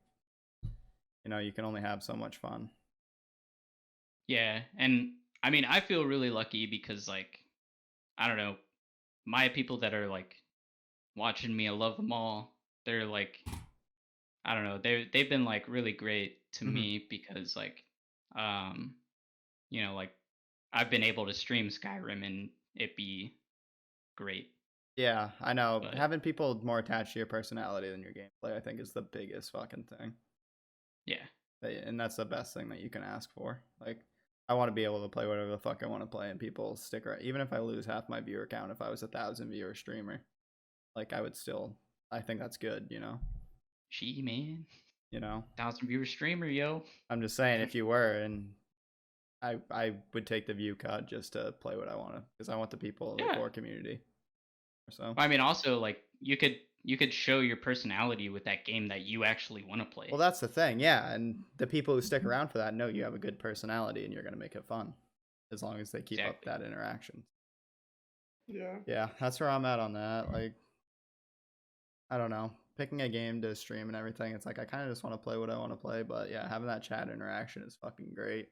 Speaker 1: you know, you can only have so much fun.
Speaker 3: Yeah, and I mean, I feel really lucky because, like, I don't know, my people that are like watching me, I love them all. They're like, I don't know, they've been like really great to me because, like, you know, like I've been able to stream Skyrim and it be great.
Speaker 1: Yeah, I know.
Speaker 3: But
Speaker 1: Having people more attached to your personality than your gameplay, I think, is the biggest fucking thing.
Speaker 3: yeah,
Speaker 1: And that's the best thing that you can ask for. Like, I want to be able to play whatever the fuck I want to play, and people stick around. Even if I lose half my viewer count, if I was 1,000 viewer streamer, like I would still. I think that's good, you know.
Speaker 3: she man,
Speaker 1: You know,
Speaker 3: 1,000 viewer streamer, yo.
Speaker 1: I'm just saying if you were, and I would take the view cut just to play what I want to, because I want the people, the
Speaker 3: Yeah.
Speaker 1: core community. So.
Speaker 3: I mean, also like you could show your personality with that game that you actually want to play.
Speaker 1: Well, that's the thing, yeah. And the people who stick around for that know you have a good personality and you're going to make it fun, as long as they keep
Speaker 3: Exactly.
Speaker 1: up that interaction.
Speaker 2: Yeah.
Speaker 1: Yeah, that's where I'm at on that. Like, I don't know. Picking a game to stream and everything, it's like I kind of just want to play what I want to play. But yeah, having that chat interaction is fucking great.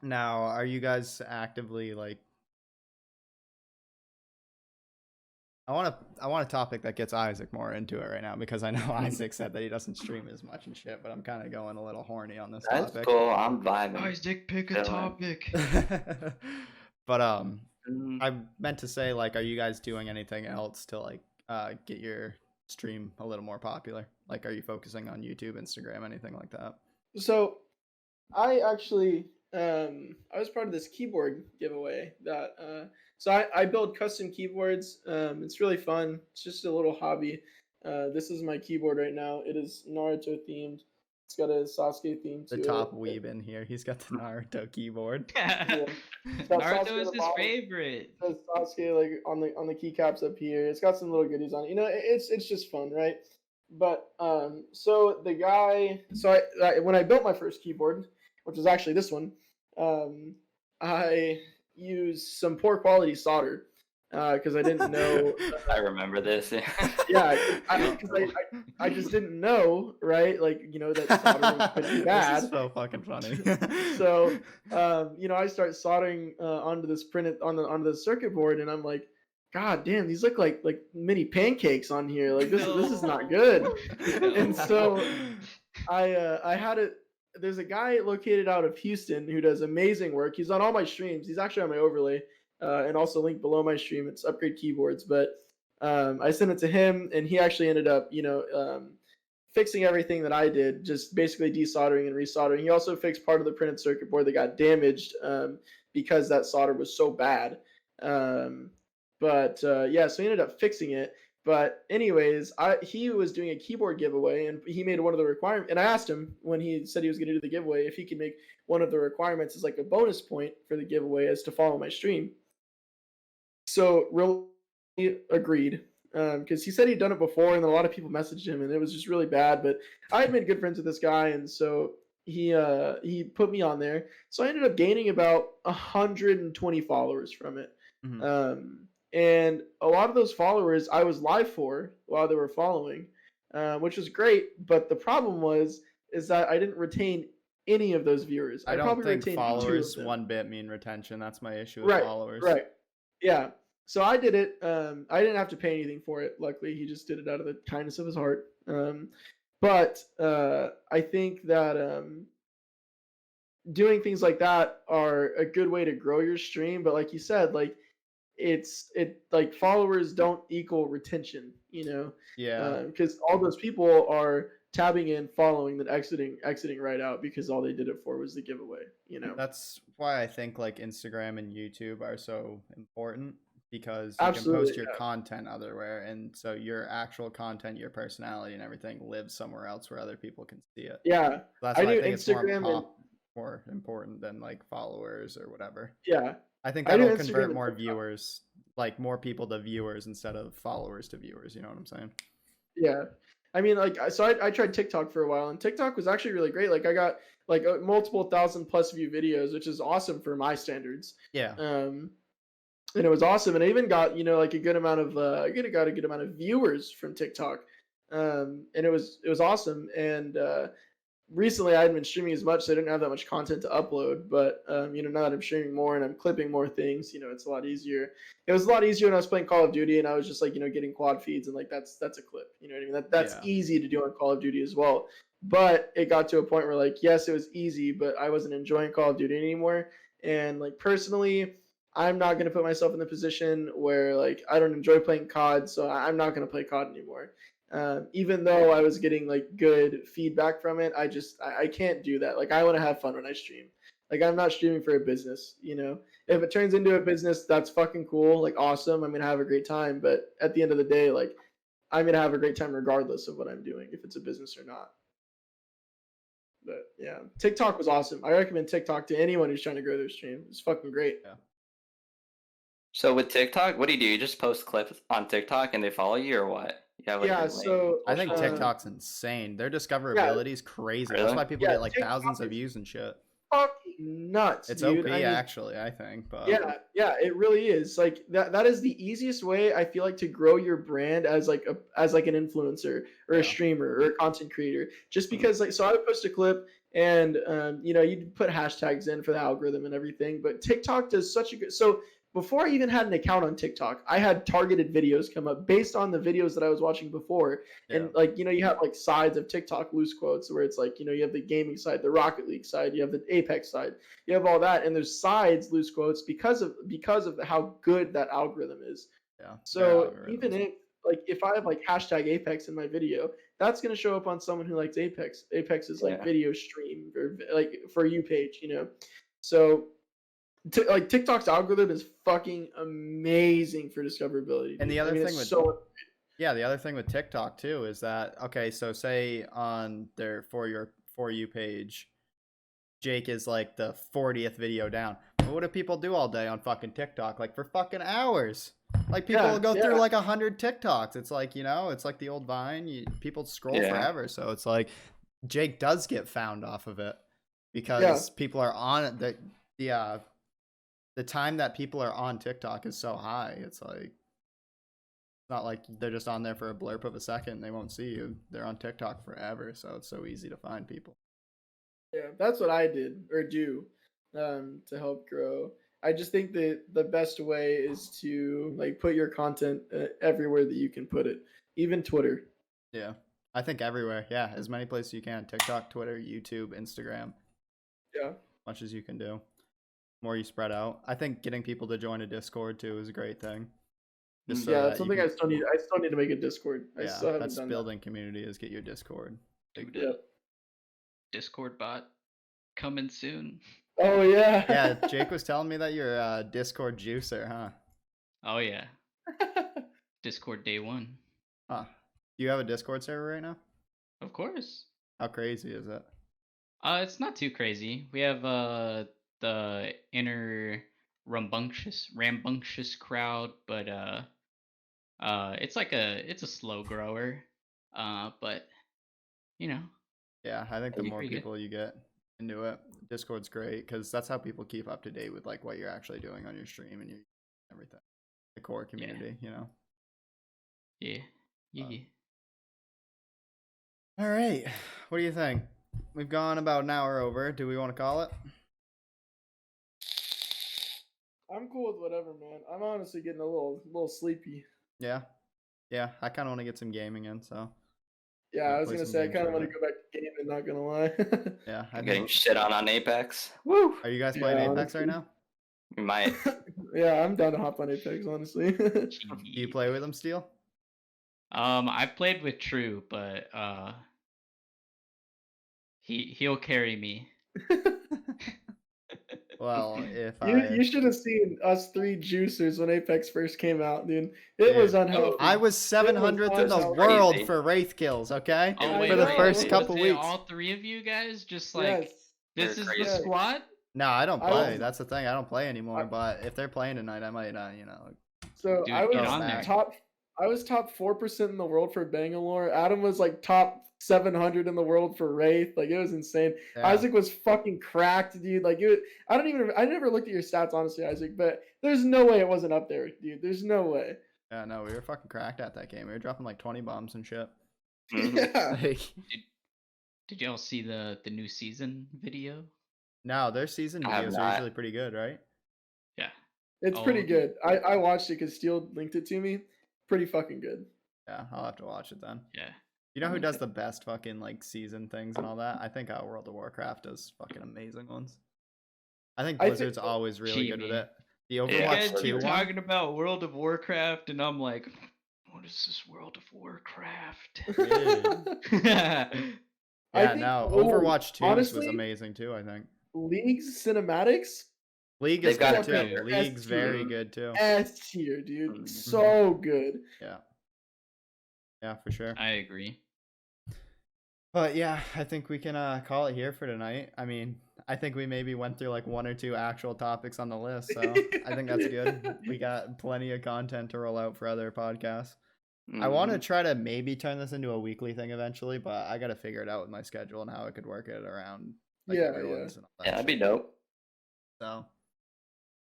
Speaker 1: Now, are you guys actively like... I want a topic that gets Isaac more into it right now, because I know Isaac said that he doesn't stream as much and shit, but I'm kind of going a little horny on this
Speaker 4: That's
Speaker 1: topic.
Speaker 4: cool. I'm vibing.
Speaker 3: Isaac, pick a
Speaker 4: Chilling.
Speaker 3: topic.
Speaker 1: But
Speaker 4: Mm,
Speaker 1: I meant to say, like, are you guys doing anything else to like get your stream a little more popular? Like, are you focusing on YouTube, Instagram, anything like that?
Speaker 2: So, I actually I was part of this keyboard giveaway that so I build custom keyboards. It's really fun. It's just a little hobby. This is my keyboard right now. It is Naruto themed. It's got a Sasuke theme to
Speaker 1: The
Speaker 2: it.
Speaker 1: top weeb in here, he's got the Naruto keyboard.
Speaker 2: Got Sasuke
Speaker 3: Naruto
Speaker 2: on
Speaker 3: is
Speaker 2: the
Speaker 3: his
Speaker 2: bottom.
Speaker 3: favorite.
Speaker 2: It says Sasuke like on the keycaps up here. It's got some little goodies on it. You know, it's just fun, right? But so the guy, so I when I built my first keyboard, which was actually this one, I used some poor quality solder because I didn't know.
Speaker 4: I remember this.
Speaker 2: Yeah, because I just didn't know, right? Like, you know, that soldering could be
Speaker 1: This is
Speaker 2: bad.
Speaker 1: so fucking funny.
Speaker 2: So, you know, I start soldering onto this onto the circuit board, and I'm like, God damn, these look like mini pancakes on here. Like this is not good. And so I had it. There's a guy located out of Houston who does amazing work. He's on all my streams. He's actually on my overlay, and also linked below my stream. It's Upgrade Keyboards. But I sent it to him, and he actually ended up, you know, fixing everything that I did, just basically desoldering and resoldering. He also fixed part of the printed circuit board that got damaged because that solder was so bad. But yeah, so he ended up fixing it. But anyways, he was doing a keyboard giveaway, and he made one of the requirements. And I asked him when he said he was going to do the giveaway if he could make one of the requirements as like a bonus point for the giveaway as to follow my stream. So really agreed, because he said he'd done it before, and then a lot of people messaged him, and it was just really bad. But I had made good friends with this guy, and so he put me on there. So I ended up gaining about 120 followers from it.
Speaker 1: Mhm.
Speaker 2: And a lot of those followers I was live for while they were following, which was great. But the problem is that I didn't retain any of those viewers.
Speaker 1: I don't
Speaker 2: probably
Speaker 1: think
Speaker 2: retained 2 of
Speaker 1: followers
Speaker 2: them.
Speaker 1: one bit mean retention. That's my issue with
Speaker 2: Right,
Speaker 1: followers.
Speaker 2: right. Yeah. So I did it. I didn't have to pay anything for it. Luckily, he just did it out of the kindness of his heart. But I think that doing things like that are a good way to grow your stream. But like you said, like like followers don't equal retention,
Speaker 1: Yeah.
Speaker 2: because all those people are tabbing in, following, then exiting right out because all they did it for was the giveaway.
Speaker 1: That's why I think like Instagram and YouTube are so important, because you
Speaker 2: Absolutely,
Speaker 1: can post your
Speaker 2: yeah.
Speaker 1: content otherwhere, and so your actual content, your personality and everything lives somewhere else where other people can see it.
Speaker 2: Yeah,
Speaker 1: That's
Speaker 2: I
Speaker 1: why I
Speaker 2: do
Speaker 1: think it's
Speaker 2: Instagram and
Speaker 1: more important than like followers or whatever.
Speaker 2: yeah,
Speaker 1: I think
Speaker 2: I do
Speaker 1: that'll
Speaker 2: Instagram
Speaker 1: convert
Speaker 2: and
Speaker 1: more
Speaker 2: TikTok.
Speaker 1: viewers, like more people to viewers instead of followers to viewers. You know what I'm saying?
Speaker 2: Yeah. I mean, like, so I tried TikTok for a while, and TikTok was actually really great. Like, I got like multiple 1,000+ view videos, which is awesome for my standards.
Speaker 1: Yeah.
Speaker 2: And it was awesome, and I even got like a good amount of got a good amount of viewers from TikTok. And it was awesome. And recently I hadn't been streaming as much, so I didn't have that much content to upload. But now that I'm streaming more and I'm clipping more things, it's a lot easier. It was a lot easier when I was playing Call of Duty and I was just like, getting quad feeds and like that's a clip. You know what I mean? That's
Speaker 1: Yeah.
Speaker 2: easy to do on Call of Duty as well. But it got to a point where like, yes, it was easy, but I wasn't enjoying Call of Duty anymore. And like personally, I'm not gonna put myself in the position where like I don't enjoy playing COD, so I'm not gonna play COD anymore. Even though I was getting like good feedback from it, I can't do that. Like I want to have fun when I stream. Like I'm not streaming for a business. If it turns into a business, that's fucking cool. Like awesome. I'm gonna have a great time. But at the end of the day, like I'm gonna have a great time regardless of what I'm doing, if it's a business or not. But yeah, TikTok was awesome. I recommend TikTok to anyone who's trying to grow their stream. It's fucking great.
Speaker 1: Yeah.
Speaker 4: So with TikTok, what do? You just post clips on TikTok and they follow you, or what? You have, like,
Speaker 2: Yeah,
Speaker 4: a link?
Speaker 2: so
Speaker 1: I think
Speaker 2: uh,
Speaker 1: TikTok's insane. Their discoverability is crazy. That's
Speaker 4: Really?
Speaker 1: why people
Speaker 2: Yeah,
Speaker 1: get like
Speaker 2: TikTok
Speaker 1: thousands of
Speaker 2: is
Speaker 1: views and shit.
Speaker 2: fucking nuts,
Speaker 1: It's
Speaker 2: dude.
Speaker 1: OP
Speaker 2: I mean,
Speaker 1: actually, I think. But
Speaker 2: yeah, it really is. Like that is the easiest way I feel like to grow your brand as like an influencer or
Speaker 1: Yeah.
Speaker 2: a streamer or a content creator. Just because like so I would post a clip and you'd put hashtags in for the algorithm and everything, but TikTok does such a good so before I even had an account on TikTok, I had targeted videos come up based on the videos that I was watching before.
Speaker 1: Yeah.
Speaker 2: And like, you have like sides of TikTok loose quotes where it's like, you have the gaming side, the Rocket League side, you have the Apex side, you have all that. And there's sides loose quotes because of how good that algorithm is.
Speaker 1: yeah.
Speaker 2: So
Speaker 1: their
Speaker 2: even
Speaker 1: algorithms.
Speaker 2: if I have like hashtag Apex in my video, that's going to show up on someone who likes Apex. Apex is like
Speaker 4: Yeah.
Speaker 2: video stream or like for you page, So like TikTok's algorithm is fucking amazing for discoverability.
Speaker 1: And the other thing
Speaker 2: it's
Speaker 1: with
Speaker 2: so
Speaker 1: Yeah, the other thing with TikTok too is that okay, so say on their for you page, Jake is like the 40th video down. But what do people do all day on fucking TikTok? Like for fucking hours. Like people
Speaker 2: Yeah,
Speaker 1: will go
Speaker 2: yeah.
Speaker 1: through like 100 TikToks. It's like, it's like the old Vine. People scroll
Speaker 4: Yeah.
Speaker 1: forever. So it's like Jake does get found off of it because people are on it. The time that people are on TikTok is so high. It's like it's not like they're just on there for a blurb of a second. They won't see you. They're on TikTok forever, so it's so easy to find people.
Speaker 2: Yeah, that's what I did or do to help grow. I just think that the best way is to like put your content everywhere that you can put it, even Twitter.
Speaker 1: Yeah, I think everywhere. Yeah, as many places you can. TikTok, Twitter, YouTube, Instagram.
Speaker 2: Yeah.
Speaker 1: Much as you can do. More you spread out. I think getting people to join a Discord too is a great thing. Just so
Speaker 2: Yeah,
Speaker 1: that
Speaker 2: that's something I still need. I still need to make a Discord. I
Speaker 1: Yeah,
Speaker 2: still haven't
Speaker 1: that's
Speaker 2: done
Speaker 1: building community is get your Discord.
Speaker 3: Dude,
Speaker 2: that. Yeah.
Speaker 3: Discord bot coming soon.
Speaker 2: Oh yeah.
Speaker 1: Yeah, Jake was telling me that you're a Discord juicer, huh?
Speaker 3: Oh yeah, Discord day one.
Speaker 1: Huh. Do you have a Discord server right now?
Speaker 3: Of course.
Speaker 1: How crazy is it?
Speaker 3: It's not too crazy. We have the inner rambunctious crowd, but it's a slow grower. But
Speaker 1: Yeah, I think the
Speaker 3: Pretty
Speaker 1: more
Speaker 3: good.
Speaker 1: people you get into it, Discord's great because that's how people keep up to date with like what you're actually doing on your stream and everything. the core community, you know.
Speaker 3: Yeah. Yeah.
Speaker 1: All right. What do you think? We've gone about an hour over. Do we want to call it?
Speaker 2: I'm cool with whatever, man. I'm honestly getting a little sleepy.
Speaker 1: Yeah. Yeah, I kind of want to get some gaming in, so.
Speaker 2: Yeah,
Speaker 1: Might
Speaker 2: I was
Speaker 1: play
Speaker 2: gonna
Speaker 1: some
Speaker 2: say I
Speaker 1: games
Speaker 2: kind of
Speaker 1: for a
Speaker 2: want to
Speaker 1: bit.
Speaker 2: go back to gaming. Not gonna lie.
Speaker 1: Yeah.
Speaker 4: I'm getting shit on Apex.
Speaker 2: Woo!
Speaker 1: Are you guys playing
Speaker 2: Yeah,
Speaker 1: Apex right
Speaker 2: honestly.
Speaker 1: now?
Speaker 4: We might.
Speaker 2: Yeah, I'm down to hop on Apex, honestly.
Speaker 1: Do you play with them, Steel?
Speaker 3: I've played with True, but he'll carry me.
Speaker 1: Well, if
Speaker 2: You should have seen us three juicers when Apex first came out, dude. It was
Speaker 1: Dude,
Speaker 2: unhealthy.
Speaker 1: I was 700th in the
Speaker 2: honestly
Speaker 1: world
Speaker 4: crazy.
Speaker 1: for Wraith kills, okay?
Speaker 3: Oh
Speaker 2: I
Speaker 3: wait,
Speaker 1: For the
Speaker 2: know.
Speaker 1: first
Speaker 3: was
Speaker 1: couple
Speaker 3: it
Speaker 1: weeks.
Speaker 3: all three of you guys just like
Speaker 2: Yes.
Speaker 3: this
Speaker 4: They're
Speaker 3: is
Speaker 4: crazy.
Speaker 3: the squad?
Speaker 1: No, I don't
Speaker 2: I
Speaker 1: play.
Speaker 2: was-
Speaker 1: That's the thing. I don't play anymore. But if they're playing tonight, I might,
Speaker 2: So
Speaker 3: Dude,
Speaker 2: I
Speaker 3: get
Speaker 2: was
Speaker 3: on there.
Speaker 2: I was top 4% in the world for Bangalore. Adam was like top 700 in the world for Wraith. Like it was insane.
Speaker 1: Yeah.
Speaker 2: Isaac was fucking cracked, dude. Like I never looked at your stats honestly, Isaac, but there's no way it wasn't up there, dude. There's no way.
Speaker 1: Yeah, no, we were fucking cracked at that game. We were dropping like 20 bombs and shit.
Speaker 4: Mhm.
Speaker 2: Yeah.
Speaker 1: Like,
Speaker 3: Did y'all see the new season video?
Speaker 1: no, their season
Speaker 4: I have
Speaker 1: videos are
Speaker 4: not.
Speaker 1: usually pretty good, right?
Speaker 3: Yeah.
Speaker 2: It's
Speaker 3: Oh.
Speaker 2: pretty good. I watched it because Steele linked it to me. Pretty fucking good.
Speaker 1: Yeah, I'll have to watch it then.
Speaker 3: Yeah.
Speaker 1: You know who does the best fucking like season things and all that? I think World of Warcraft does fucking amazing ones. I think
Speaker 2: I think
Speaker 1: Blizzard's
Speaker 2: so.
Speaker 1: always really good with
Speaker 3: Cheating.
Speaker 1: it. The
Speaker 3: You
Speaker 1: Overwatch
Speaker 3: guys
Speaker 1: 2
Speaker 3: keep
Speaker 1: one.
Speaker 3: talking about World of Warcraft, and I'm like, what is this World of Warcraft?
Speaker 2: I
Speaker 1: Yeah,
Speaker 2: think-
Speaker 1: no,
Speaker 2: oh,
Speaker 1: Overwatch 2 was
Speaker 2: honestly-
Speaker 1: amazing too, I think.
Speaker 2: League's cinematics
Speaker 1: League
Speaker 4: They've
Speaker 1: is
Speaker 4: got
Speaker 1: good
Speaker 4: it
Speaker 1: too.
Speaker 4: too.
Speaker 1: League's very
Speaker 2: S-tier.
Speaker 1: good too.
Speaker 2: S tier, dude.
Speaker 4: Mhm.
Speaker 2: So good.
Speaker 1: Yeah. Yeah, for sure.
Speaker 3: I agree.
Speaker 1: But yeah, I think we can call it here for tonight. I mean, I think we maybe went through like one or two actual topics on the list, so I think that's good. We got plenty of content to roll out for other podcasts. I want to
Speaker 4: Mhm.
Speaker 1: try to maybe turn this into a weekly thing eventually, but I got to figure it out with my schedule and how I could work it around like
Speaker 2: Yeah,
Speaker 1: everyone's and all that
Speaker 4: Yeah, that'd be
Speaker 1: shit.
Speaker 4: dope.
Speaker 1: So,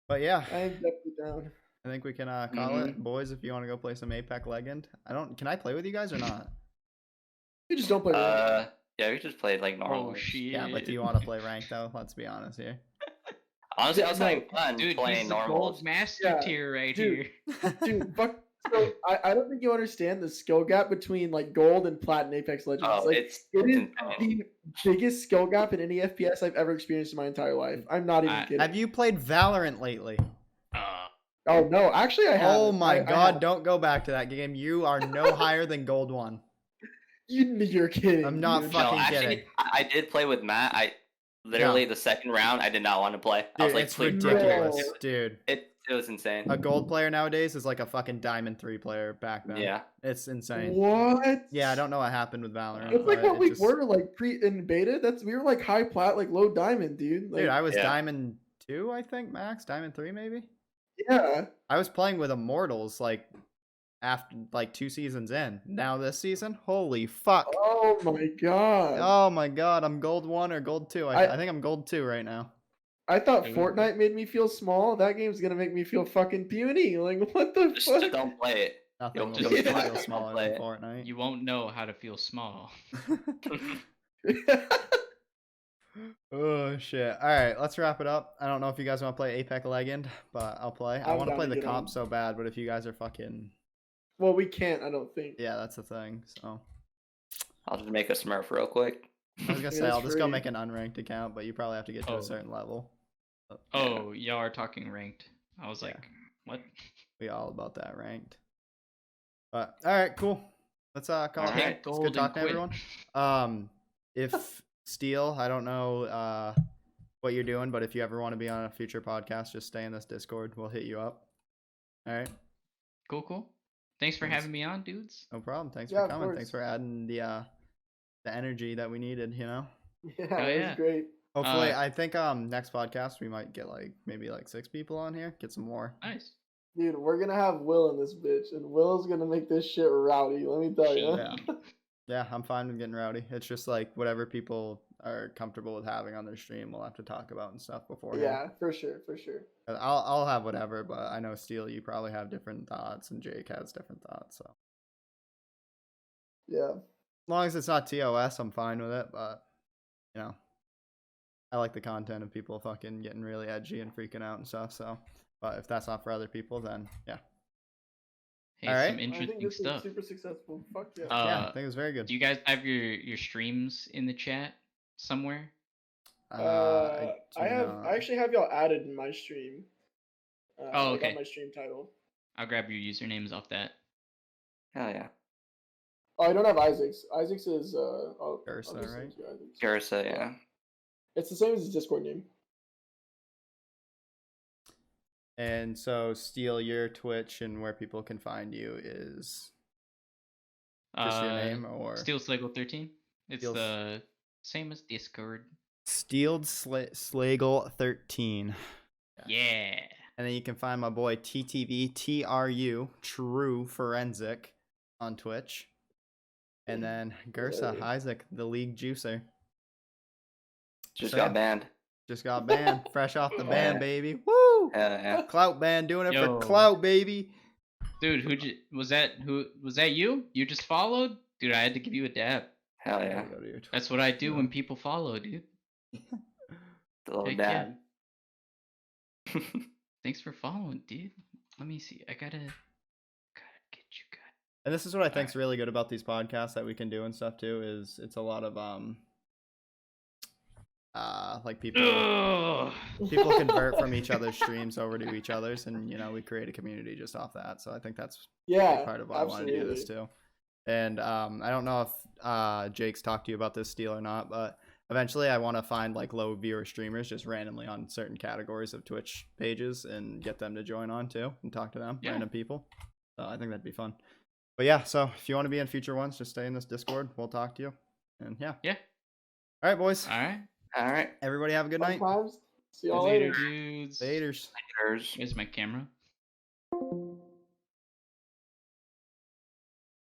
Speaker 1: but yeah,
Speaker 2: I am definitely down.
Speaker 1: I think we can call it, boys. If you want to go play some Apex Legend, Can I play with you guys or not?
Speaker 2: You just don't play. ranked.
Speaker 4: Yeah, we just played like normal.
Speaker 3: Oh shit.
Speaker 1: Yeah, but do you want to play ranked though? Let's be honest here.
Speaker 4: Honestly, I was
Speaker 2: No,
Speaker 4: having fun
Speaker 3: Dude,
Speaker 4: playing
Speaker 3: he's the
Speaker 4: normal.
Speaker 3: gold master
Speaker 2: Yeah,
Speaker 3: tier right
Speaker 2: dude.
Speaker 3: here.
Speaker 2: Dude, fuck. So I don't think you understand the skill gap between like gold and platinum Apex Legends.
Speaker 4: Oh,
Speaker 2: like
Speaker 4: it's
Speaker 2: it is
Speaker 4: insane.
Speaker 2: the biggest skill gap in any FPS I've ever experienced in my entire life. I'm not even kidding.
Speaker 1: Have you played Valorant lately?
Speaker 2: Oh no, actually I have.
Speaker 1: Oh my god, don't go back to that game. You are no higher than gold 1.
Speaker 2: You're kidding.
Speaker 1: I'm not
Speaker 2: dude.
Speaker 1: fucking
Speaker 4: No, actually,
Speaker 1: kidding.
Speaker 4: I did play with Matt. I literally the second round, I did not want to play. I was
Speaker 1: Dude,
Speaker 4: like,
Speaker 1: it's
Speaker 4: please.
Speaker 1: ridiculous,
Speaker 2: No.
Speaker 1: dude.
Speaker 4: It was insane.
Speaker 1: A gold player nowadays is like a fucking diamond 3 player back then.
Speaker 4: Yeah.
Speaker 1: It's insane.
Speaker 2: What?
Speaker 1: Yeah, I don't know what happened with Valorant.
Speaker 2: That's like
Speaker 1: but
Speaker 2: what
Speaker 1: it
Speaker 2: we
Speaker 1: just-
Speaker 2: were like in beta. We were like high plat, like low diamond, dude. Like,
Speaker 1: Dude, I was
Speaker 4: Yeah.
Speaker 1: diamond 2, I think, max. Diamond 3, maybe.
Speaker 2: yeah.
Speaker 1: I was playing with Immortals like after like 2 seasons in. Now this season, holy fuck!
Speaker 2: Oh my god.
Speaker 1: Oh my god, I'm gold 1 or gold 2. I
Speaker 2: I-
Speaker 1: think I'm gold 2 right now.
Speaker 2: I thought
Speaker 3: Dude.
Speaker 2: Fortnite made me feel small. That game's gonna make me feel fucking puny. Like what the
Speaker 4: Just
Speaker 2: fuck?
Speaker 4: don't play it.
Speaker 1: Nothing will
Speaker 4: Just
Speaker 1: make me
Speaker 2: don't
Speaker 1: feel
Speaker 2: play
Speaker 1: smaller
Speaker 4: it.
Speaker 1: than Fortnite.
Speaker 3: You won't know how to feel small.
Speaker 1: Oh shit! All right, let's wrap it up. I don't know if you guys want to play Apex Legend, but I'll play. I
Speaker 2: I'm
Speaker 1: want to
Speaker 2: down
Speaker 1: play
Speaker 2: to
Speaker 1: the
Speaker 2: get
Speaker 1: comp
Speaker 2: on.
Speaker 1: so bad, but if you guys are fucking
Speaker 2: Well, we can't. I don't think.
Speaker 1: yeah, that's the thing. So
Speaker 4: I'll just make a Smurf real quick.
Speaker 1: I was gonna
Speaker 2: Yeah,
Speaker 1: say I'll
Speaker 2: it's
Speaker 1: just go
Speaker 2: free.
Speaker 1: make an unranked account, but you probably have to get to
Speaker 3: Oh.
Speaker 1: a certain level. But
Speaker 3: Oh, y'all are talking ranked. I was
Speaker 1: Yeah.
Speaker 3: like, what?
Speaker 1: we all about that ranked. But all right, cool. Let's call it.
Speaker 3: Alright,
Speaker 1: here. It's
Speaker 3: gold
Speaker 1: good
Speaker 3: and
Speaker 1: talking to
Speaker 3: quit.
Speaker 1: everyone. If Steel, I don't know what you're doing, but if you ever want to be on a future podcast, just stay in this Discord. We'll hit you up. All right,
Speaker 3: Cool. Thanks for
Speaker 1: Thanks.
Speaker 3: having me on, dudes.
Speaker 1: no problem. Thanks
Speaker 2: Yeah,
Speaker 1: for
Speaker 2: of
Speaker 1: coming.
Speaker 2: course.
Speaker 1: Thanks for adding the energy that we needed. You know.
Speaker 2: Yeah,
Speaker 3: Oh,
Speaker 2: it
Speaker 3: yeah.
Speaker 2: was great.
Speaker 1: Hopefully, I think next podcast we might get like maybe like 6 people on here. Get some more.
Speaker 3: Nice.
Speaker 2: Dude, we're gonna have Will in this bitch, and Will's gonna make this shit rowdy. Let me tell you.
Speaker 1: Yeah. Yeah, I'm fine with getting rowdy. It's just like whatever people are comfortable with having on their stream, we'll have to talk about and stuff beforehand.
Speaker 2: Yeah, for sure.
Speaker 1: I'll have whatever, but I know Steele, you probably have different thoughts, and Jake has different thoughts. So
Speaker 2: Yeah.
Speaker 1: as long as it's not TOS, I'm fine with it. But you know, I like the content of people fucking getting really edgy and freaking out and stuff. So, but if that's not for other people, then yeah.
Speaker 3: Hey,
Speaker 1: All
Speaker 3: some
Speaker 1: right.
Speaker 2: I think
Speaker 3: interesting
Speaker 2: this
Speaker 3: stuff.
Speaker 2: is super successful. Fuck yeah.
Speaker 1: Yeah, I think it was very good.
Speaker 3: Do you guys have your streams in the chat somewhere?
Speaker 2: I
Speaker 1: not.
Speaker 2: actually have y'all added in my stream.
Speaker 3: Oh,
Speaker 2: Like on
Speaker 3: okay.
Speaker 2: my stream title.
Speaker 3: I'll grab your usernames off that.
Speaker 4: Hell yeah.
Speaker 2: Oh, I don't have Isaac's. Isaac's is
Speaker 1: Ursa,
Speaker 2: I'll just send
Speaker 1: right?
Speaker 2: you Isaac's.
Speaker 4: Garza, yeah.
Speaker 2: It's the same as his Discord name.
Speaker 1: And so, Steele, your Twitch and where people can find you is just your name or
Speaker 3: Steel Slagle 13. It's
Speaker 1: Steel-
Speaker 3: the same as Discord.
Speaker 1: Steeled Slagle 13.
Speaker 3: Yeah.
Speaker 1: And then you can find my boy TTV True Forensic on Twitch. And then Gersa
Speaker 2: Hey.
Speaker 1: Isaac, the League Juicer.
Speaker 4: Just
Speaker 1: So,
Speaker 4: got
Speaker 1: yeah.
Speaker 4: banned.
Speaker 1: Just got banned. Fresh off the ban,
Speaker 4: Yeah.
Speaker 1: baby. Woo!
Speaker 4: Hell yeah.
Speaker 1: Clout ban, doing it
Speaker 3: Yo.
Speaker 1: for clout, baby.
Speaker 3: Dude, was that you? You just followed? Dude, I had to give you a dab.
Speaker 4: Hell
Speaker 1: Gotta
Speaker 4: yeah.
Speaker 1: go to your Twitch.
Speaker 3: That's what I do when people follow, dude.
Speaker 4: The little
Speaker 3: Heck
Speaker 4: dad.
Speaker 3: Thanks for following, dude. Let me see. I gotta get you guys.
Speaker 1: And this is what I think's really good about these podcasts that we can do and stuff too, is it's a lot of like people convert from each other's streams over to each other's, and you know, we create a community just off that. So I think that's
Speaker 2: Yeah.
Speaker 1: part of why I wanted to do this too. And I don't know if Jake's talked to you about this, Steele, or not, but eventually I want to find like low viewer streamers just randomly on certain categories of Twitch pages and get them to join on too and talk to them, random people. So I think that'd be fun. But yeah, so if you want to be in future ones, just stay in this Discord. We'll talk to you. And yeah.
Speaker 3: Yeah.
Speaker 1: All right, boys.
Speaker 3: All right.
Speaker 4: All right.
Speaker 1: Everybody have a good night.
Speaker 2: Sometimes. See y'all
Speaker 3: Later,
Speaker 2: later.
Speaker 3: dudes.
Speaker 1: Laters.
Speaker 4: Haters.
Speaker 3: Here's my camera.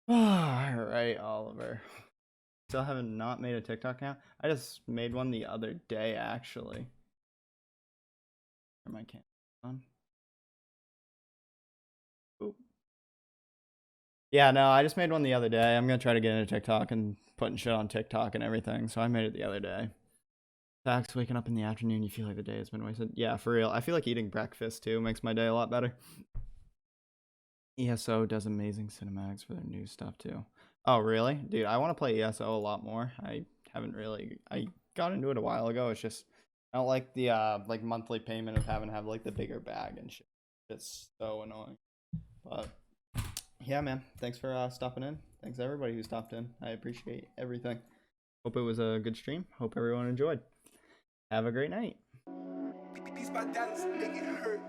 Speaker 1: All right, Oliver. Still haven't not made a TikTok account. I just made one the other day, actually. Turn my camera on. Oop. Yeah, no, I just made one the other day. I'm gonna try to get into TikTok and putting shit on TikTok and everything. So I made it the other day. Facts, waking up in the afternoon, you feel like the day has been wasted. Yeah, for real. I feel like eating breakfast too makes my day a lot better. ESO does amazing cinematics for their new stuff too. Oh, really? Dude, I want to play ESO a lot more. I got into it a while ago. It's just, I don't like the like monthly payment of having to have like the bigger bag and shit. It's so annoying. But yeah, man, thanks for stopping in. Thanks everybody who stopped in. I appreciate everything. Hope it was a good stream. Hope everyone enjoyed. Have a great night.
Speaker 6: These my dollars make it hurt.